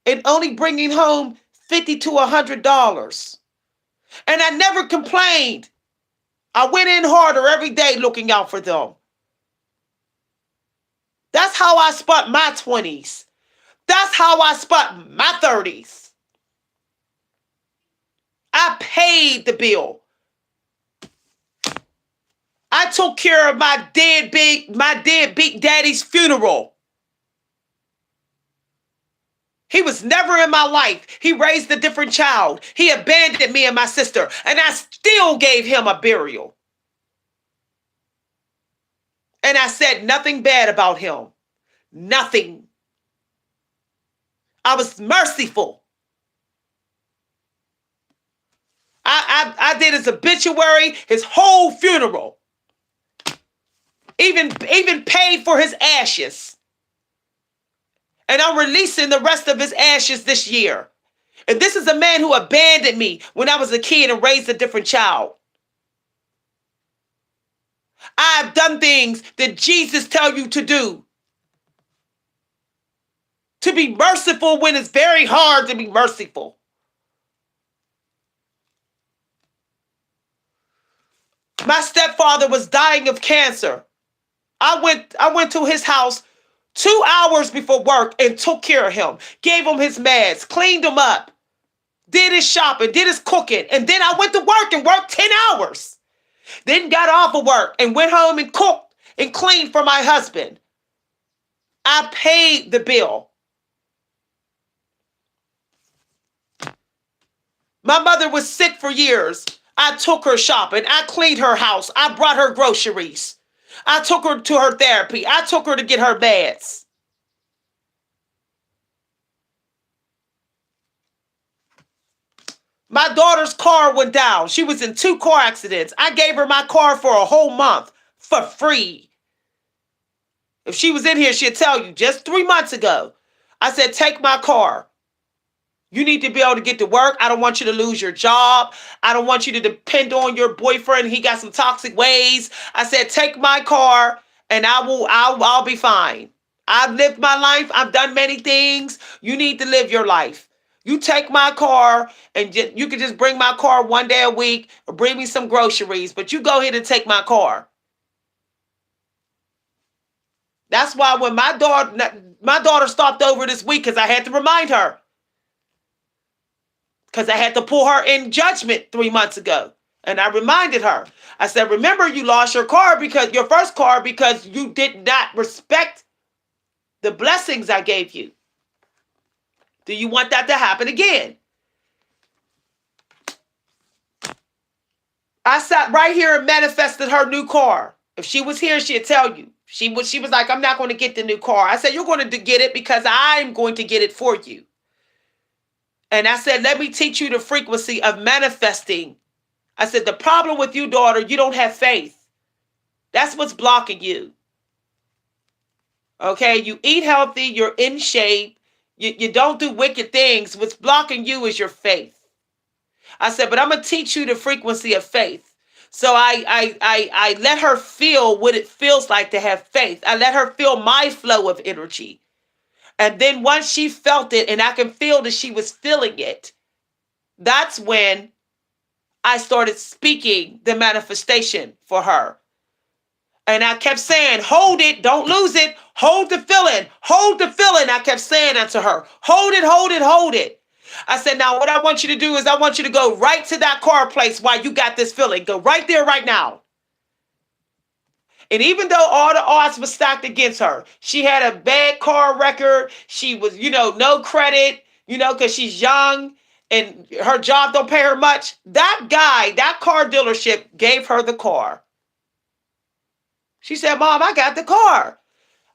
and only bringing home $50 to $100. And I never complained. I went in harder every day looking out for them. That's how I spent my 20s. That's how I spent my 30s. I paid the bill. I took care of my deadbeat daddy's funeral. He was never in my life. He raised a different child. He abandoned me and my sister, and I still gave him a burial. And I said nothing bad about him. Nothing. I was merciful. I did his obituary, his whole funeral. Even paid for his ashes. And I'm releasing the rest of his ashes this year. And this is a man who abandoned me when I was a kid and raised a different child. I've done things that Jesus tells you to do. To be merciful when it's very hard to be merciful. My stepfather was dying of cancer. I went to his house 2 hours before work and took care of him, gave him his meds, cleaned him up, did his shopping, did his cooking, and then I went to work and worked 10 hours. Then got off of work and went home and cooked and cleaned for my husband. I paid the bill. My mother was sick for years. I took her shopping. I cleaned her house. I brought her groceries. I took her to her therapy. I took her to get her meds. My daughter's car went down. She was in 2 car accidents. I gave her my car for a whole month for free. If she was in here, she'd tell you just 3 months ago. I said, take my car. You need to be able to get to work. I don't want you to lose your job. I don't want you to depend on your boyfriend. He got some toxic ways. I said, take my car and I'll be fine. I've lived my life. I've done many things. You need to live your life. You take my car and you can just bring my car one day a week or bring me some groceries, but you go ahead and take my car. That's why when my daughter stopped over this week, because I had to remind her. Because I had to pull her in judgment 3 months ago. And I reminded her. I said, remember, you lost your first car because you did not respect the blessings I gave you. Do you want that to happen again? I sat right here and manifested her new car. If she was here, she'd tell you. She was like, I'm not going to get the new car. I said, you're going to get it because I'm going to get it for you. And I said, let me teach you the frequency of manifesting. I said, the problem with you, daughter, you don't have faith. That's what's blocking you. Okay, you eat healthy, you're in shape, you don't do wicked things. What's blocking you is your faith. I said, but I'm going to teach you the frequency of faith. So I let her feel what it feels like to have faith. I let her feel my flow of energy. And then once she felt it and I can feel that she was feeling it, that's when I started speaking the manifestation for her. And I kept saying, hold it, don't lose it, hold the feeling, hold the feeling. I kept saying that to her, hold it, hold it, hold it. I said, now what I want you to do is I want you to go right to that car place while you got this feeling. Go right there right now. And even though all the odds were stacked against her, she had a bad car record. She was, no credit, because she's young and her job don't pay her much. That car dealership gave her the car. She said, Mom, I got the car.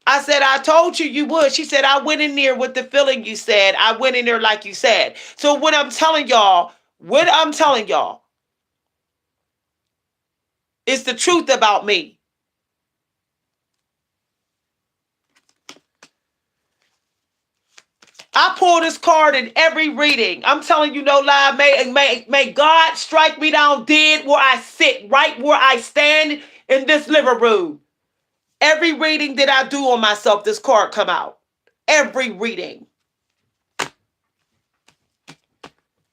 I said, I told you you would. She said, I went in there with the feeling you said. I went in there like you said. So what I'm telling y'all is the truth about me. I pull this card in every reading. I'm telling you no lie. May God strike me down dead where I sit, right where I stand in this living room. Every reading that I do on myself, this card come out. Every reading.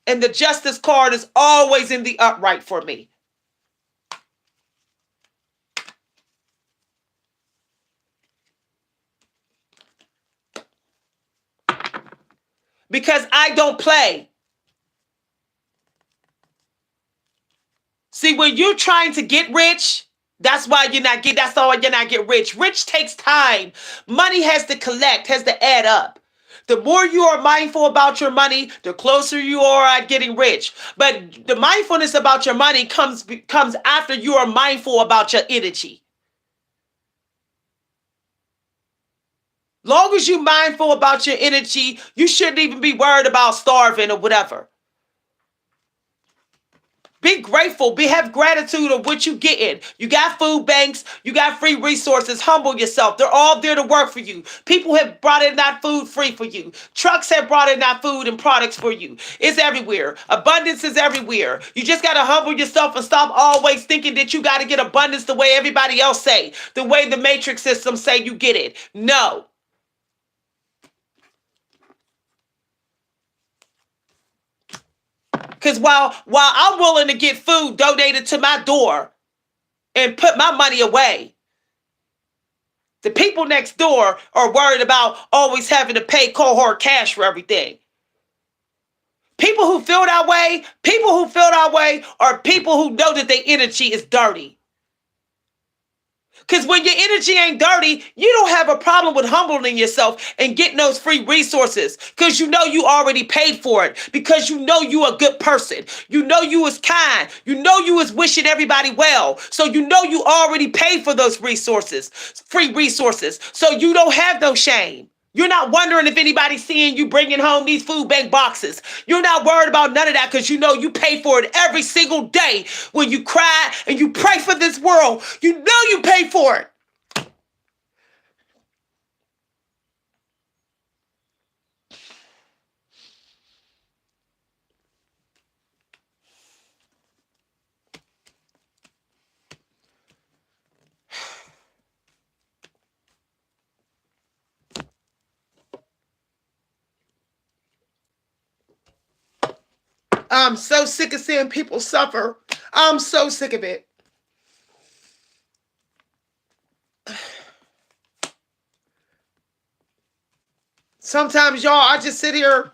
And the justice card is always in the upright for me. Because I don't play. See, when you're trying to get rich, that's why you're not get rich. Rich takes time. Money has to collect, has to add up. The more you are mindful about your money, the closer you are at getting rich. But the mindfulness about your money comes after you are mindful about your energy. Long as you're mindful about your energy, you shouldn't even be worried about starving or whatever. Be grateful. Have gratitude of what you're getting. You got food banks. You got free resources. Humble yourself. They're all there to work for you. People have brought in that food free for you. Trucks have brought in that food and products for you. It's everywhere. Abundance is everywhere. You just got to humble yourself and stop always thinking that you got to get abundance the way everybody else say. The way the matrix system say you get it. No. Because while I'm willing to get food donated to my door, and put my money away. The people next door are worried about always having to pay cohort cash for everything. People who feel that way are people who know that their energy is dirty. Because when your energy ain't dirty, you don't have a problem with humbling yourself and getting those free resources. Because you know you already paid for it. Because you know you a good person. You know you was kind. You know you was wishing everybody well. So you know you already paid for those resources, free resources. So you don't have no shame. You're not wondering if anybody's seeing you bringing home these food bank boxes. You're not worried about none of that because you know you pay for it every single day when you cry and you pray for this world. You know you pay for it. I'm so sick of seeing people suffer. I'm so sick of it. Sometimes, y'all, I just sit here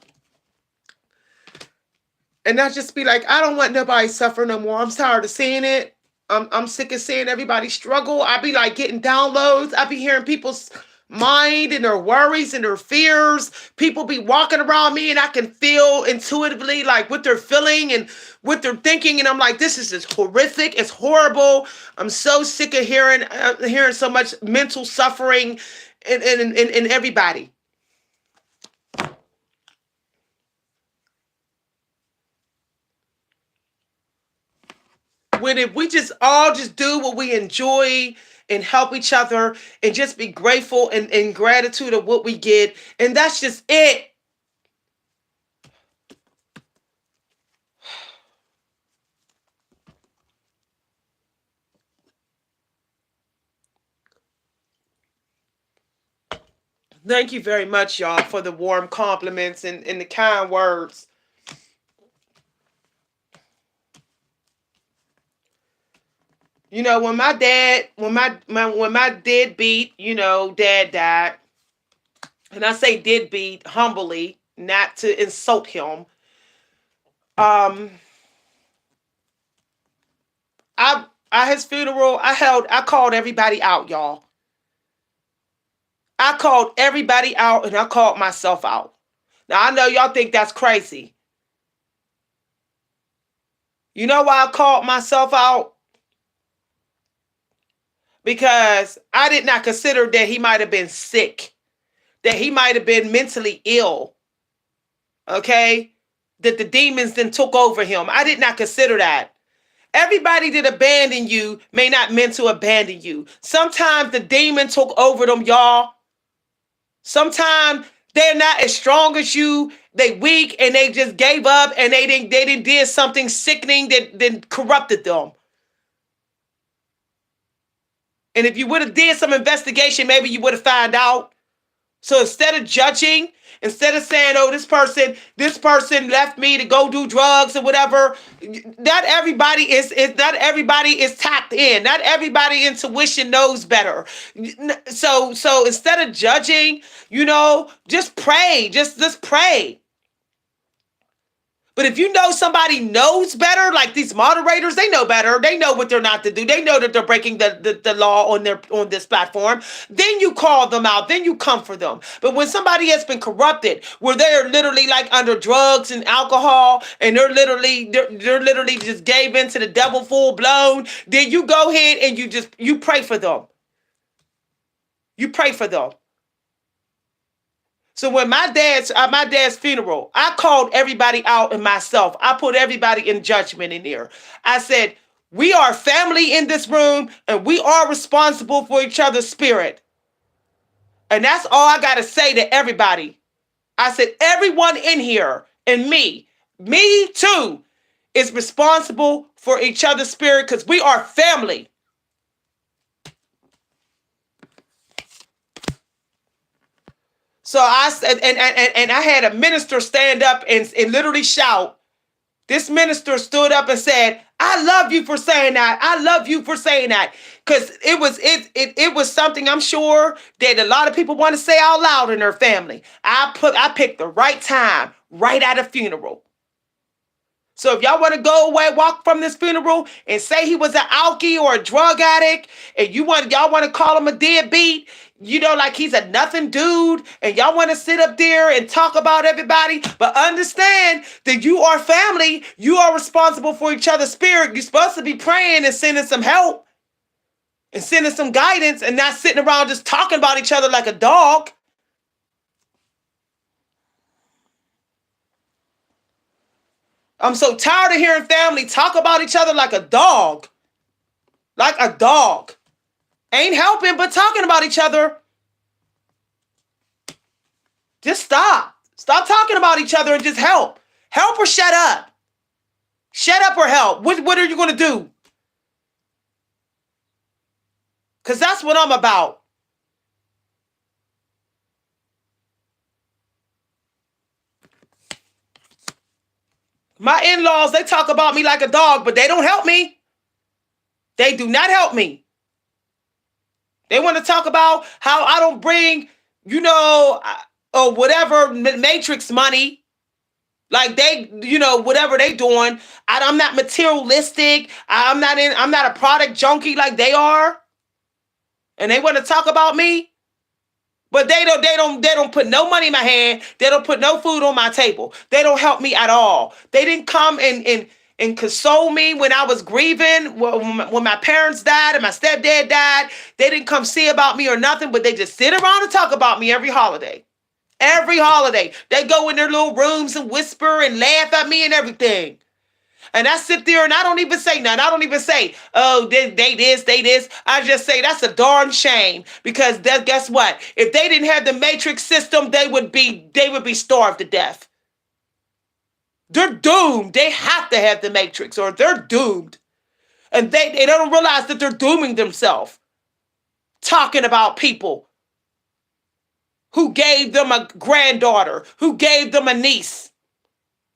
and I just be like, I don't want nobody to suffer no more. I'm tired of seeing it. I'm sick of seeing everybody struggle. I be like getting downloads. I be hearing people's mind and their worries and their fears. People be walking around me and I can feel intuitively like what they're feeling and what they're thinking. And I'm like, this is just horrific. It's horrible. I'm so sick of hearing so much mental suffering in everybody. When if we just all just do what we enjoy and help each other and just be grateful and gratitude of what we get, and that's just it. Thank you very much, y'all, for the warm compliments and the kind words. You know, when my deadbeat, dad died, and I say deadbeat humbly, not to insult him. Um, I at his funeral, I called everybody out, y'all. I called everybody out and I called myself out. Now I know y'all think that's crazy. You know why I called myself out? Because I did not consider that he might have been sick, that he might have been mentally ill, okay? That the demons then took over him. I did not consider that. Everybody that abandoned you may not meant to abandon you. Sometimes the demon took over them, y'all. Sometimes they're not as strong as you. They weak and they just gave up and they didn't did something sickening that corrupted them. And if you would have did some investigation, maybe you would have found out. So instead of judging, instead of saying, "Oh, this person left me to go do drugs or whatever," not everybody is tapped in. Not everybody intuition knows better. So instead of judging, just pray. Just pray. But if you know somebody knows better, like these moderators, they know better. They know what they're not to do. They know that they're breaking the law on this platform. Then you call them out. Then you comfort them. But when somebody has been corrupted, where they're literally like under drugs and alcohol, and they're literally just gave in to the devil full blown, then you go ahead and you pray for them. You pray for them. So when my dad's funeral, I called everybody out and myself. I put everybody in judgment in there. I said, we are family in this room and we are responsible for each other's spirit. And that's all I got to say to everybody. I said, everyone in here and me too, is responsible for each other's spirit because we are family. So I said, and I had a minister stand up and literally shout. This minister stood up and said, I love you for saying that. I love you for saying that. Because it was something I'm sure that a lot of people want to say out loud in their family. I picked the right time, right at a funeral. So if y'all want to go away, walk from this funeral and say he was an alkie or a drug addict, and y'all want to call him a deadbeat, like he's a nothing dude, and y'all want to sit up there and talk about everybody, but understand that you are family. You are responsible for each other's spirit. You're supposed to be praying and sending some help and sending some guidance and not sitting around just talking about each other like a dog. I'm so tired of hearing family talk about each other like a dog. Like a dog. Ain't helping, but talking about each other. Just stop. Stop talking about each other and just help. Help or shut up. Shut up or help. What are you going to do? Because that's what I'm about. My in-laws, they talk about me like a dog, but they don't help me. They do not help me. They want to talk about how I don't bring, or whatever matrix money. Like they, whatever they doing. I'm not materialistic. I'm not a product junkie like they are. And they want to talk about me. But they don't put no money in my hand. They don't put no food on my table. They don't help me at all. They didn't come and console me when I was grieving, when my parents died and my stepdad died. They didn't come see about me or nothing, but they just sit around and talk about me every holiday. Every holiday. They go in their little rooms and whisper and laugh at me and everything. And I sit there and I don't even say nothing. I don't even say, oh, they this. I just say that's a darn shame. Because guess what? If they didn't have the matrix system, they would be starved to death. They're doomed. They have to have the matrix or they're doomed. And they don't realize that they're dooming themselves. Talking about people who gave them a granddaughter, who gave them a niece,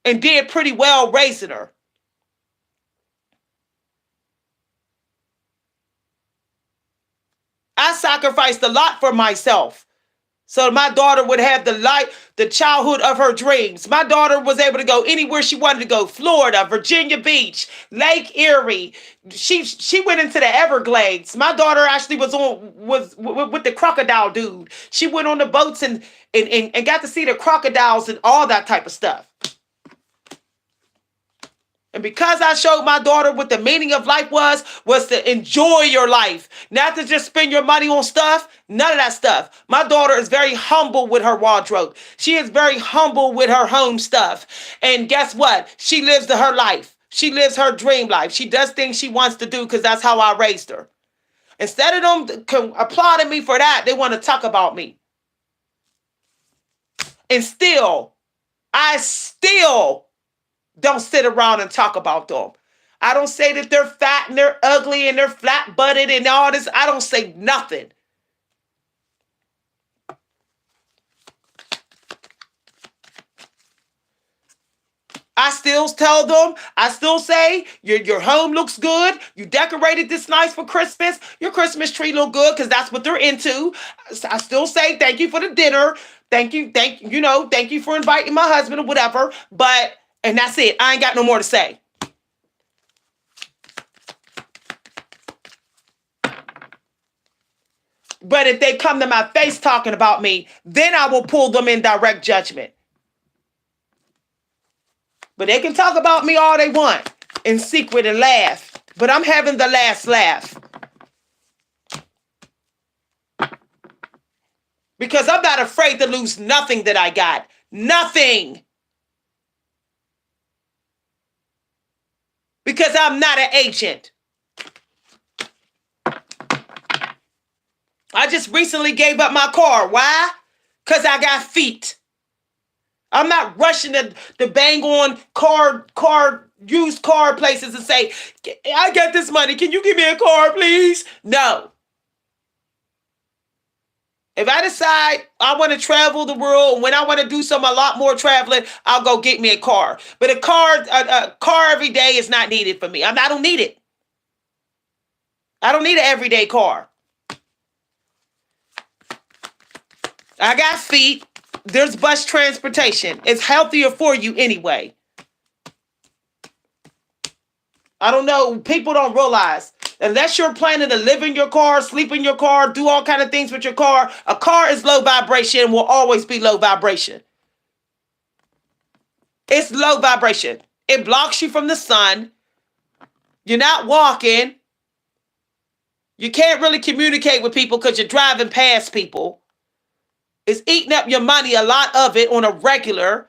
and did pretty well raising her. I sacrificed a lot for myself so my daughter would have the childhood of her dreams. My daughter was able to go anywhere she wanted to go. Florida, Virginia Beach, Lake Erie. She went into the Everglades. My daughter actually was with the crocodile dude. She went on the boats and got to see the crocodiles and all that type of stuff. And because I showed my daughter what the meaning of life was to enjoy your life, not to just spend your money on stuff, none of that stuff. My daughter is very humble with her wardrobe. She is very humble with her home stuff. And guess what? She lives her life. She lives her dream life. She does things she wants to do because that's how I raised her. Instead of them applauding me for that, they want to talk about me. And I still don't sit around and talk about them. I don't say that they're fat and they're ugly and they're flat-butted and all this. I don't say nothing. I still tell them, I still say, your home looks good. You decorated this nice for Christmas. Your Christmas tree look good because that's what they're into. I still say thank you for the dinner. Thank you for inviting my husband or whatever. And that's it. I ain't got no more to say. But if they come to my face talking about me, then I will pull them in direct judgment. But they can talk about me all they want in secret and laugh. But I'm having the last laugh. Because I'm not afraid to lose nothing that I got. Nothing. Because I'm not an agent. I just recently gave up my car. Why? Because I got feet. I'm not rushing to bang on used car places and say, I got this money. Can you give me a car, please? No. If I decide I want to travel the world, when I want to do a lot more traveling, I'll go get me a car. But a car every day is not needed for me. I don't need it. I don't need an everyday car. I got feet. There's bus transportation. It's healthier for you anyway. I don't know. People don't realize. Unless you're planning to live in your car, sleep in your car, do all kind of things with your car, a car is low vibration and will always be low vibration. It's low vibration. It blocks you from the sun. You're not walking. You can't really communicate with people because you're driving past people. It's eating up your money, a lot of it on a regular.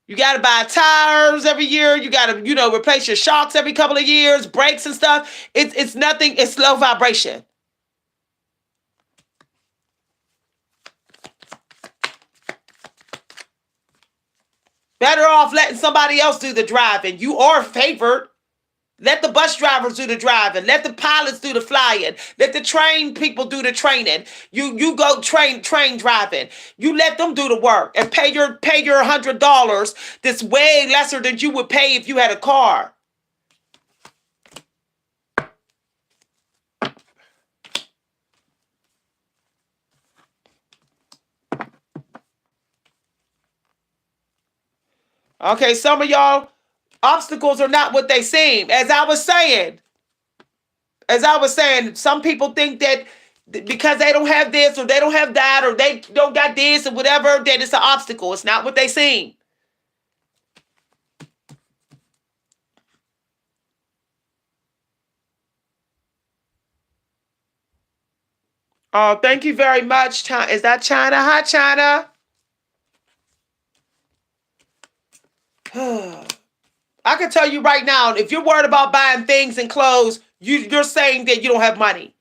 You got to buy tires every year. You got to, replace your shocks every couple of years, brakes and stuff. It's nothing. It's low vibration. Better off letting somebody else do the driving. You are favored. Let the bus drivers do the driving. Let the pilots do the flying. Let the train people do the training. You go train driving. You let them do the work and pay your $100 that's way lesser than you would pay if you had a car. Okay, some of y'all, obstacles are not what they seem. As I was saying, some people think that because they don't have this or they don't have that or they don't got this or whatever, that it's an obstacle. It's not what they seem. Oh, thank you very much. Is that China? Hi, China. I can tell you right now, if you're worried about buying things and clothes, you're saying that you don't have money.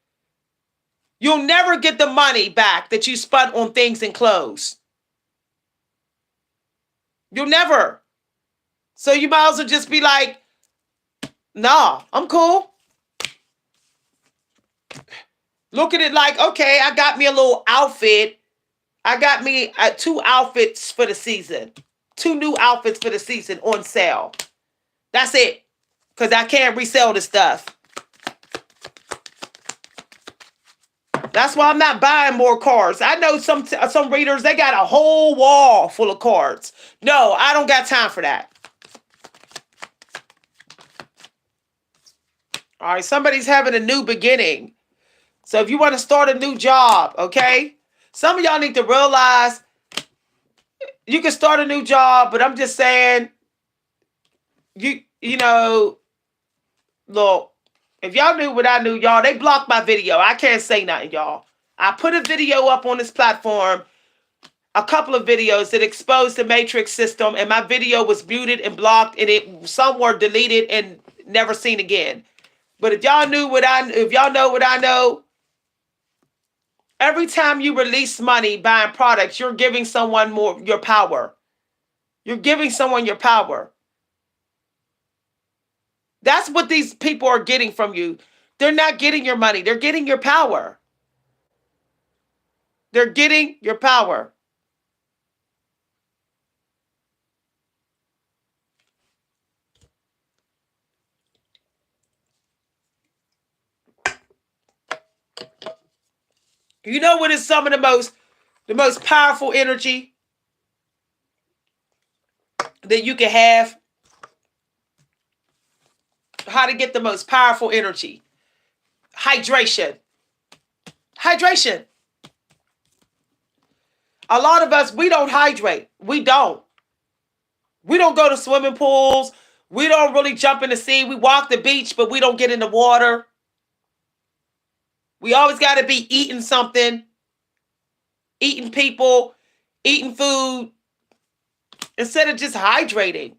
You'll never get the money back that you spent on things and clothes. You'll never. So you might as well just be like, nah, I'm cool. Look at it like, okay, I got me a little outfit. I got me 2 outfits for the season. 2 new outfits for the season on sale. That's it. Because I can't resell the stuff. That's why I'm not buying more cards. I know some readers, they got a whole wall full of cards. No, I don't got time for that. All right, somebody's having a new beginning. So if you want to start a new job, okay? Some of y'all need to realize you can start a new job, but I'm just saying, look, if y'all knew what I knew, y'all, they blocked my video. I can't say nothing, y'all. I put a video up on this platform, a couple of videos that exposed the matrix system, and my video was muted and blocked, and some were deleted and never seen again. But if y'all know what I know, every time you release money buying products, you're giving someone more your power. You're giving someone your power. That's what these people are getting from you. They're not getting your money. They're getting your power. They're getting your power. You know what is some of the most powerful energy that you can have? How to get the most powerful energy? Hydration. Hydration. A lot of us, we don't hydrate. We don't. We don't go to swimming pools. We don't really jump in the sea. We walk the beach, but we don't get in the water. We always got to be eating something, eating people, eating food, instead of just hydrating.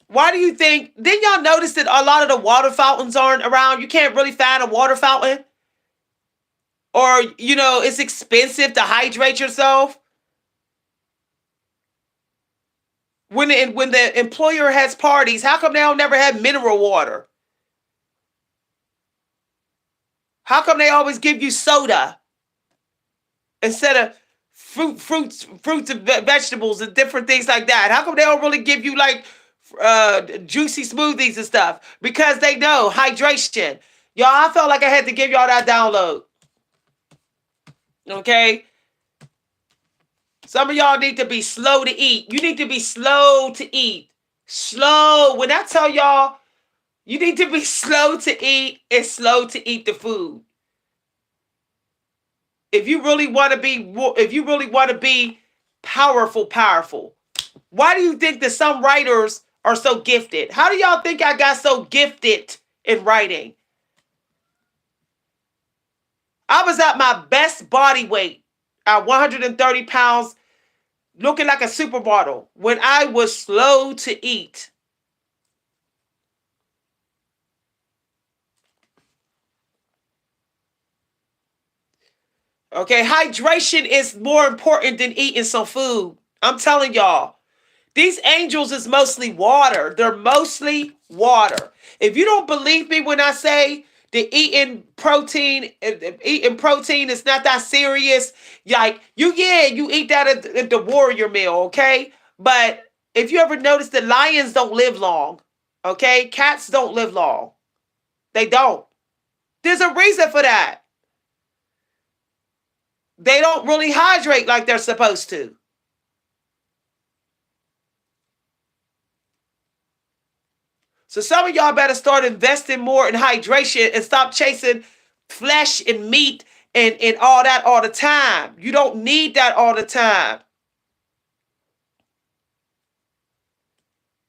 Why do you think, didn't y'all notice that a lot of the water fountains aren't around? You can't really find a water fountain. Or, it's expensive to hydrate yourself. When the employer has parties, how come they don't never have mineral water? How come they always give you soda instead of fruits and vegetables and different things like that? How come they don't really give you like juicy smoothies and stuff? Because they know hydration. Y'all, I felt like I had to give y'all that download. Okay? Some of y'all need to be slow to eat. You need to be slow to eat. Slow. When I tell y'all, you need to be slow to eat and slow to eat the food. If you really want to be powerful. Why do you think that some writers are so gifted? How do y'all think I got so gifted in writing? I was at my best body weight at 130 pounds, looking like a supermodel when I was slow to eat. Okay, hydration is more important than eating some food. I'm telling y'all. These angels is mostly water. They're mostly water. If you don't believe me when I say that eating protein is not that serious, like you eat that at the warrior meal, okay? But if you ever notice that lions don't live long, okay? Cats don't live long. They don't. There's a reason for that. They don't really hydrate like they're supposed to. So some of y'all better start investing more in hydration and stop chasing flesh and meat and all that all the time. You don't need that all the time.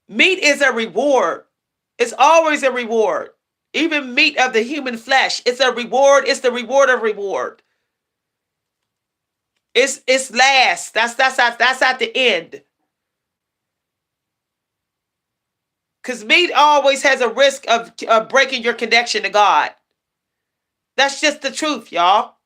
Meat is a reward. It's always a reward. Even meat of the human flesh, it's a reward. It's the reward of reward. It's last. That's at the end. Because meat always has a risk of breaking your connection to God. That's just the truth, y'all.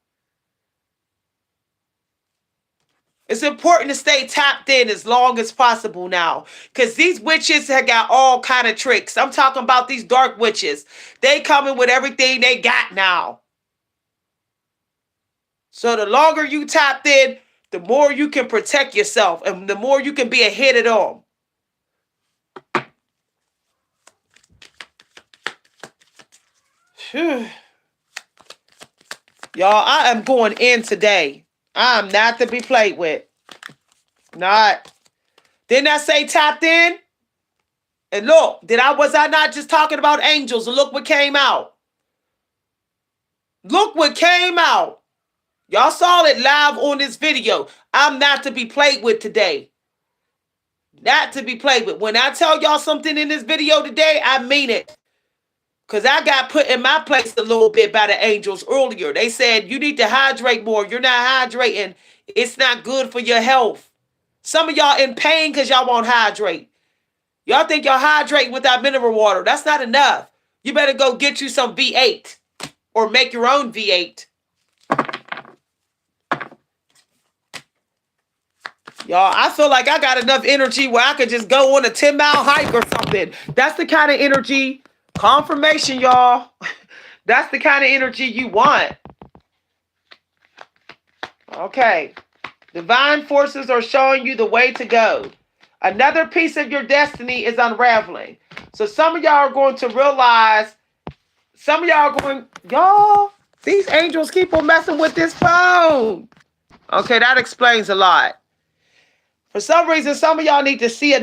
It's important to stay tapped in as long as possible now. Because these witches have got all kind of tricks. I'm talking about these dark witches. They coming with everything they got now. So the longer you tapped in, the more you can protect yourself. And the more you can be ahead of them. Y'all, I am going in today. I am not to be played with. Not. Didn't I say tapped in? And look, was I not just talking about angels? And look what came out. Look what came out. Y'all saw it live on this video. I'm not to be played with today. Not to be played with. When I tell y'all something in this video today, I mean it. Because I got put in my place a little bit by the angels earlier. They said, you need to hydrate more. You're not hydrating. It's not good for your health. Some of y'all in pain because y'all won't hydrate. Y'all think y'all hydrating without mineral water. That's not enough. You better go get you some V8 or make your own V8. Y'all, I feel like I got enough energy where I could just go on a 10-mile hike or something. That's the kind of energy, confirmation, y'all. That's the kind of energy you want. Okay. Divine forces are showing you the way to go. Another piece of your destiny is unraveling. So some of y'all are going to realize, y'all, these angels keep on messing with this phone. Okay, that explains a lot. For some reason, some of y'all need to see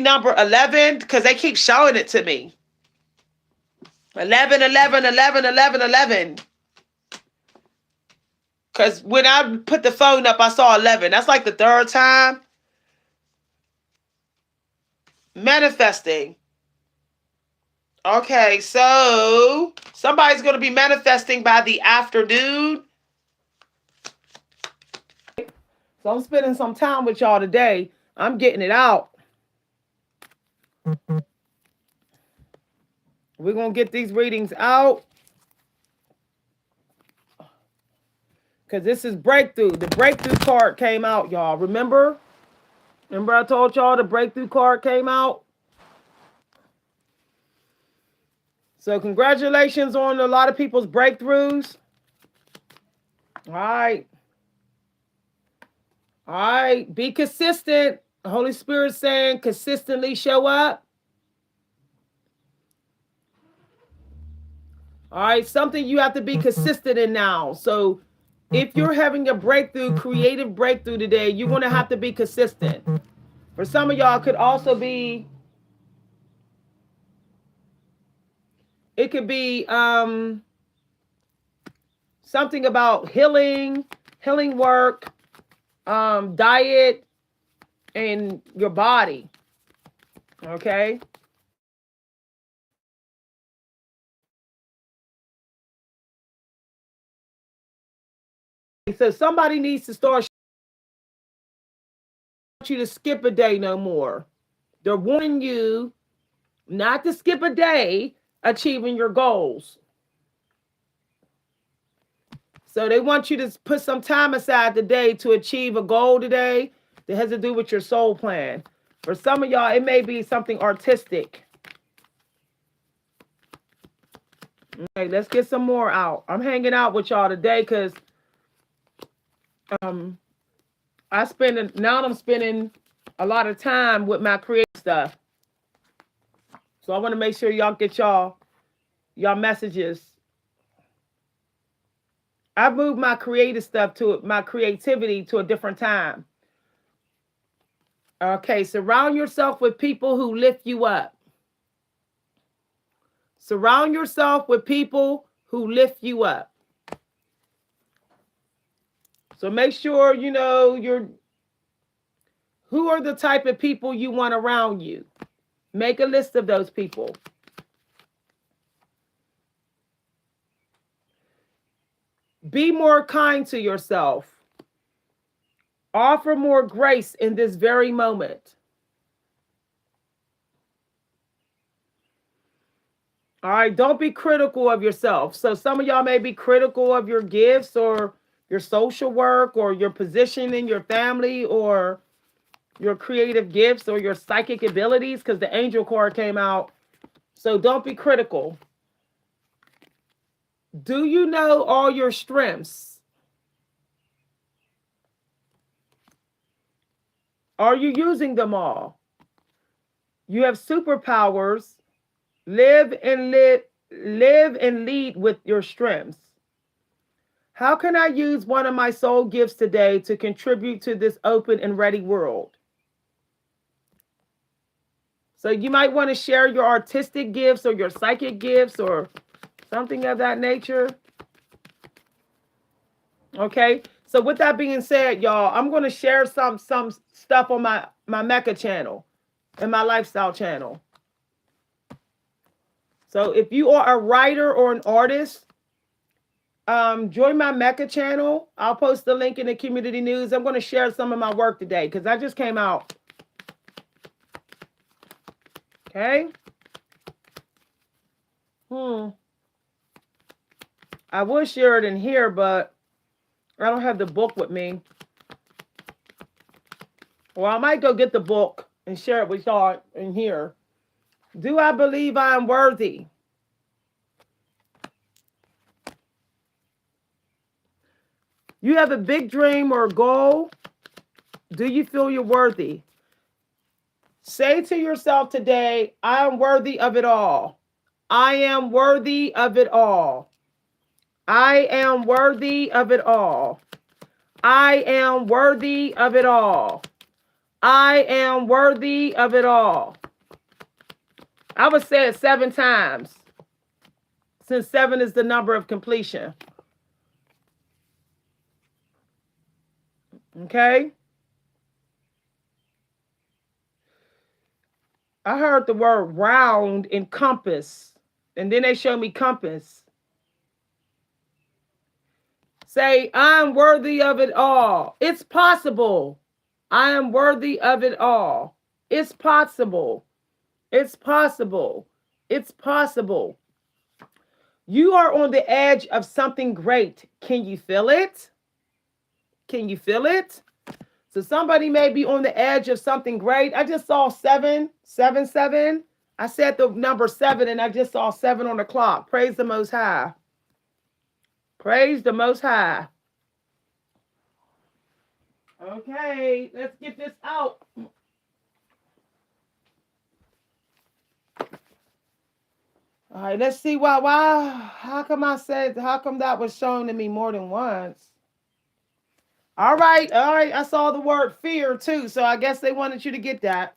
number 11 because they keep showing it to me. 11, 11, 11, 11, 11. Because when I put the phone up, I saw 11. That's like the third time. Manifesting. Okay, so somebody's going to be manifesting by the afternoon. So I'm spending some time with y'all today. I'm getting it out. We're going to get these readings out. Because this is breakthrough. The breakthrough card came out, y'all. Remember? Remember I told y'all the breakthrough card came out? So congratulations on a lot of people's breakthroughs. All right. All right. Be consistent. The Holy Spirit saying consistently show up. All right. Something you have to be consistent in now. So if you're having a breakthrough, creative breakthrough today, you're going to have to be consistent. For some of y'all, it could also be, it could be something about healing work, diet, and your body. Okay. So somebody needs to start you to skip a day no more. They're warning you not to skip a day achieving your goals. So they want you to put some time aside today to achieve a goal today that has to do with your soul plan. For some of y'all, it may be something artistic. Okay, let's get some more out. I'm hanging out with y'all today because I'm spending a lot of time with my creative stuff. So I want to make sure y'all get y'all messages. I've moved my creative stuff to my creativity to a different time. Okay, surround yourself with people who lift you up. Surround yourself with people who lift you up. So make sure you know who are the type of people you want around you. Make a list of those people. Be more kind to yourself. Offer more grace in this very moment. All right, don't be critical of yourself. So some of y'all may be critical of your gifts or your social work or your position in your family or your creative gifts or your psychic abilities because the angel card came out. So don't be critical. Do you know all your strengths? Are you using them all? You have superpowers. Live and lead with your strengths. How can I use one of my soul gifts today to contribute to this open and ready world? So you might want to share your artistic gifts or your psychic gifts or something of that nature. Okay. So with that being said, y'all, I'm going to share some stuff on my Mecca channel and my lifestyle channel. So if you are a writer or an artist, join my Mecca channel. I'll post the link in the community news. I'm going to share some of my work today because I just came out. Okay. I would share it in here, but I don't have the book with me. Well, I might go get the book and share it with y'all in here. Do I believe I am worthy? You have a big dream or goal? Do you feel you're worthy? Say to yourself today, I am worthy of it all. I am worthy of it all. I am worthy of it all. I am worthy of it all. I am worthy of it all. I would say it 7 times, since 7 is the number of completion. Okay? I heard the word round and compass, and then they showed me compass. Say, I'm worthy of it all. It's possible. I am worthy of it all. It's possible. It's possible. It's possible. You are on the edge of something great. Can you feel it? Can you feel it? So somebody may be on the edge of something great. I just saw 777. I said the number 7 and I just saw 7 on the clock. Praise the Most High. Praise the Most High. Okay, let's get this out. All right, let's see how come that was shown to me more than once? All right, I saw the word fear too, so I guess they wanted you to get that.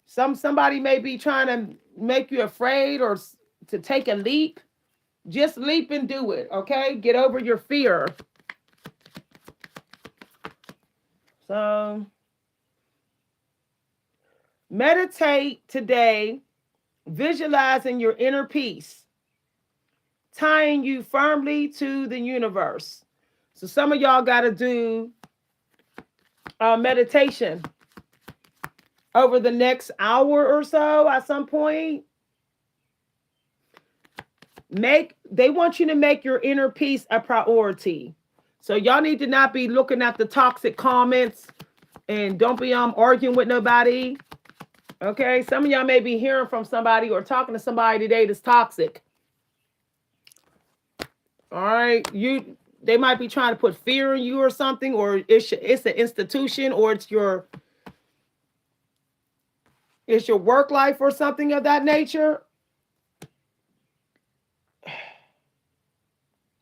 Somebody may be trying to make you afraid or to take a leap. Just leap and do it, okay? Get over your fear. So, meditate today, visualizing your inner peace, tying you firmly to the universe. So, some of y'all got to do meditation over the next hour or so at some point. They want you to make your inner peace a priority. So y'all need to not be looking at the toxic comments and don't be arguing with nobody. Okay, some of y'all may be hearing from somebody or talking to somebody today that's toxic. All right, they might be trying to put fear in you or something, or it's an institution, or it's your work life or something of that nature.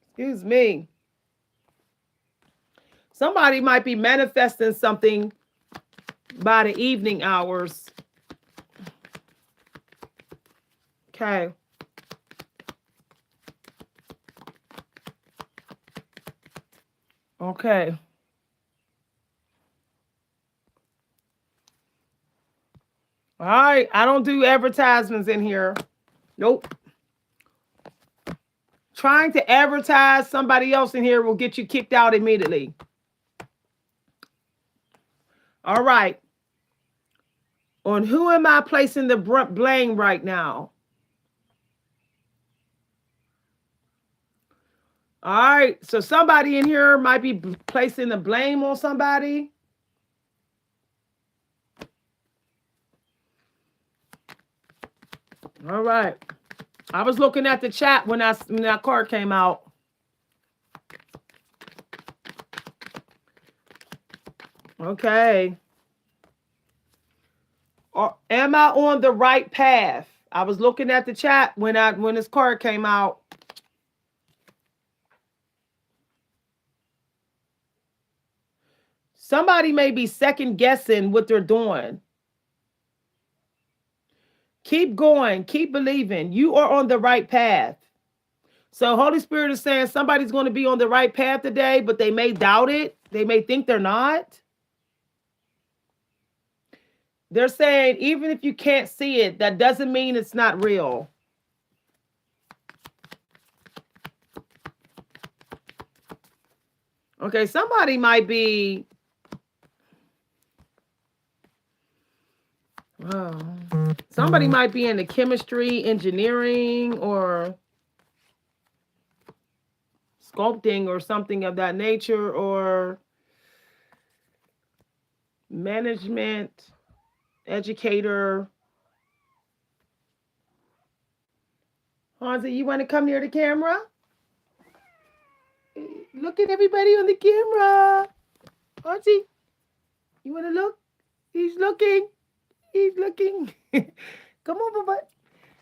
Excuse me. Somebody might be manifesting something by the evening hours. Okay. Okay. All right. I don't do advertisements in here. Nope. Trying to advertise somebody else in here will get you kicked out immediately. All right. On who am I placing the blame right now? All right. So somebody in here might be placing the blame on somebody. All right. I was looking at the chat when that card came out. Okay. Or am I on the right path? I was looking at the chat when this card came out. Somebody may be second guessing what they're doing. Keep going. Keep believing. You are on the right path. So Holy Spirit is saying somebody's going to be on the right path today, but they may doubt it. They may think they're not. They're saying even if you can't see it, that doesn't mean it's not real. Okay, somebody might be... Somebody might be in the chemistry, engineering, or sculpting or something of that nature, or management, educator. Hansi, you want to come near the camera? Look at everybody on the camera. Hansi, you want to look? He's looking. He's looking. Come on, Bubba.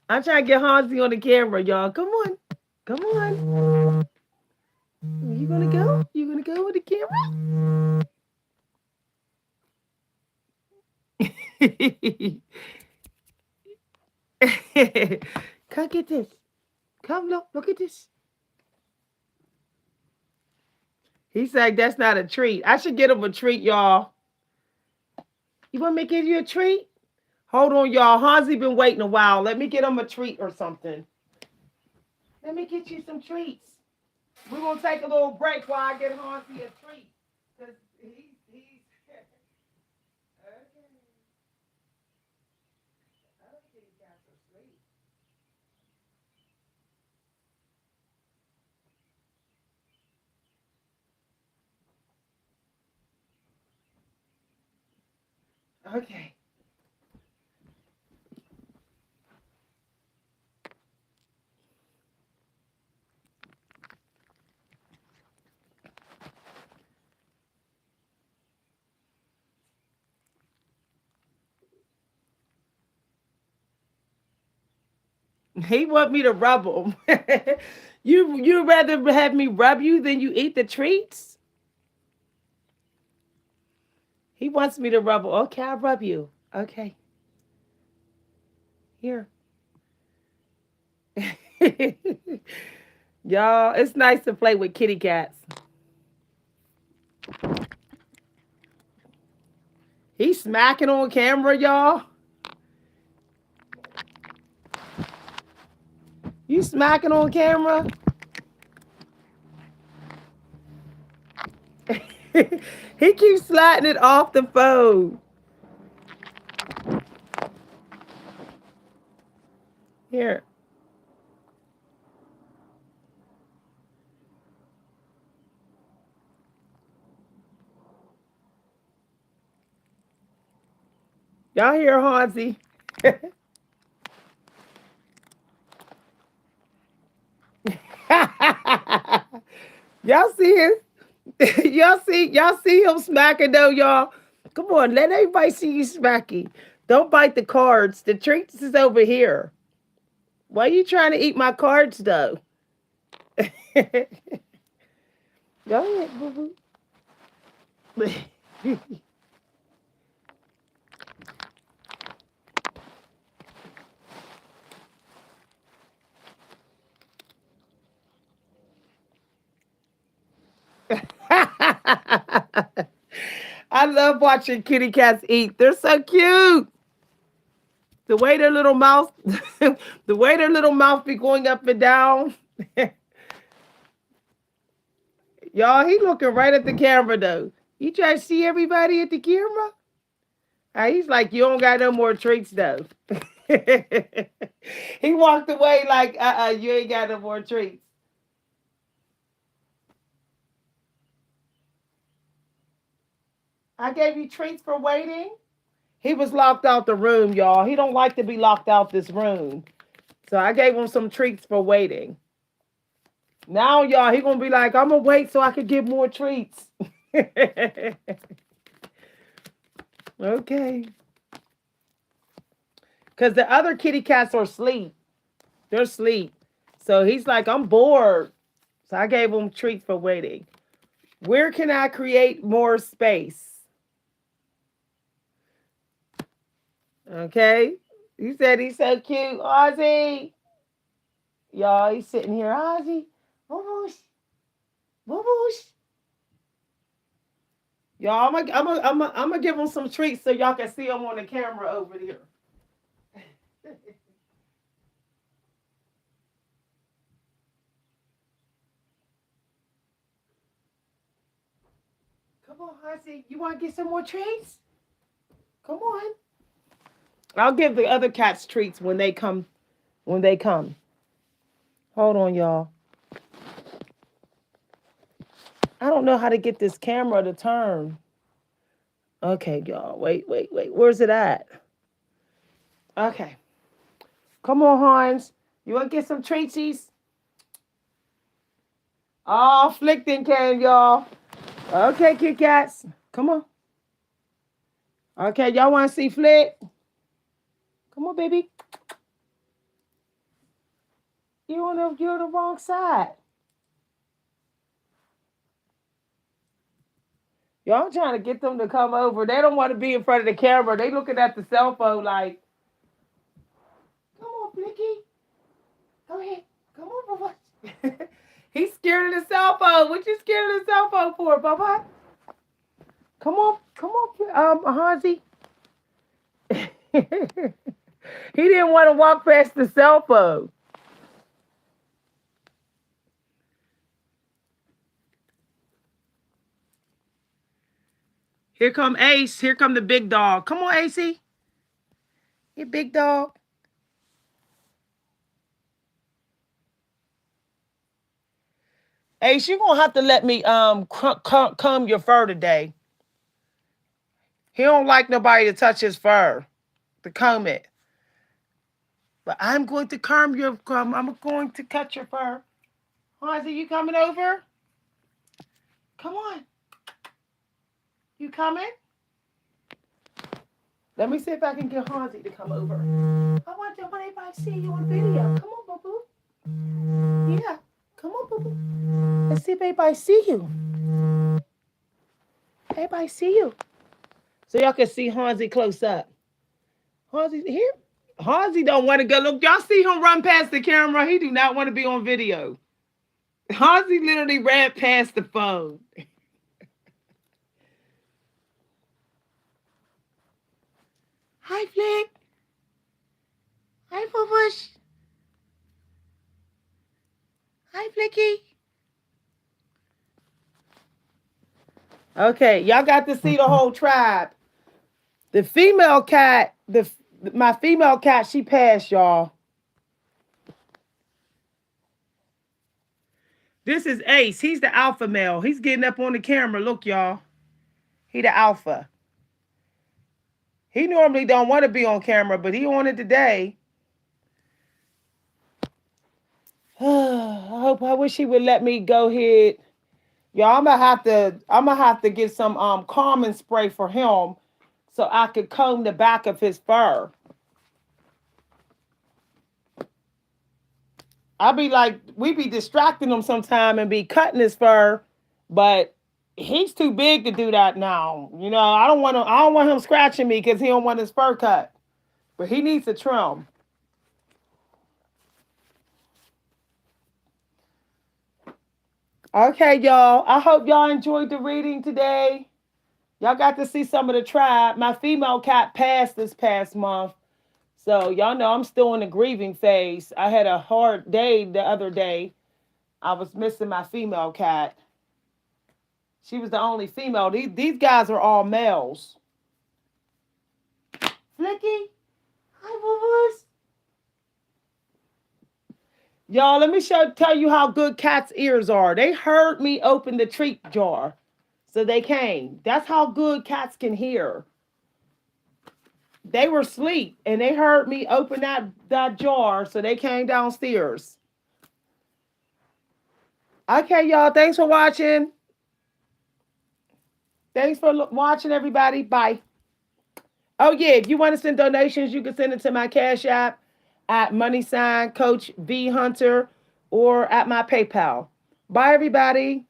I'm trying to get Hansi on the camera, y'all. Come on. Come on. You gonna go? You gonna go with the camera? Come get this. Come look at this. He's like, that's not a treat. I should get him a treat, y'all. You want me to give you a treat? Hold on, y'all. Hansi been waiting a while. Let me get him a treat or something. Let me get you some treats. We're going to take a little break while I get Hansi a treat. Because he's... Okay. He want me to rub him. You rather have me rub you than you eat the treats? He wants me to rub him. Okay, I'll rub you. Okay, here. Y'all, it's nice to play with kitty cats. He's smacking on camera, y'all. You smacking on camera? He keeps sliding it off the phone. Here. Y'all hear Hansi? Y'all see his y'all see him smacking though, y'all. Come on, let everybody see you smacking. Don't bite the cards. The treats is over here. Why are you trying to eat my cards though? Go ahead, boo boo. I love watching kitty cats eat. They're so cute. The way their little mouth, the way their little mouth be going up and down. Y'all, he looking right at the camera though. You try to see everybody at the camera? He's like, you don't got no more treats though. He walked away like, you ain't got no more treats. I gave you treats for waiting. He was locked out the room, y'all. He don't like to be locked out this room. So I gave him some treats for waiting. Now, y'all, he gonna be like, I'm gonna wait so I can get more treats. Okay. Because the other kitty cats are asleep. They're asleep. So he's like, I'm bored. So I gave him treats for waiting. Where can I create more space? Okay. You said he's so cute. Ozzy. Y'all, he's sitting here. Ozzy. Whoosh. Whoosh. Y'all, I'm gonna give him some treats so y'all can see him on the camera over there. Come on, Ozzy. You want to get some more treats? Come on. I'll give the other cats treats when they come. When they come. Hold on, y'all. I don't know how to get this camera to turn. Okay, y'all. Wait. Where's it at? Okay. Come on, Hans. You want to get some treatsies? Oh, Flickton came, y'all. Okay, Kit Kats. Come on. Okay, y'all want to see Flick? Come on, baby. You're on the wrong side. Y'all trying to get them to come over. They don't want to be in front of the camera. They looking at the cell phone like, come on, Flicky. Go ahead. Come on, Bubba. He's scared of the cell phone. What you scared of the cell phone for, Bubba? Come on, Hansi. He didn't want to walk past the cell phone. Here come Ace. Here come the big dog. Come on, AC. You big dog. Ace, you're gonna have to let me comb your fur today. He don't like nobody to touch his fur, to comb it. But I'm going to comb your I'm going to cut your fur. Hansi, you coming over? Come on. You coming? Let me see if I can get Hansi to come over. I want everybody to see you on video. Come on, boo boo. Yeah. Come on, boo boo. Let's see if everybody see you. Everybody see you. So y'all can see Hansi close up. Hansi here. Hansi don't want to go. Look, y'all see him run past the camera. He do not want to be on video. Hansi literally ran past the phone. Hi, Flick. Hi, Boobush. Hi, Flicky. Okay, y'all got to see the whole tribe. The female cat, my female cat, she passed, y'all. This is Ace. He's the alpha male. He's getting up on the camera. Look, y'all. He the alpha. He normally don't want to be on camera, but he on it today. I wish he would let me go ahead. Y'all, I'm gonna have to get some calming spray for him so I could comb the back of his fur. I be like, we be distracting him sometime and be cutting his fur, but he's too big to do that now. You know, I don't want him scratching me because he don't want his fur cut. But he needs a trim. Okay, y'all. I hope y'all enjoyed the reading today. Y'all got to see some of the tribe. My female cat passed this past month. So y'all know I'm still in the grieving phase. I had a hard day the other day. I was missing my female cat. She was the only female. These guys are all males. Flicky. Hi, boo-boos. Y'all, let me tell you how good cats' ears are. They heard me open the treat jar. So they came. That's how good cats can hear. They were asleep and they heard me open that jar. So they came downstairs. Okay, y'all. Thanks for watching. Thanks for watching, everybody. Bye. Oh, yeah. If you want to send donations, you can send it to my Cash App at @ Coach V Hunter or at my PayPal. Bye, everybody.